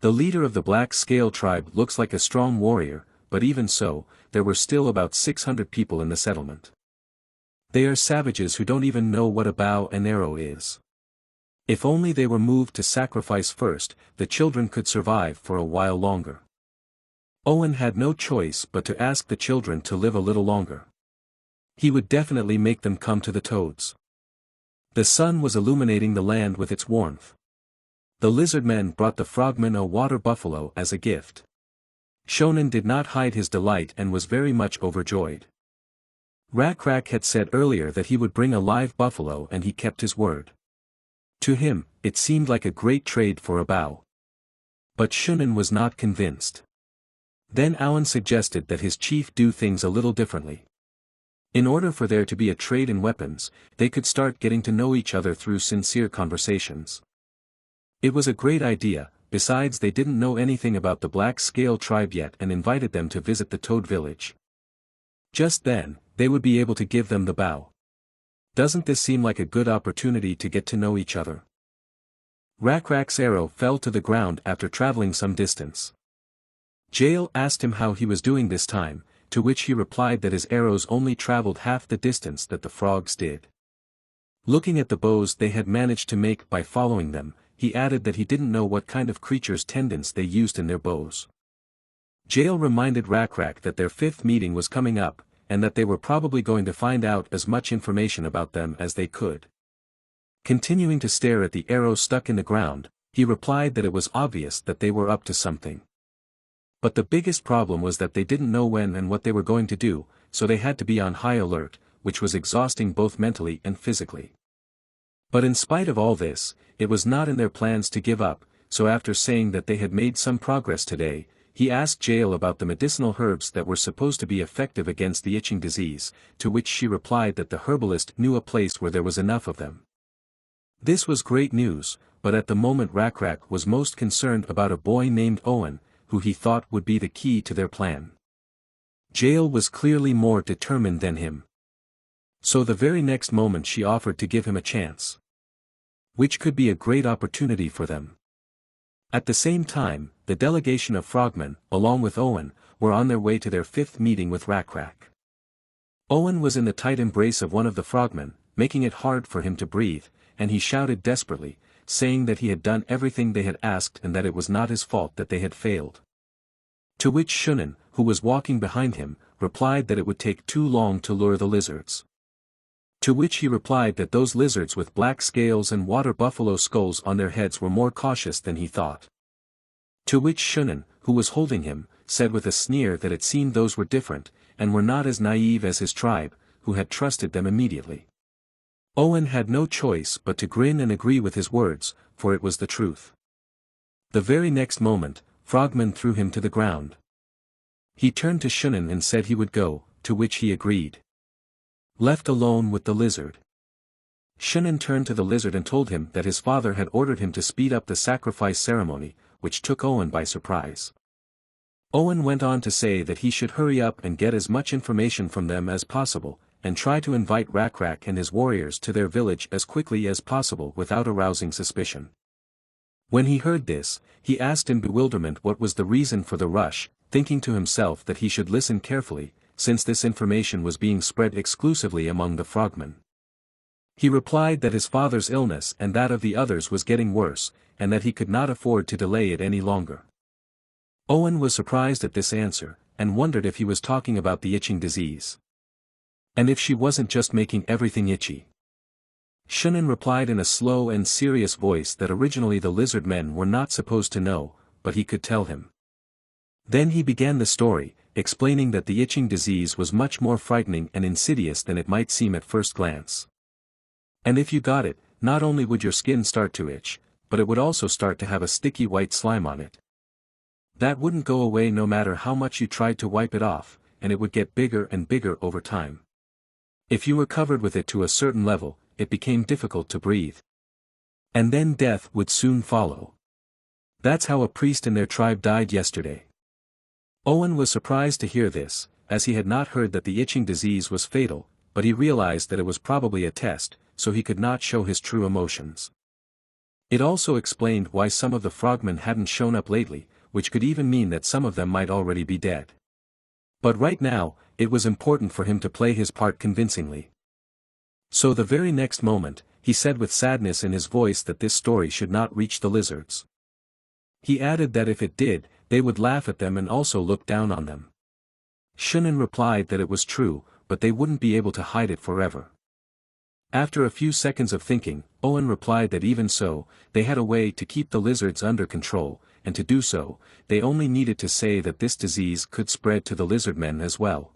Speaker 1: The leader of the Black Scale tribe looks like a strong warrior, but even so, there were still about 600 people in the settlement. They are savages who don't even know what a bow and arrow is. If only they were moved to sacrifice first, the children could survive for a while longer. Owen had no choice but to ask the children to live a little longer. He would definitely make them come to the toads. The sun was illuminating the land with its warmth. The lizard men brought the frogmen a water buffalo as a gift. Shonen did not hide his delight and was very much overjoyed. Rakrak had said earlier that he would bring a live buffalo, and he kept his word. To him, it seemed like a great trade for a bow. But Shunin was not convinced. Then Alan suggested that his chief do things a little differently. In order for there to be a trade in weapons, they could start getting to know each other through sincere conversations. It was a great idea. Besides, they didn't know anything about the Black Scale tribe yet and invited them to visit the Toad village. Just then, they would be able to give them the bow. Doesn't this seem like a good opportunity to get to know each other? Rakrak's arrow fell to the ground after traveling some distance. Jael asked him how he was doing this time, to which he replied that his arrows only traveled half the distance that the frogs did. Looking at the bows they had managed to make by following them, he added that he didn't know what kind of creatures' tendons they used in their bows. Jael reminded Rakrak that their 5th meeting was coming up, and that they were probably going to find out as much information about them as they could. Continuing to stare at the arrow stuck in the ground, he replied that it was obvious that they were up to something. But the biggest problem was that they didn't know when and what they were going to do, so they had to be on high alert, which was exhausting both mentally and physically. But in spite of all this, it was not in their plans to give up, so after saying that they had made some progress today, he asked Jael about the medicinal herbs that were supposed to be effective against the itching disease, to which she replied that the herbalist knew a place where there was enough of them. This was great news, but at the moment Rakrak was most concerned about a boy named Owen, who he thought would be the key to their plan. Jael was clearly more determined than him. So the very next moment she offered to give him a chance. Which could be a great opportunity for them. At the same time, the delegation of frogmen, along with Owen, were on their way to their 5th meeting with Rakrak. Owen was in the tight embrace of one of the frogmen, making it hard for him to breathe, and he shouted desperately, saying that he had done everything they had asked and that it was not his fault that they had failed. To which Shunin, who was walking behind him, replied that it would take too long to lure the lizards. To which he replied that those lizards with black scales and water buffalo skulls on their heads were more cautious than he thought. To which Shunin, who was holding him, said with a sneer that it seemed those were different, and were not as naive as his tribe, who had trusted them immediately. Owen had no choice but to grin and agree with his words, for it was the truth. The very next moment, Frogman threw him to the ground. He turned to Shunin and said he would go, to which he agreed. Left alone with the lizard. Shunin turned to the lizard and told him that his father had ordered him to speed up the sacrifice ceremony, which took Owen by surprise. Owen went on to say that he should hurry up and get as much information from them as possible, and try to invite Rakrak and his warriors to their village as quickly as possible without arousing suspicion. When he heard this, he asked in bewilderment what was the reason for the rush, thinking to himself that he should listen carefully, since this information was being spread exclusively among the frogmen. He replied that his father's illness and that of the others was getting worse, and that he could not afford to delay it any longer. Owen was surprised at this answer, and wondered if he was talking about the itching disease. And if she wasn't just making everything itchy. Shunin replied in a slow and serious voice that originally the lizard men were not supposed to know, but he could tell him. Then he began the story, explaining that the itching disease was much more frightening and insidious than it might seem at first glance. And if you got it, not only would your skin start to itch, but it would also start to have a sticky white slime on it. That wouldn't go away no matter how much you tried to wipe it off, and it would get bigger and bigger over time. If you were covered with it to a certain level, it became difficult to breathe. And then death would soon follow. That's how a priest in their tribe died yesterday. Owen was surprised to hear this, as he had not heard that the itching disease was fatal, but he realized that it was probably a test, so he could not show his true emotions. It also explained why some of the frogmen hadn't shown up lately, which could even mean that some of them might already be dead. But right now, it was important for him to play his part convincingly. So the very next moment, he said with sadness in his voice that this story should not reach the lizards. He added that if it did, they would laugh at them and also look down on them. Shunin replied that it was true, but they wouldn't be able to hide it forever. After a few seconds of thinking, Owen replied that even so, they had a way to keep the lizards under control, and to do so, they only needed to say that this disease could spread to the lizard men as well.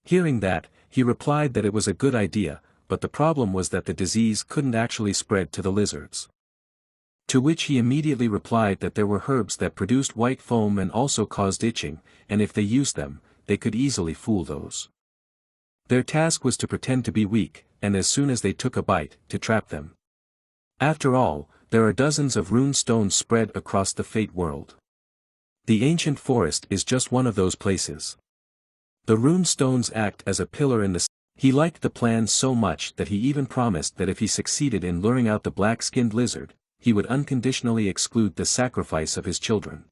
Speaker 1: Hearing that, he replied that it was a good idea, but the problem was that the disease couldn't actually spread to the lizards. To which he immediately replied that there were herbs that produced white foam and also caused itching, and if they used them, they could easily fool those. Their task was to pretend to be weak, and as soon as they took a bite, to trap them. After all, there are dozens of rune stones spread across the Fate world. The ancient forest is just one of those places. The rune stones act as a pillar in the He liked the plan so much that he even promised that if he succeeded in luring out the black-skinned lizard, he would unconditionally exclude the sacrifice of his children.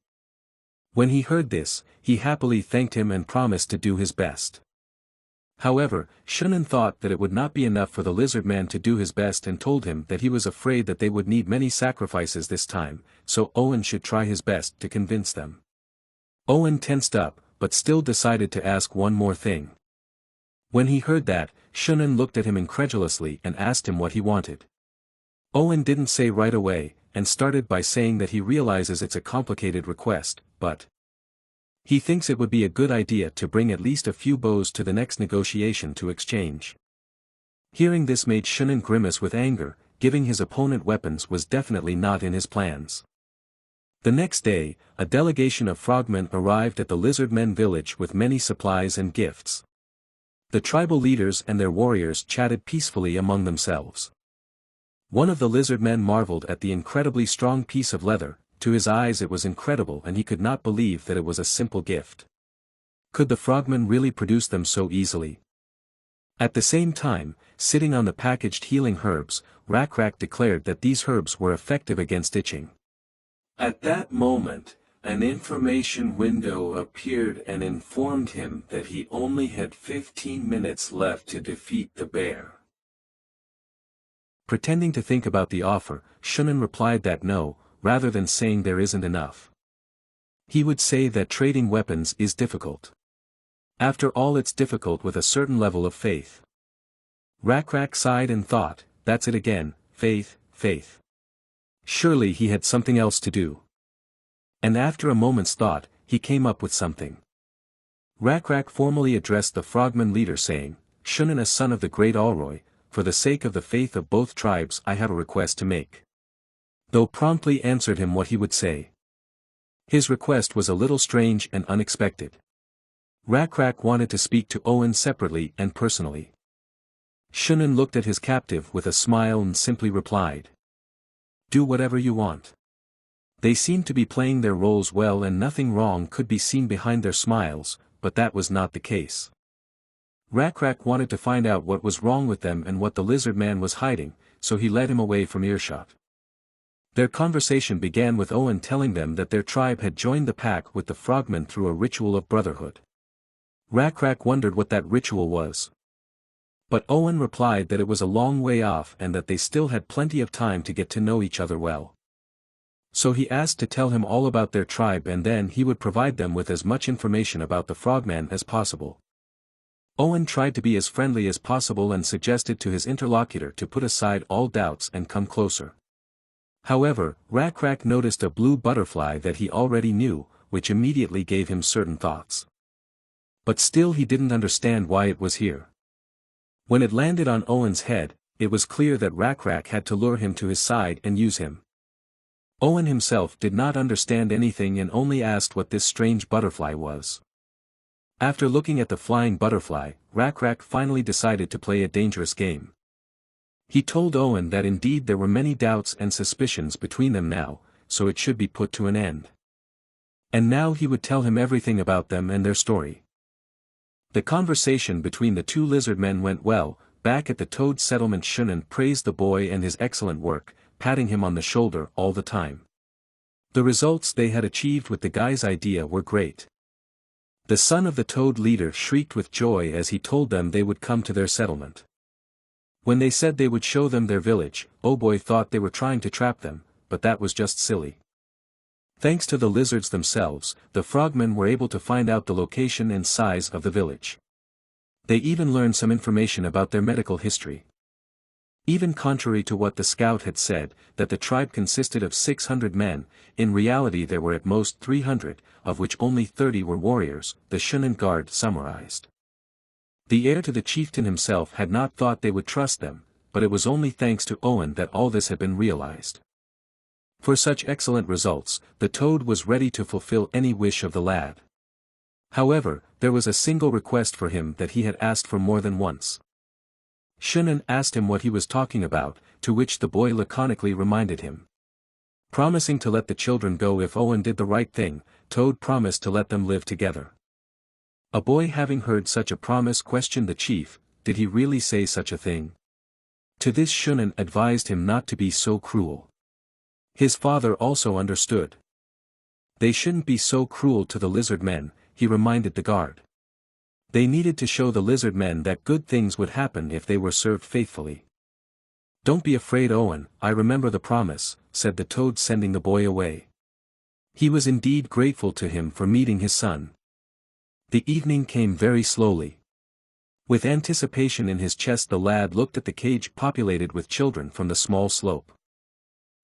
Speaker 1: When he heard this, he happily thanked him and promised to do his best. However, Shunin thought that it would not be enough for the lizard man to do his best and told him that he was afraid that they would need many sacrifices this time, so Owen should try his best to convince them. Owen tensed up, but still decided to ask one more thing. When he heard that, Shunin looked at him incredulously and asked him what he wanted. Owen didn't say right away, and started by saying that he realizes it's a complicated request, but he thinks it would be a good idea to bring at least a few bows to the next negotiation to exchange. Hearing this made Shunin grimace with anger, giving his opponent weapons was definitely not in his plans. The next day, a delegation of frogmen arrived at the lizard men village with many supplies and gifts. The tribal leaders and their warriors chatted peacefully among themselves. One of the lizard men marveled at the incredibly strong piece of leather. To his eyes it was incredible and he could not believe that it was a simple gift. Could the frogmen really produce them so easily? At the same time, sitting on the packaged healing herbs, Rakrak declared that these herbs were effective against itching. At that moment, an information window appeared and informed him that he only had 15 minutes left to defeat the bear. Pretending to think about the offer, Shunin replied that no, rather than saying there isn't enough. He would say that trading weapons is difficult. After all, it's difficult with a certain level of faith. Rakrak sighed and thought, that's it again, faith, faith. Surely he had something else to do. And after a moment's thought, he came up with something. Rakrak formally addressed the frogman leader saying, Shunin, a son of the great Alroy, for the sake of the faith of both tribes I have a request to make. Though promptly answered him what he would say. His request was a little strange and unexpected. Rakrak wanted to speak to Owen separately and personally. Shunin looked at his captive with a smile and simply replied. Do whatever you want. They seemed to be playing their roles well and nothing wrong could be seen behind their smiles, but that was not the case. Rakrak wanted to find out what was wrong with them and what the lizard man was hiding, so he led him away from earshot. Their conversation began with Owen telling them that their tribe had joined the pack with the frogmen through a ritual of brotherhood. Rakrak wondered what that ritual was. But Owen replied that it was a long way off and that they still had plenty of time to get to know each other well. So he asked to tell him all about their tribe and then he would provide them with as much information about the frogman as possible. Owen tried to be as friendly as possible and suggested to his interlocutor to put aside all doubts and come closer. However, Rakrak noticed a blue butterfly that he already knew, which immediately gave him certain thoughts. But still he didn't understand why it was here. When it landed on Owen's head, it was clear that Rakrak had to lure him to his side and use him. Owen himself did not understand anything and only asked what this strange butterfly was. After looking at the flying butterfly, Rakrak finally decided to play a dangerous game. He told Owen that indeed there were many doubts and suspicions between them now, so it should be put to an end. And now he would tell him everything about them and their story. The conversation between the two lizard men went well. Back at the Toad settlement, Shunan praised the boy and his excellent work, patting him on the shoulder all the time. The results they had achieved with the guy's idea were great. The son of the Toad leader shrieked with joy as he told them they would come to their settlement. When they said they would show them their village, Boy thought they were trying to trap them, but that was just silly. Thanks to the lizards themselves, the frogmen were able to find out the location and size of the village. They even learned some information about their medical history. Even contrary to what the scout had said, that the tribe consisted of 600 men, in reality there were at most 300, of which only 30 were warriors, the Shunan guard summarized. The heir to the chieftain himself had not thought they would trust them, but it was only thanks to Owen that all this had been realized. For such excellent results, the Toad was ready to fulfill any wish of the lad. However, there was a single request for him that he had asked for more than once. Shunan asked him what he was talking about, to which the boy laconically reminded him. Promising to let the children go if Owen did the right thing, Toad promised to let them live together. A boy having heard such a promise questioned the chief, did he really say such a thing? To this Shunan advised him not to be so cruel. His father also understood. They shouldn't be so cruel to the lizard men, he reminded the guard. They needed to show the lizard men that good things would happen if they were served faithfully. Don't be afraid, Owen, I remember the promise, said the Toad, sending the boy away. He was indeed grateful to him for meeting his son. The evening came very slowly. With anticipation in his chest, the lad looked at the cage populated with children from the small slope.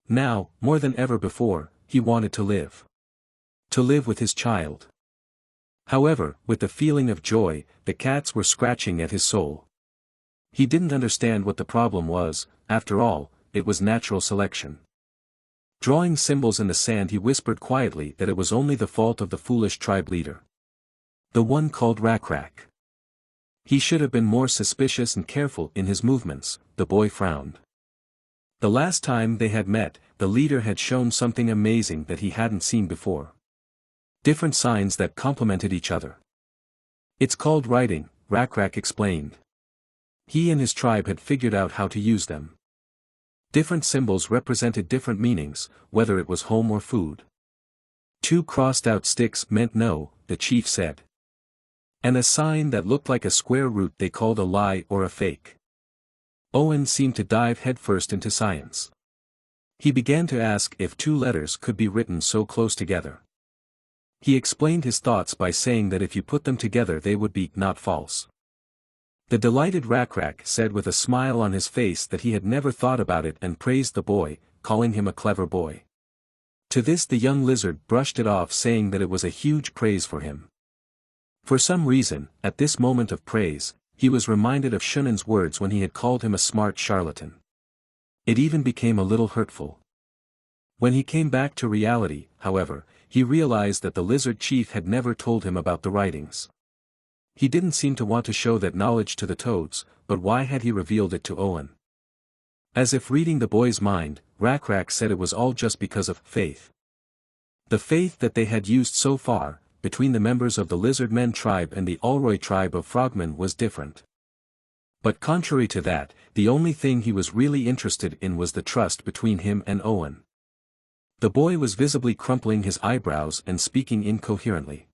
Speaker 1: Now, more than ever before, he wanted to live. To live with his child. However, with the feeling of joy, the cats were scratching at his soul. He didn't understand what the problem was. After all, it was natural selection. Drawing symbols in the sand, he whispered quietly that it was only the fault of the foolish tribe leader. The one called Rakrak. He should have been more suspicious and careful in his movements, the boy frowned. The last time they had met, the leader had shown something amazing that he hadn't seen before. Different signs that complemented each other. It's called writing, Rakrak explained. He and his tribe had figured out how to use them. Different symbols represented different meanings, whether it was home or food. 2 crossed-out sticks meant no, the chief said. And a sign that looked like a square root they called a lie or a fake. Owen seemed to dive headfirst into science. He began to ask if 2 letters could be written so close together. He explained his thoughts by saying that if you put them together they would be not false. The delighted Rakrak said with a smile on his face that he had never thought about it and praised the boy, calling him a clever boy. To this the young lizard brushed it off, saying that it was a huge praise for him. For some reason, at this moment of praise, he was reminded of Shunan's words when he had called him a smart charlatan. It even became a little hurtful. When he came back to reality, however, he realized that the lizard chief had never told him about the writings. He didn't seem to want to show that knowledge to the toads, but why had he revealed it to Owen? As if reading the boy's mind, Rakrak said it was all just because of faith. The faith that they had used so far, between the members of the lizard men tribe and the Alroy tribe of frogmen, was different. But contrary to that, the only thing he was really interested in was the trust between him and Owen. The boy was visibly crumpling his eyebrows and speaking incoherently.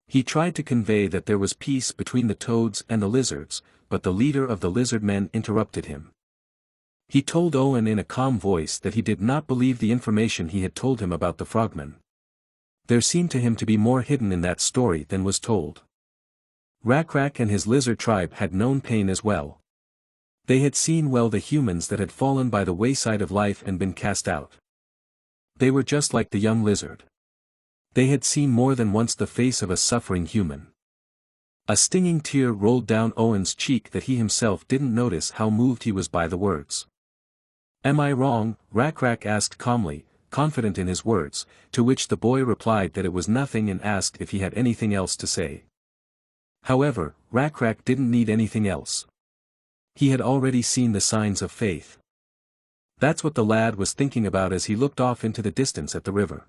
Speaker 1: He tried to convey that there was peace between the toads and the lizards, but the leader of the lizard men interrupted him. He told Owen in a calm voice that he did not believe the information he had told him about the frogmen. There seemed to him to be more hidden in that story than was told. Rakrak and his lizard tribe had known pain as well. They had seen well the humans that had fallen by the wayside of life and been cast out. They were just like the young lizard. They had seen more than once the face of a suffering human. A stinging tear rolled down Owen's cheek that he himself didn't notice how moved he was by the words. "Am I wrong?" Rakrak asked calmly, confident in his words, to which the boy replied that it was nothing and asked if he had anything else to say. However, Rakrak didn't need anything else. He had already seen the signs of faith. That's what the lad was thinking about as he looked off into the distance at the river.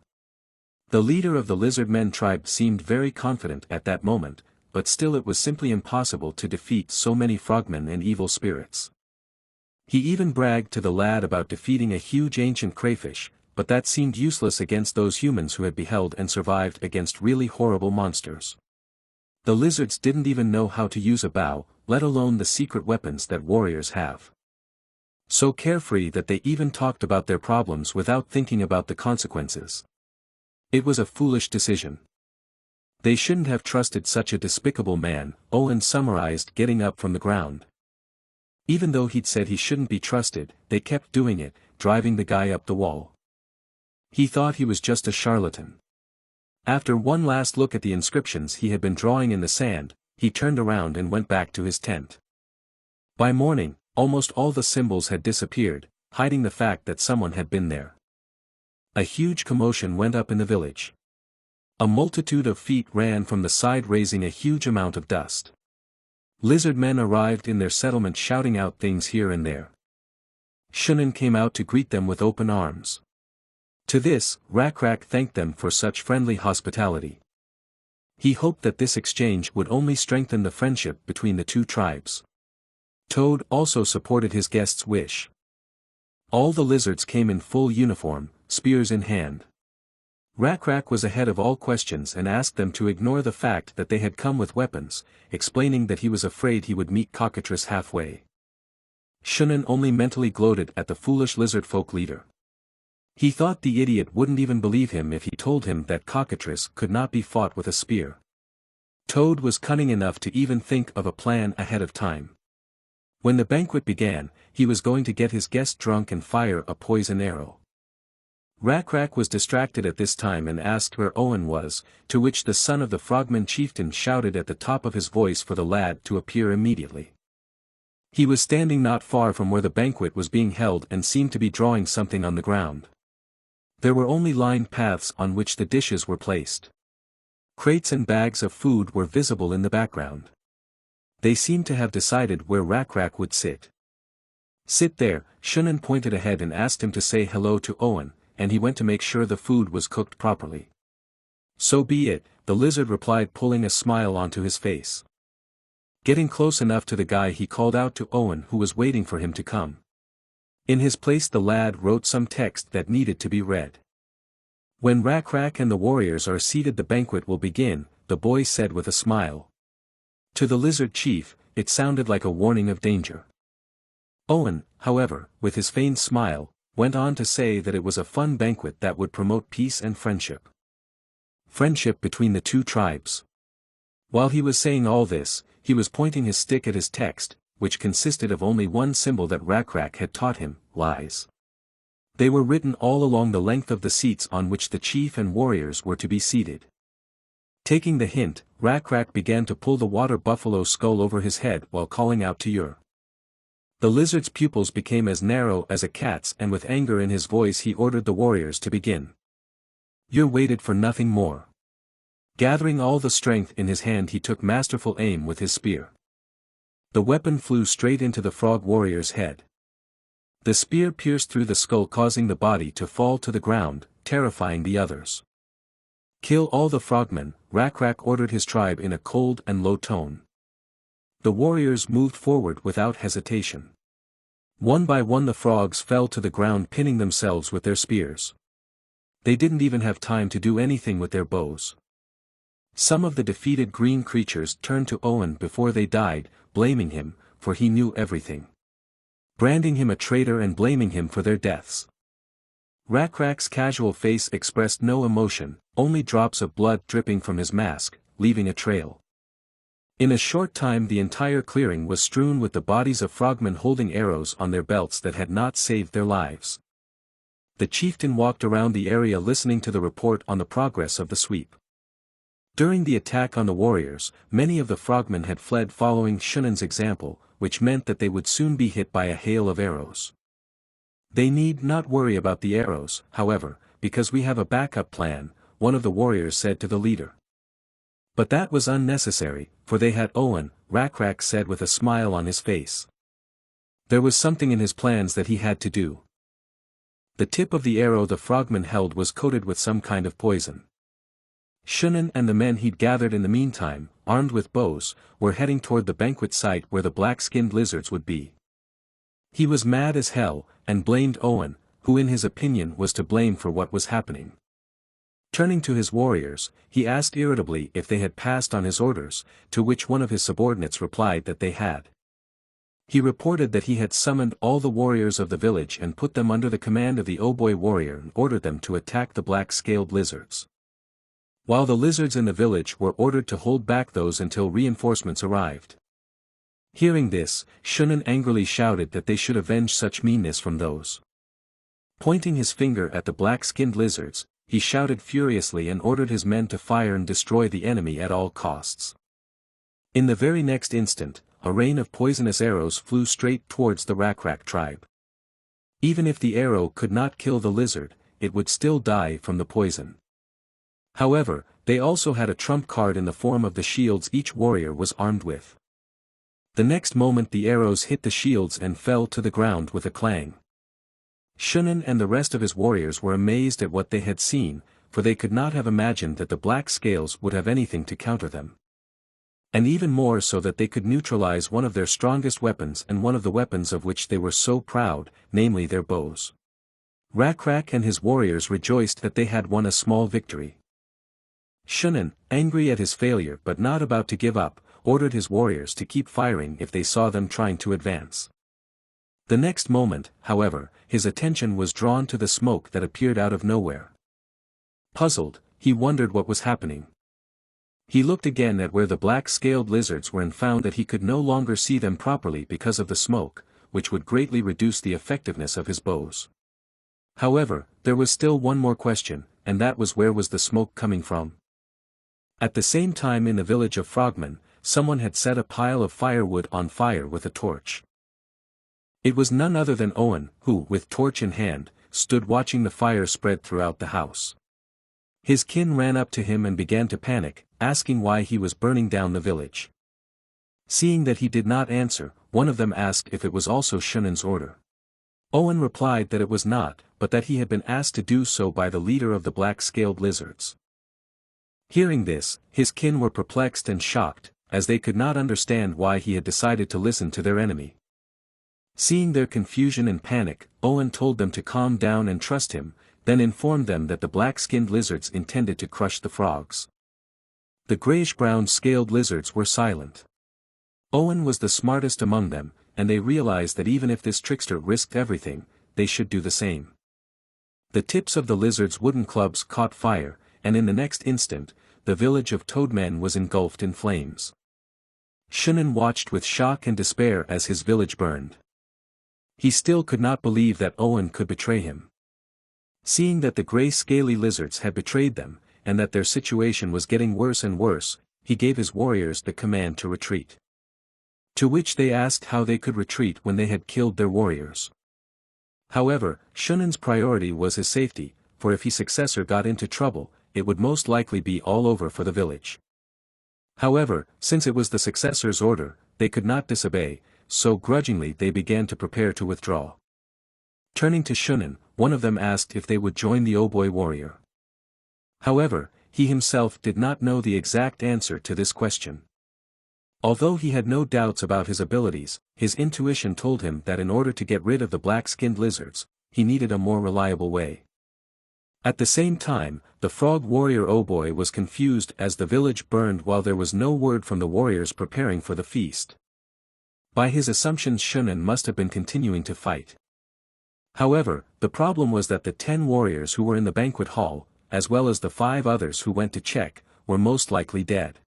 Speaker 1: The leader of the lizard men tribe seemed very confident at that moment, but still it was simply impossible to defeat so many frogmen and evil spirits. He even bragged to the lad about defeating a huge ancient crayfish, but that seemed useless against those humans who had beheld and survived against really horrible monsters. The lizards didn't even know how to use a bow, let alone the secret weapons that warriors have. So carefree that they even talked about their problems without thinking about the consequences. It was a foolish decision. They shouldn't have trusted such a despicable man, Owen summarized, getting up from the ground. Even though he'd said he shouldn't be trusted, they kept doing it, driving the guy up the wall. He thought he was just a charlatan. After one last look at the inscriptions he had been drawing in the sand, he turned around and went back to his tent. By morning, almost all the symbols had disappeared, hiding the fact that someone had been there. A huge commotion went up in the village. A multitude of feet ran from the side raising a huge amount of dust. Lizard men arrived in their settlement shouting out things here and there. Shunan came out to greet them with open arms. To this, Rakrak thanked them for such friendly hospitality. He hoped that this exchange would only strengthen the friendship between the two tribes. Toad also supported his guest's wish. All the lizards came in full uniform, spears in hand. Rakrak was ahead of all questions and asked them to ignore the fact that they had come with weapons, explaining that he was afraid he would meet Cockatrice halfway. Shunan only mentally gloated at the foolish lizard folk leader. He thought the idiot wouldn't even believe him if he told him that Cockatrice could not be fought with a spear. Toad was cunning enough to even think of a plan ahead of time. When the banquet began, he was going to get his guest drunk and fire a poison arrow. Rakrak was distracted at this time and asked where Owen was, to which the son of the frogman chieftain shouted at the top of his voice for the lad to appear immediately. He was standing not far from where the banquet was being held and seemed to be drawing something on the ground. There were only lined paths on which the dishes were placed. Crates and bags of food were visible in the background. They seemed to have decided where Rakrak would sit. "Sit there," Shunan pointed ahead and asked him to say hello to Owen, and he went to make sure the food was cooked properly. "So be it," the lizard replied, pulling a smile onto his face. Getting close enough to the guy, he called out to Owen, who was waiting for him to come. In his place the lad wrote some text that needed to be read. "When Rakrak and the warriors are seated, the banquet will begin," the boy said with a smile. To the lizard chief, it sounded like a warning of danger. Owen, however, with his feigned smile, went on to say that it was a fun banquet that would promote peace and friendship. Friendship between the two tribes. While he was saying all this, he was pointing his stick at his text, which consisted of only one symbol that Rakrak had taught him, lies. They were written all along the length of the seats on which the chief and warriors were to be seated. Taking the hint, Rakrak began to pull the water buffalo skull over his head while calling out to Ur. The lizard's pupils became as narrow as a cat's, and with anger in his voice he ordered the warriors to begin. Ur waited for nothing more. Gathering all the strength in his hand, he took masterful aim with his spear. The weapon flew straight into the frog warrior's head. The spear pierced through the skull, causing the body to fall to the ground, terrifying the others. "Kill all the frogmen," Rakrak ordered his tribe in a cold and low tone. The warriors moved forward without hesitation. One by one the frogs fell to the ground, pinning themselves with their spears. They didn't even have time to do anything with their bows. Some of the defeated green creatures turned to Owen before they died, blaming him, for he knew everything. Branding him a traitor and blaming him for their deaths. Rakrak's casual face expressed no emotion, only drops of blood dripping from his mask, leaving a trail. In a short time the entire clearing was strewn with the bodies of frogmen holding arrows on their belts that had not saved their lives. The chieftain walked around the area listening to the report on the progress of the sweep. During the attack on the warriors, many of the frogmen had fled following Shunan's example, which meant that they would soon be hit by a hail of arrows. They need not worry about the arrows, however, because we have a backup plan, one of the warriors said to the leader. But that was unnecessary, for they had Owen, Rakrak said with a smile on his face. There was something in his plans that he had to do. The tip of the arrow the frogman held was coated with some kind of poison. Shunan and the men he'd gathered in the meantime, armed with bows, were heading toward the banquet site where the black-skinned lizards would be. He was mad as hell, and blamed Owen, who in his opinion was to blame for what was happening. Turning to his warriors, he asked irritably if they had passed on his orders, to which one of his subordinates replied that they had. He reported that he had summoned all the warriors of the village and put them under the command of the Oboy warrior and ordered them to attack the black-scaled lizards. While the lizards in the village were ordered to hold back those until reinforcements arrived. Hearing this, Shunan angrily shouted that they should avenge such meanness from those. Pointing his finger at the black-skinned lizards, he shouted furiously and ordered his men to fire and destroy the enemy at all costs. In the very next instant, a rain of poisonous arrows flew straight towards the Rakrak tribe. Even if the arrow could not kill the lizard, it would still die from the poison. However, they also had a trump card in the form of the shields each warrior was armed with. The next moment the arrows hit the shields and fell to the ground with a clang. Shunan and the rest of his warriors were amazed at what they had seen, for they could not have imagined that the black scales would have anything to counter them. And even more so that they could neutralize one of their strongest weapons and one of the weapons of which they were so proud, namely their bows. Rakrak and his warriors rejoiced that they had won a small victory. Shunan, angry at his failure but not about to give up, ordered his warriors to keep firing if they saw them trying to advance. The next moment, however, his attention was drawn to the smoke that appeared out of nowhere. Puzzled, he wondered what was happening. He looked again at where the black-scaled lizards were and found that he could no longer see them properly because of the smoke, which would greatly reduce the effectiveness of his bows. However, there was still one more question, and that was where was the smoke coming from? At the same time in the village of Frogmen, someone had set a pile of firewood on fire with a torch. It was none other than Owen, who, with torch in hand, stood watching the fire spread throughout the house. His kin ran up to him and began to panic, asking why he was burning down the village. Seeing that he did not answer, one of them asked if it was also Shunan's order. Owen replied that it was not, but that he had been asked to do so by the leader of the black-scaled lizards. Hearing this, his kin were perplexed and shocked, as they could not understand why he had decided to listen to their enemy. Seeing their confusion and panic, Owen told them to calm down and trust him, then informed them that the black-skinned lizards intended to crush the frogs. The grayish-brown scaled lizards were silent. Owen was the smartest among them, and they realized that even if this trickster risked everything, they should do the same. The tips of the lizards' wooden clubs caught fire, and in the next instant, the village of Toadman was engulfed in flames. Shunan watched with shock and despair as his village burned. He still could not believe that Owen could betray him. Seeing that the grey scaly lizards had betrayed them, and that their situation was getting worse and worse, he gave his warriors the command to retreat. To which they asked how they could retreat when they had killed their warriors. However, Shunan's priority was his safety, for if his successor got into trouble, it would most likely be all over for the village. However, since it was the successor's order, they could not disobey, so grudgingly they began to prepare to withdraw. Turning to Shunan, one of them asked if they would join the Oboy warrior. However, he himself did not know the exact answer to this question. Although he had no doubts about his abilities, his intuition told him that in order to get rid of the black-skinned lizards, he needed a more reliable way. At the same time, the frog warrior Oboy was confused as the village burned while there was no word from the warriors preparing for the feast. By his assumptions Shunan must have been continuing to fight. However, the problem was that the 10 warriors who were in the banquet hall, as well as the 5 others who went to check, were most likely dead.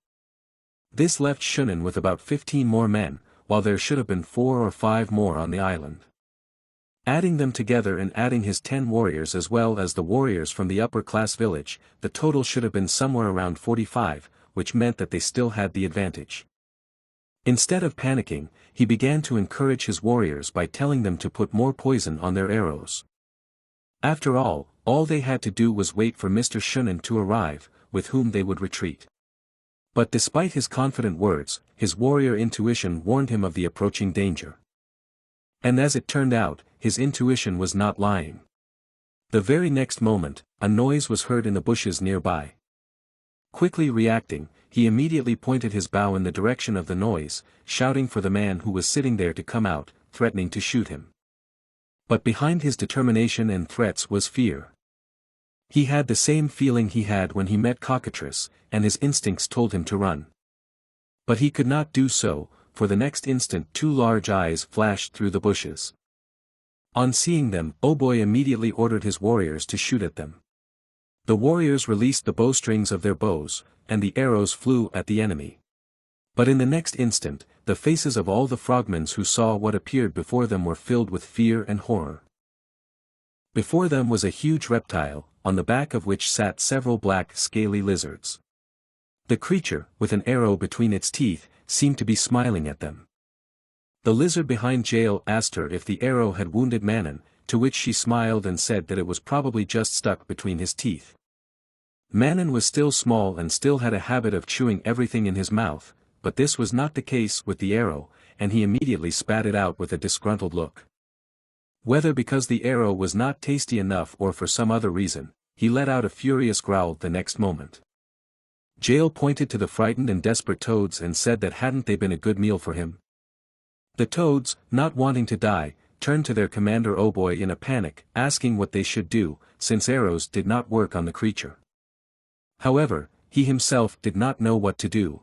Speaker 1: This left Shunin with about 15 more men, while there should have been 4 or 5 more on the island. Adding them together and adding his 10 warriors as well as the warriors from the upper-class village, the total should have been somewhere around 45, which meant that they still had the advantage. Instead of panicking, he began to encourage his warriors by telling them to put more poison on their arrows. After all they had to do was wait for Mr. Shunin to arrive, with whom they would retreat. But despite his confident words, his warrior intuition warned him of the approaching danger. And as it turned out, his intuition was not lying. The very next moment, a noise was heard in the bushes nearby. Quickly reacting, he immediately pointed his bow in the direction of the noise, shouting for the man who was sitting there to come out, threatening to shoot him. But behind his determination and threats was fear. He had the same feeling he had when he met Cockatrice, and his instincts told him to run. But he could not do so, for the next instant 2 large eyes flashed through the bushes. On seeing them, Oboy immediately ordered his warriors to shoot at them. The warriors released the bowstrings of their bows, and the arrows flew at the enemy. But in the next instant, the faces of all the frogmen who saw what appeared before them were filled with fear and horror. Before them was a huge reptile, on the back of which sat several black, scaly lizards. The creature, with an arrow between its teeth, seemed to be smiling at them. The lizard behind Jael asked her if the arrow had wounded Manon, to which she smiled and said that it was probably just stuck between his teeth. Manon was still small and still had a habit of chewing everything in his mouth, but this was not the case with the arrow, and he immediately spat it out with a disgruntled look. Whether because the arrow was not tasty enough or for some other reason, he let out a furious growl the next moment. Jael pointed to the frightened and desperate toads and said that hadn't they been a good meal for him? The toads, not wanting to die, turned to their commander Oboy in a panic, asking what they should do, since arrows did not work on the creature. However, he himself did not know what to do.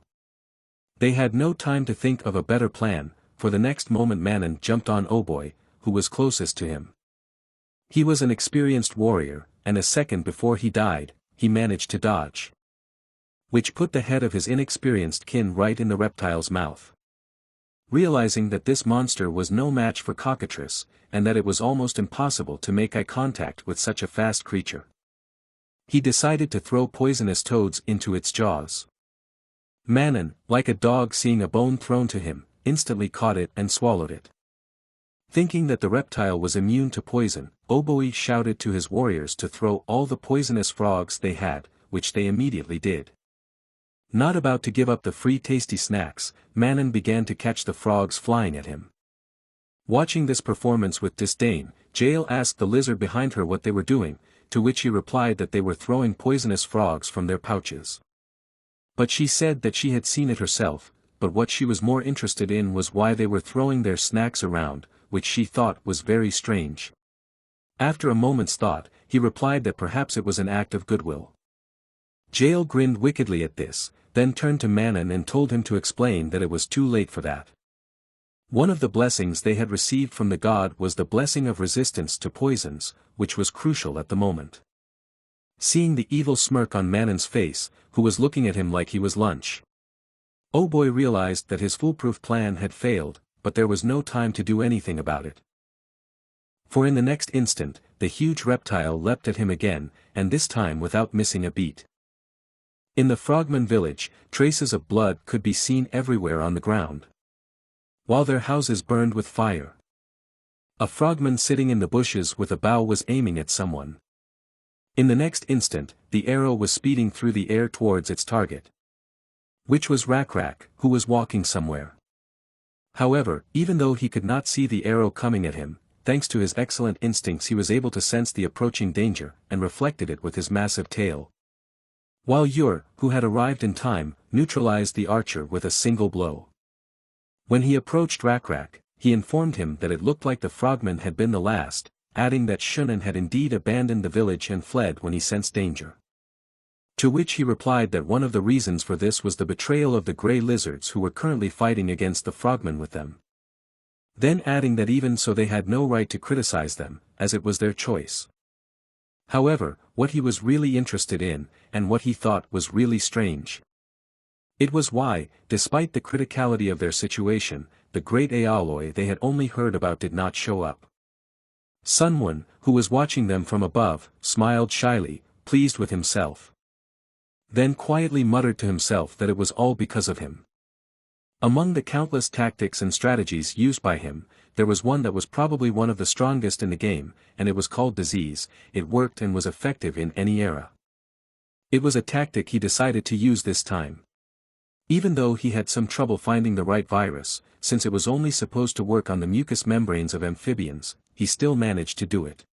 Speaker 1: They had no time to think of a better plan, for the next moment Manon jumped on Oboy, who was closest to him. He was an experienced warrior, and a second before he died, he managed to dodge, which put the head of his inexperienced kin right in the reptile's mouth. Realizing that this monster was no match for Cockatrice, and that it was almost impossible to make eye contact with such a fast creature, he decided to throw poisonous toads into its jaws. Manon, like a dog seeing a bone thrown to him, instantly caught it and swallowed it. Thinking that the reptile was immune to poison, Oboe shouted to his warriors to throw all the poisonous frogs they had, which they immediately did. Not about to give up the free tasty snacks, Manon began to catch the frogs flying at him. Watching this performance with disdain, Jael asked the lizard behind her what they were doing, to which he replied that they were throwing poisonous frogs from their pouches. But she said that she had seen it herself, but what she was more interested in was why they were throwing their snacks around, which she thought was very strange. After a moment's thought, he replied that perhaps it was an act of goodwill. Jael grinned wickedly at this, then turned to Manon and told him to explain that it was too late for that. One of the blessings they had received from the god was the blessing of resistance to poisons, which was crucial at the moment. Seeing the evil smirk on Manon's face, who was looking at him like he was lunch, Oboy realized that his foolproof plan had failed, but there was no time to do anything about it. For in the next instant, the huge reptile leapt at him again, and this time without missing a beat. In the Frogman village, traces of blood could be seen everywhere on the ground, while their houses burned with fire. A frogman sitting in the bushes with a bow was aiming at someone. In the next instant, the arrow was speeding through the air towards its target, which was Rakrak, who was walking somewhere. However, even though he could not see the arrow coming at him, thanks to his excellent instincts he was able to sense the approaching danger, and reflected it with his massive tail. While Ur, who had arrived in time, neutralized the archer with a single blow. When he approached Rakrak, he informed him that it looked like the frogman had been the last, adding that Shunan had indeed abandoned the village and fled when he sensed danger. To which he replied that one of the reasons for this was the betrayal of the grey lizards who were currently fighting against the frogmen with them. Then adding that even so they had no right to criticize them, as it was their choice. However, what he was really interested in, and what he thought was really strange, It was why, despite the criticality of their situation, the great Aoloi they had only heard about did not show up. Sunwon, who was watching them from above, smiled shyly, pleased with himself. Then quietly muttered to himself that it was all because of him. Among the countless tactics and strategies used by him, there was one that was probably one of the strongest in the game, and it was called disease. It worked and was effective in any era. It was a tactic he decided to use this time. Even though he had some trouble finding the right virus, since it was only supposed to work on the mucous membranes of amphibians, he still managed to do it.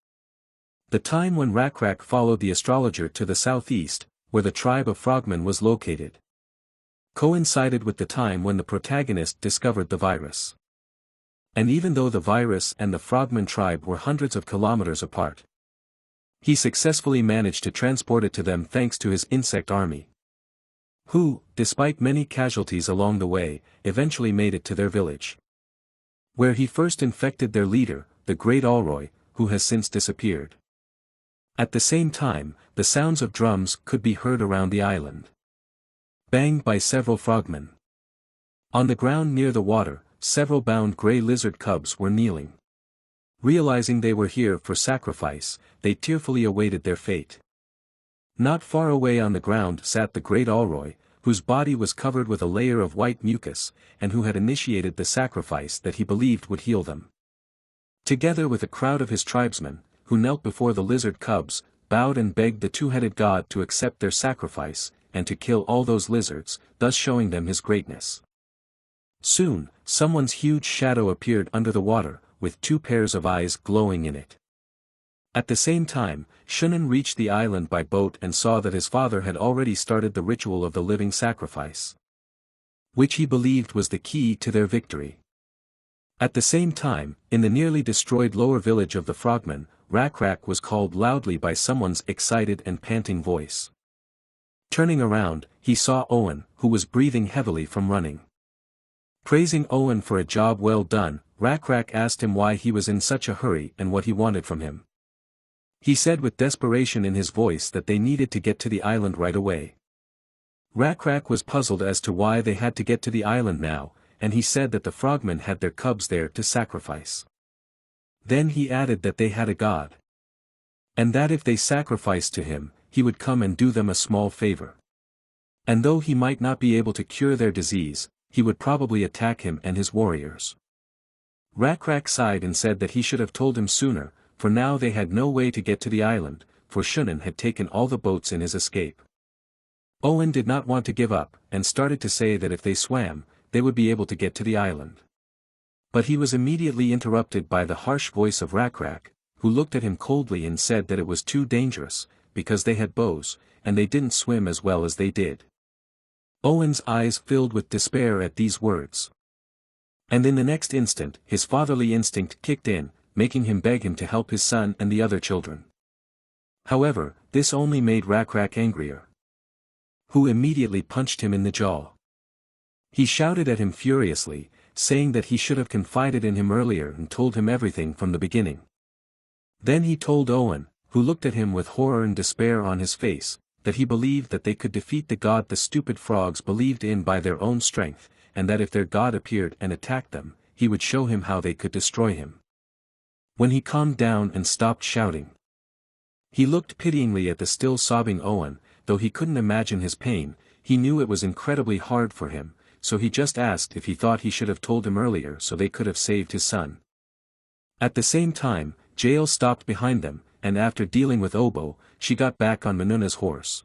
Speaker 1: The time when Rakrak followed the astrologer to the southeast, where the tribe of frogmen was located, coincided with the time when the protagonist discovered the virus. And even though the virus and the frogman tribe were hundreds of kilometers apart, he successfully managed to transport it to them thanks to his insect army, who, despite many casualties along the way, eventually made it to their village, where he first infected their leader, the great Aoloi, who has since disappeared. At the same time, the sounds of drums could be heard around the island, banged by several frogmen. On the ground near the water, several bound grey lizard cubs were kneeling. Realizing they were here for sacrifice, they tearfully awaited their fate. Not far away on the ground sat the great Aoloi, whose body was covered with a layer of white mucus, and who had initiated the sacrifice that he believed would heal them. Together with a crowd of his tribesmen, who knelt before the lizard cubs, bowed and begged the two-headed god to accept their sacrifice, and to kill all those lizards, thus showing them his greatness. Soon, someone's huge shadow appeared under the water, with two pairs of eyes glowing in it. At the same time, Shunan reached the island by boat and saw that his father had already started the ritual of the living sacrifice, which he believed was the key to their victory. At the same time, in the nearly destroyed lower village of the frogmen, Rakrak was called loudly by someone's excited and panting voice. Turning around, he saw Owen, who was breathing heavily from running. Praising Owen for a job well done, Rakrak asked him why he was in such a hurry and what he wanted from him. He said with desperation in his voice that they needed to get to the island right away. Rakrak was puzzled as to why they had to get to the island now, and he said that the frogmen had their cubs there to sacrifice. Then he added that they had a god, and that if they sacrificed to him, he would come and do them a small favor. And though he might not be able to cure their disease, he would probably attack him and his warriors. Rakrak sighed and said that he should have told him sooner, for now they had no way to get to the island, for Shunan had taken all the boats in his escape. Owen did not want to give up, and started to say that if they swam, they would be able to get to the island. But he was immediately interrupted by the harsh voice of Rakrak, who looked at him coldly and said that it was too dangerous, because they had bows, and they didn't swim as well as they did. Owen's eyes filled with despair at these words. And in the next instant, his fatherly instinct kicked in, making him beg him to help his son and the other children. However, this only made Rakrak angrier, who immediately punched him in the jaw. He shouted at him furiously, saying that he should have confided in him earlier and told him everything from the beginning. Then he told Owen, who looked at him with horror and despair on his face, that he believed that they could defeat the god the stupid frogs believed in by their own strength, and that if their god appeared and attacked them, he would show him how they could destroy him. When he calmed down and stopped shouting, he looked pityingly at the still sobbing Owen. Though he couldn't imagine his pain, he knew it was incredibly hard for him, so he just asked if he thought he should have told him earlier so they could have saved his son. At the same time, Jael stopped behind them, and after dealing with Obo, she got back on Manuna's horse.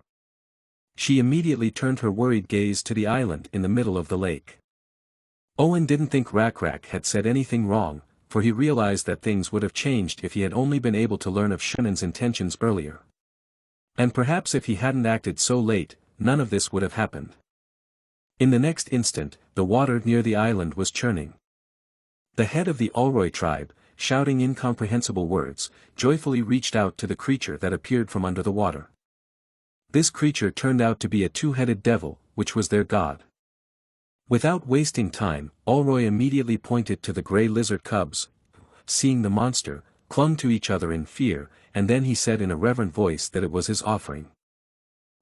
Speaker 1: She immediately turned her worried gaze to the island in the middle of the lake. Owen didn't think Rakrak had said anything wrong, for he realized that things would have changed if he had only been able to learn of Shunan's intentions earlier. And perhaps if he hadn't acted so late, none of this would have happened. In the next instant, the water near the island was churning. The head of the Aoloi tribe, shouting incomprehensible words, joyfully reached out to the creature that appeared from under the water. This creature turned out to be a two-headed devil, which was their god. Without wasting time, Aoloi immediately pointed to the grey lizard cubs, who, seeing the monster, clung to each other in fear, and then he said in a reverent voice that it was his offering.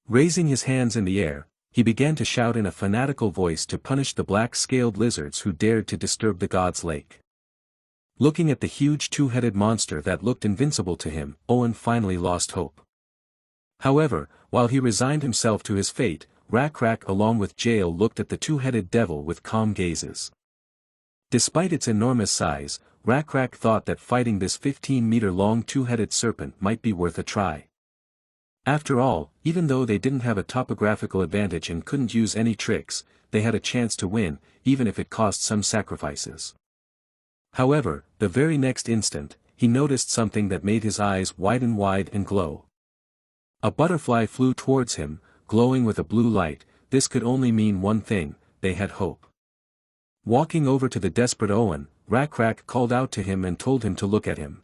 Speaker 1: Raising his hands in the air, he began to shout in a fanatical voice to punish the black-scaled lizards who dared to disturb the god's lake. Looking at the huge two-headed monster that looked invincible to him, Owen finally lost hope. However, while he resigned himself to his fate, Rakrak along with Jael looked at the two-headed devil with calm gazes. Despite its enormous size, Rakrak thought that fighting this 15-meter-long two-headed serpent might be worth a try. After all, even though they didn't have a topographical advantage and couldn't use any tricks, they had a chance to win, even if it cost some sacrifices. However, the very next instant, he noticed something that made his eyes widen wide and glow. A butterfly flew towards him, glowing with a blue light. This could only mean one thing: they had hope. Walking over to the desperate Owen, Rakrak called out to him and told him to look at him.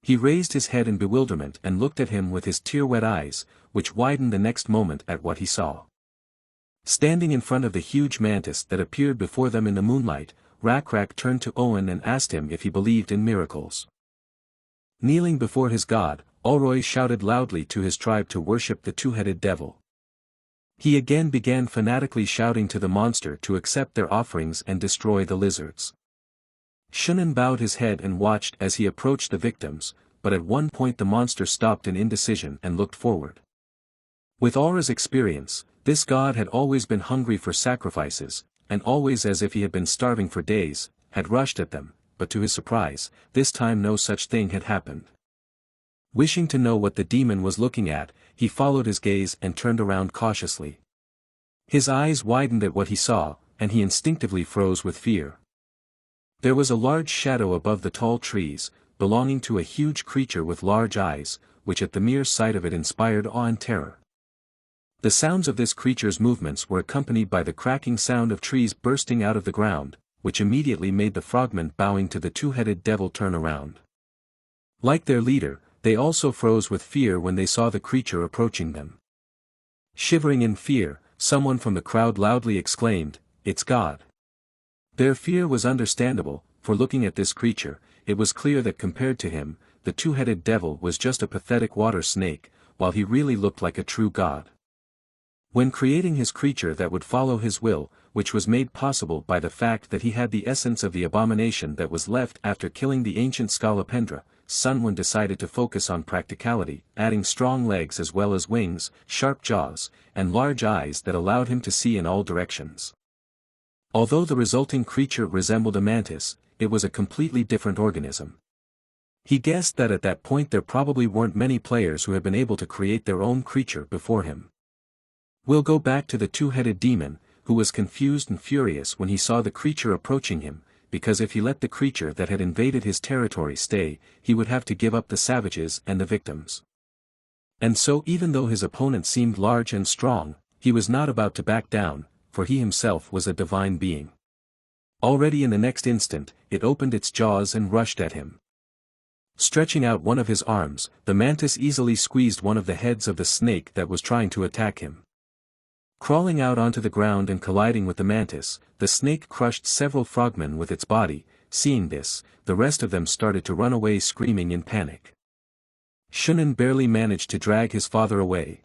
Speaker 1: He raised his head in bewilderment and looked at him with his tear-wet eyes, which widened the next moment at what he saw. Standing in front of the huge mantis that appeared before them in the moonlight, Rakrak turned to Owen and asked him if he believed in miracles. Kneeling before his god, Olroy shouted loudly to his tribe to worship the two-headed devil. He again began fanatically shouting to the monster to accept their offerings and destroy the lizards. Shunan bowed his head and watched as he approached the victims, but at one point the monster stopped in indecision and looked forward. With Aura's experience, this god had always been hungry for sacrifices, and always as if he had been starving for days, had rushed at them, but to his surprise, this time no such thing had happened. Wishing to know what the demon was looking at, he followed his gaze and turned around cautiously. His eyes widened at what he saw, and he instinctively froze with fear. There was a large shadow above the tall trees, belonging to a huge creature with large eyes, which at the mere sight of it inspired awe and terror. The sounds of this creature's movements were accompanied by the cracking sound of trees bursting out of the ground, which immediately made the frogmen bowing to the two-headed devil turn around. Like their leader, they also froze with fear when they saw the creature approaching them. Shivering in fear, someone from the crowd loudly exclaimed, "It's God!" Their fear was understandable, for looking at this creature, it was clear that compared to him, the two-headed devil was just a pathetic water snake, while he really looked like a true god. When creating his creature that would follow his will, which was made possible by the fact that he had the essence of the abomination that was left after killing the ancient Skalapendra, Sunwon decided to focus on practicality, adding strong legs as well as wings, sharp jaws, and large eyes that allowed him to see in all directions. Although the resulting creature resembled a mantis, it was a completely different organism. He guessed that at that point there probably weren't many players who had been able to create their own creature before him. We'll go back to the two-headed demon, who was confused and furious when he saw the creature approaching him, because if he let the creature that had invaded his territory stay, he would have to give up the savages and the victims. And so even though his opponent seemed large and strong, he was not about to back down, for he himself was a divine being. Already in the next instant, it opened its jaws and rushed at him. Stretching out one of his arms, the mantis easily squeezed one of the heads of the snake that was trying to attack him. Crawling out onto the ground and colliding with the mantis, the snake crushed several frogmen with its body. Seeing this, the rest of them started to run away screaming in panic. Shunan barely managed to drag his father away.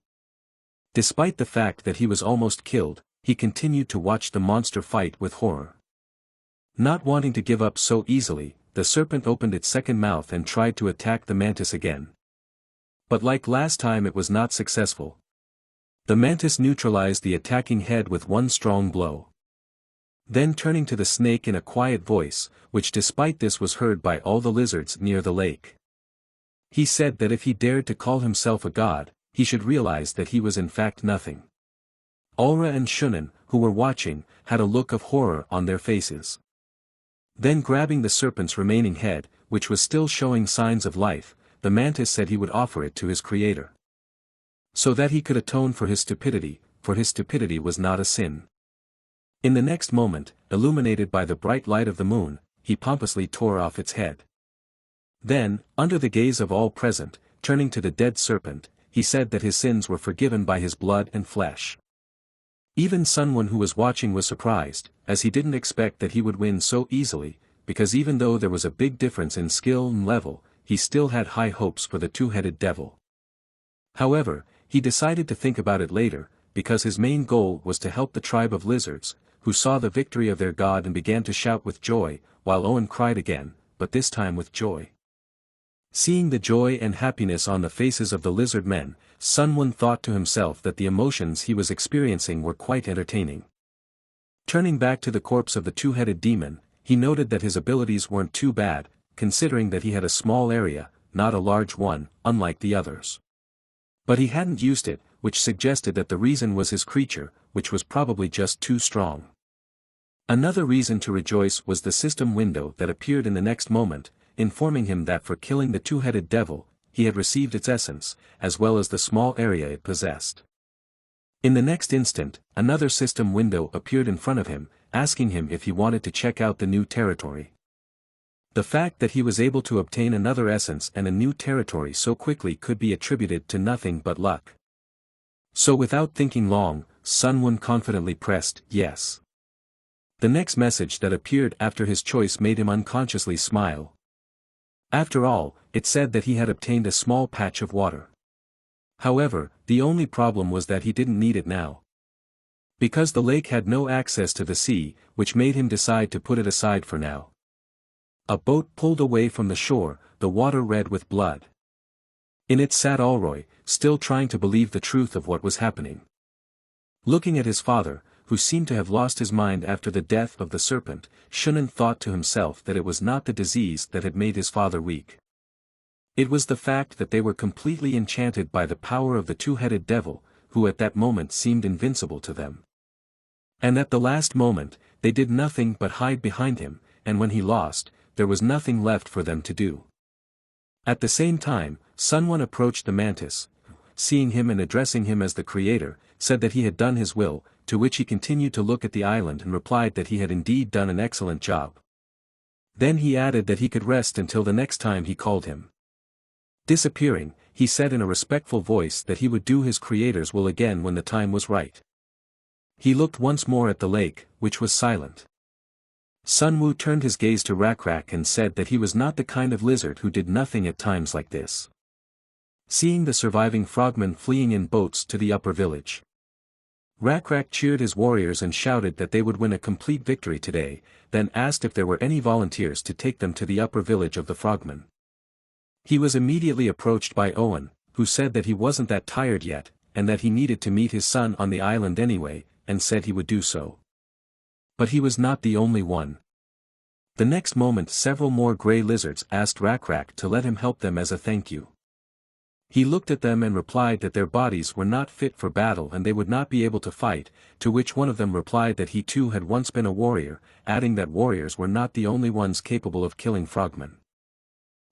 Speaker 1: Despite the fact that he was almost killed, he continued to watch the monster fight with horror. Not wanting to give up so easily, the serpent opened its second mouth and tried to attack the mantis again. But like last time, it was not successful. The mantis neutralized the attacking head with one strong blow. Then turning to the snake in a quiet voice, which despite this was heard by all the lizards near the lake, he said that if he dared to call himself a god, he should realize that he was in fact nothing. Aura and Shunan, who were watching, had a look of horror on their faces. Then grabbing the serpent's remaining head, which was still showing signs of life, the mantis said he would offer it to his creator, so that he could atone for his stupidity, for his stupidity was not a sin. In the next moment, illuminated by the bright light of the moon, he pompously tore off its head. Then, under the gaze of all present, turning to the dead serpent, he said that his sins were forgiven by his blood and flesh. Even Sunwon, who was watching, was surprised, as he didn't expect that he would win so easily, because even though there was a big difference in skill and level, he still had high hopes for the two-headed devil. However, he decided to think about it later, because his main goal was to help the tribe of lizards, who saw the victory of their god and began to shout with joy, while Owen cried again, but this time with joy. Seeing the joy and happiness on the faces of the lizard men, Sunwon thought to himself that the emotions he was experiencing were quite entertaining. Turning back to the corpse of the two-headed demon, he noted that his abilities weren't too bad, considering that he had a small area, not a large one, unlike the others. But he hadn't used it, which suggested that the reason was his creature, which was probably just too strong. Another reason to rejoice was the system window that appeared in the next moment, informing him that for killing the two-headed devil, he had received its essence, as well as the small area it possessed. In the next instant, another system window appeared in front of him, asking him if he wanted to check out the new territory. The fact that he was able to obtain another essence and a new territory so quickly could be attributed to nothing but luck. So without thinking long, Sunwon confidently pressed yes. The next message that appeared after his choice made him unconsciously smile. After all, it said that he had obtained a small patch of water. However, the only problem was that he didn't need it now. Because the lake had no access to the sea, which made him decide to put it aside for now. A boat pulled away from the shore, the water red with blood. In it sat Alroy, still trying to believe the truth of what was happening. Looking at his father, who seemed to have lost his mind after the death of the serpent, Shunan thought to himself that it was not the disease that had made his father weak. It was the fact that they were completely enchanted by the power of the two-headed devil, who at that moment seemed invincible to them. And at the last moment, they did nothing but hide behind him, and when he lost, there was nothing left for them to do. At the same time, Sunwon approached the mantis, seeing him and addressing him as the creator, said that he had done his will, to which he continued to look at the island and replied that he had indeed done an excellent job. Then he added that he could rest until the next time he called him. Disappearing, he said in a respectful voice that he would do his creator's will again when the time was right. He looked once more at the lake, which was silent. Sunwoo turned his gaze to Rakrak and said that he was not the kind of lizard who did nothing at times like this. Seeing the surviving frogmen fleeing in boats to the upper village, Rakrak cheered his warriors and shouted that they would win a complete victory today, then asked if there were any volunteers to take them to the upper village of the frogmen. He was immediately approached by Owen, who said that he wasn't that tired yet, and that he needed to meet his son on the island anyway, and said he would do so. But he was not the only one. The next moment several more grey lizards asked Rakrak to let him help them as a thank you. He looked at them and replied that their bodies were not fit for battle and they would not be able to fight, to which one of them replied that he too had once been a warrior, adding that warriors were not the only ones capable of killing frogmen.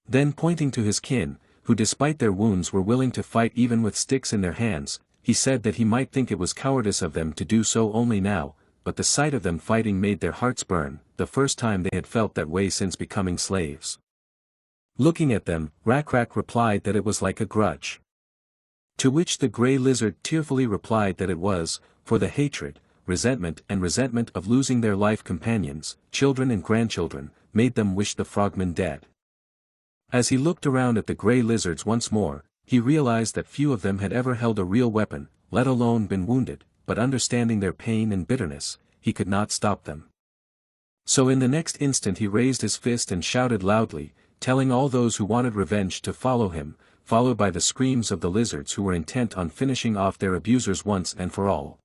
Speaker 1: Then pointing to his kin, who despite their wounds were willing to fight even with sticks in their hands, he said that he might think it was cowardice of them to do so only now, but the sight of them fighting made their hearts burn, the first time they had felt that way since becoming slaves. Looking at them, Rakrak replied that it was like a grudge. To which the grey lizard tearfully replied that it was, for the hatred, resentment of losing their life companions, children and grandchildren, made them wish the frogmen dead. As he looked around at the grey lizards once more, he realized that few of them had ever held a real weapon, let alone been wounded, but understanding their pain and bitterness, he could not stop them. So in the next instant he raised his fist and shouted loudly, telling all those who wanted revenge to follow him, followed by the screams of the lizards who were intent on finishing off their abusers once and for all.